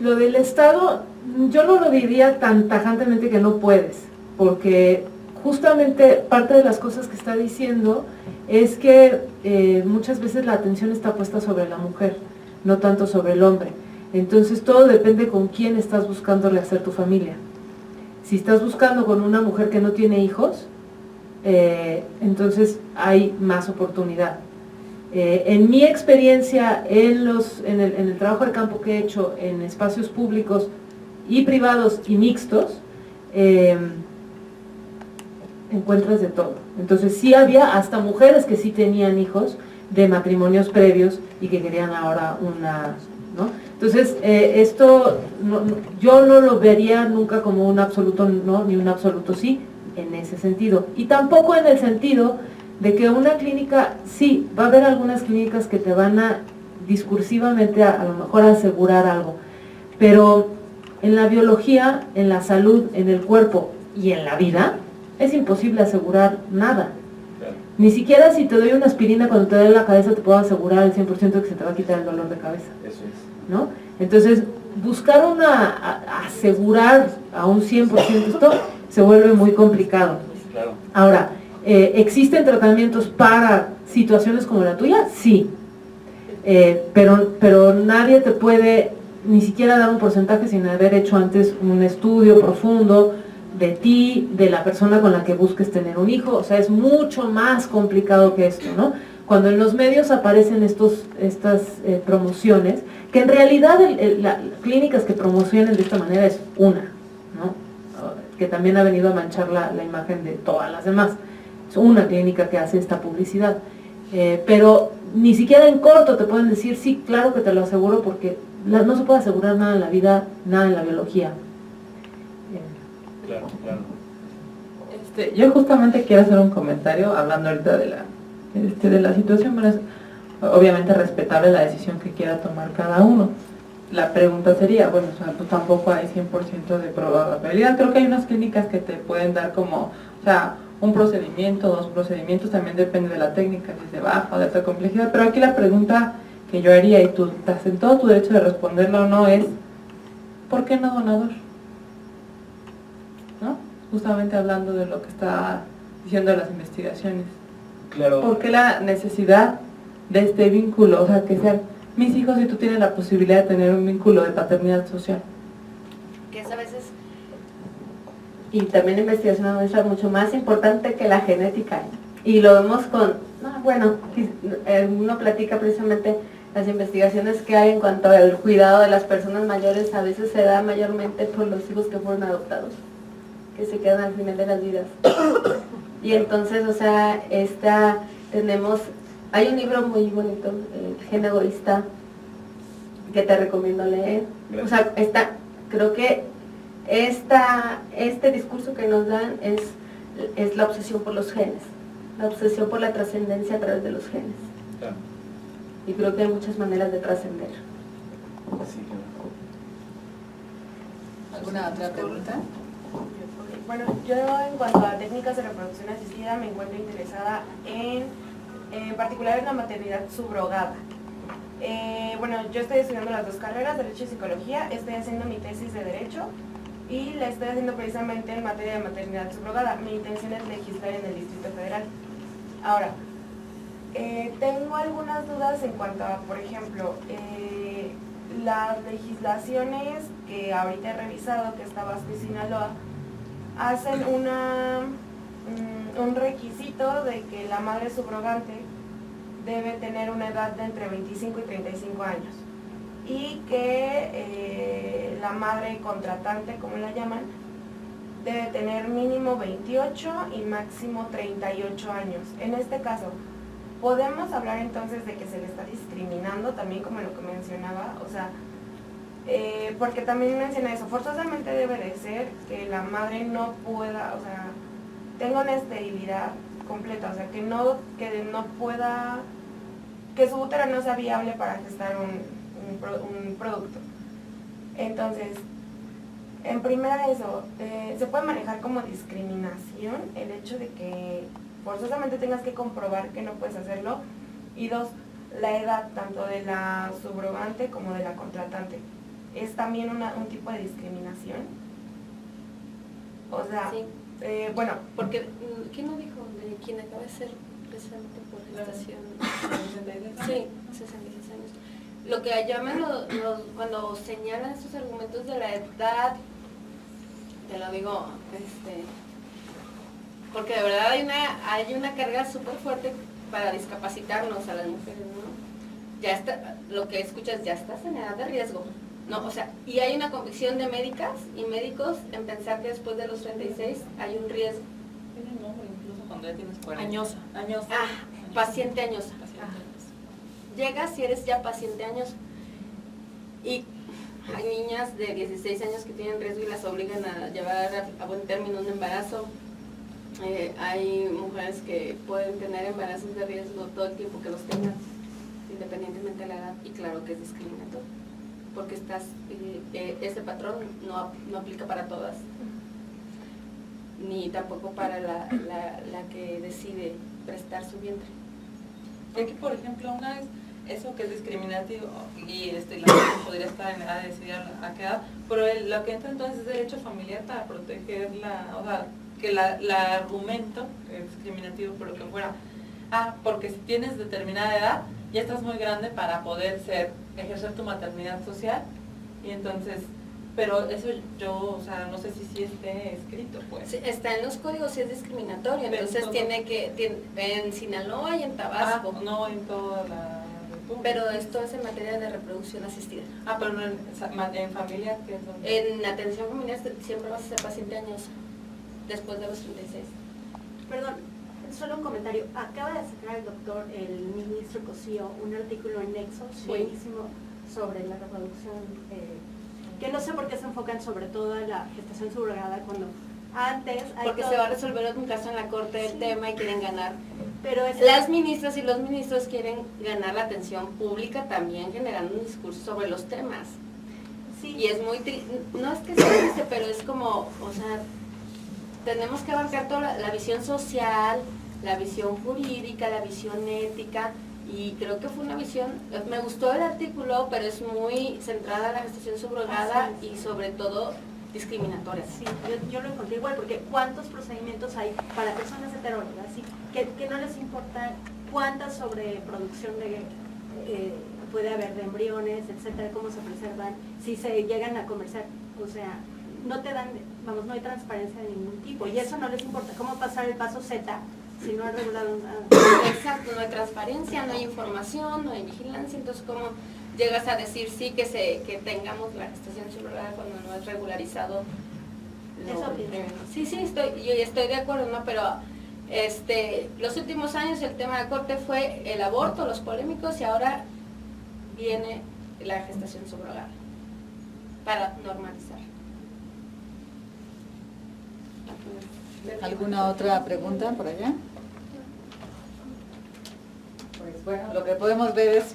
Lo del Estado, yo no lo diría tan tajantemente que no puedes, porque justamente parte de las cosas que está diciendo es que muchas veces la atención está puesta sobre la mujer, no tanto sobre el hombre. Entonces todo depende con quién estás buscándole hacer tu familia. Si estás buscando con una mujer que no tiene hijos, entonces hay más oportunidad. En mi experiencia en el trabajo de campo que he hecho en espacios públicos y privados y mixtos, encuentras de todo. Entonces sí había hasta mujeres que sí tenían hijos de matrimonios previos y que querían ahora una, ¿no? Entonces esto yo no lo vería nunca como un absoluto no ni un absoluto sí en ese sentido, y tampoco en el sentido de que una clínica, sí, va a haber algunas clínicas que te van a discursivamente a lo mejor asegurar algo, pero en la biología, en la salud, en el cuerpo y en la vida, es imposible asegurar nada. Claro. Ni siquiera si te doy una aspirina cuando te duele la cabeza te puedo asegurar al 100% que se te va a quitar el dolor de cabeza, Eso es. ¿no? Entonces, buscar asegurar a un 100% esto se vuelve muy complicado. Claro. Ahora, ¿existen tratamientos para situaciones como la tuya? Sí, pero nadie te puede ni siquiera dar un porcentaje sin haber hecho antes un estudio profundo de ti, de la persona con la que busques tener un hijo. O sea, es mucho más complicado que esto, ¿no? Cuando en los medios aparecen estas promociones, que en realidad las clínicas que promocionan de esta manera es una, ¿no? Que también ha venido a manchar la imagen de todas las demás. Es una clínica que hace esta publicidad. Pero ni siquiera en corto te pueden decir, sí, claro que te lo aseguro, porque no se puede asegurar nada en la vida, nada en la biología. Claro, claro. Yo justamente quiero hacer un comentario hablando ahorita de la situación. Bueno, es obviamente respetable la decisión que quiera tomar cada uno. La pregunta sería, bueno, o sea, pues tampoco hay 100% de probabilidad. Creo que hay unas clínicas que te pueden dar como, o sea, un procedimiento, 2 procedimientos, también depende de la técnica, si es de baja o de alta complejidad. Pero aquí la pregunta que yo haría, y tú estás en todo tu derecho de responderla o no, es ¿por qué no donador? ¿No? Justamente hablando de lo que está diciendo las investigaciones. Claro. ¿Por qué la necesidad de este vínculo? O sea, que sean mis hijos y tú tienes la posibilidad de tener un vínculo de paternidad social. Que es a veces, y también la investigación es mucho más importante que la genética. Y lo vemos uno platica precisamente las investigaciones que hay en cuanto al cuidado de las personas mayores, a veces se da mayormente por los hijos que fueron adoptados, que se quedan al final de las vidas. Y entonces, o sea, hay un libro muy bonito, El gen egoísta, que te recomiendo leer. O sea, creo que este discurso que nos dan es la obsesión por los genes, la obsesión por la trascendencia a través de los genes. Claro. Y creo que hay muchas maneras de trascender. Sí, claro. ¿Alguna otra pregunta? Bueno, yo en cuanto a técnicas de reproducción asistida me encuentro interesada en particular en la maternidad subrogada. Bueno, yo estoy estudiando las 2 carreras, Derecho y Psicología, estoy haciendo mi tesis de Derecho y la estoy haciendo precisamente en materia de maternidad subrogada. Mi intención es legislar en el Distrito Federal. Ahora, tengo algunas dudas en cuanto a, por ejemplo, las legislaciones que ahorita he revisado, que está Tabasco y Sinaloa, hacen un requisito de que la madre subrogante debe tener una edad de entre 25 y 35 años y que la madre contratante, como la llaman, debe tener mínimo 28 y máximo 38 años. En este caso, ¿podemos hablar entonces de que se le está discriminando también, como lo que mencionaba? O sea, porque también menciona eso, forzosamente debe de ser que la madre no pueda, o sea, tenga una esterilidad completa, o sea, que no pueda, que su útero no sea viable para gestar un producto. Entonces, en primera eso, se puede manejar como discriminación el hecho de que forzosamente tengas que comprobar que no puedes hacerlo, y dos, la edad tanto de la subrogante como de la contratante. Es también un tipo de discriminación. O sea, Sí. Bueno, Porque, ¿quién no dijo? De quien acaba de ser precisamente por gestación. Sí, 66 años. Lo que llaman cuando señalan estos argumentos de la edad, te lo digo, porque de verdad hay una carga súper fuerte para discapacitarnos a las mujeres, ¿no? Ya está, lo que escuchas, ya estás en edad de riesgo, ¿no? O sea, y hay una convicción de médicas y médicos en pensar que después de los 36 hay un riesgo. Tiene un nombre incluso cuando ya tienes 40. Añosa. Paciente añosa. Llegas si eres ya paciente añoso. Y hay niñas de 16 años que tienen riesgo y las obligan a llevar a buen término un embarazo. Hay mujeres que pueden tener embarazos de riesgo todo el tiempo que los tengan, independientemente de la edad, y claro que es discriminatorio, porque ese patrón no aplica para todas, ni tampoco para la que decide prestar su vientre. Aquí, por ejemplo, una vez, eso que es discriminativo, y la mujer podría estar en edad de decidir a qué edad, pero lo que entra entonces es derecho familiar para proteger o sea, que la argumento es discriminativo por lo que fuera. Porque si tienes determinada edad, ya estás muy grande para poder ejercer tu maternidad social, y entonces, pero eso yo, o sea, no sé si esté escrito, pues. Sí, está en los códigos y es discriminatorio, entonces en Sinaloa y en Tabasco. No en toda la República. Pero esto es en materia de reproducción asistida. Pero no en familiar, que es donde... En atención familiar siempre vas a ser paciente añoso, después de los 36. Perdón, solo un comentario. Acaba de sacar el ministro Cosío un artículo en Nexos, buenísimo, sobre la reproducción, que no sé por qué se enfocan sobre todo en la gestación subrogada cuando antes... Porque se va a resolver un caso en la corte del tema y quieren ganar. Pero las ministras y los ministros quieren ganar la atención pública también, generando un discurso sobre los temas. Sí. Y es muy no es que sea triste, pero es como, o sea, tenemos que abarcar toda la visión social, la visión jurídica, la visión ética, y creo que fue una visión, me gustó el artículo, pero es muy centrada en la gestación subrogada y sobre todo discriminatoria. Sí, yo lo encontré igual, porque ¿cuántos procedimientos hay para personas heterónimas? ¿Sí? Que no les importa cuánta sobreproducción puede haber de embriones, etcétera, cómo se preservan, si se llegan a comerciar, o sea, no te dan, no hay transparencia de ningún tipo, y eso no les importa. ¿Cómo pasar el paso Z si no han regulado nada? Exacto, no hay transparencia, no hay información, no hay vigilancia, entonces ¿cómo llegas a decir sí que tengamos la gestación subrogada cuando no es regularizado? Eso pienso. Sí, yo estoy de acuerdo, ¿no? Pero los últimos años el tema de la corte fue el aborto, los polémicos, y ahora viene la gestación subrogada para normalizar. ¿Alguna otra pregunta por allá? Pues bueno, lo que podemos ver es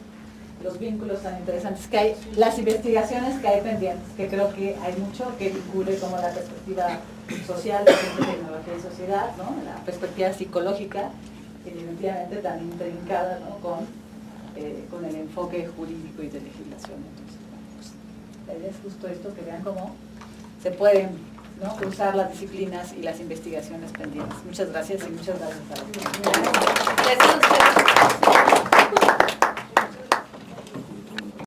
los vínculos tan interesantes que hay, las investigaciones que hay pendientes, que creo que hay mucho que vincule como la perspectiva social de tecnología y sociedad, ¿no? La perspectiva psicológica, evidentemente tan intrincada, ¿no? con el enfoque jurídico y de legislación. Entonces, pues, la idea es justo esto, que vean cómo se pueden, ¿no?, cruzar las disciplinas y las investigaciones pendientes. Muchas gracias y muchas gracias a todos. Gracias a ustedes.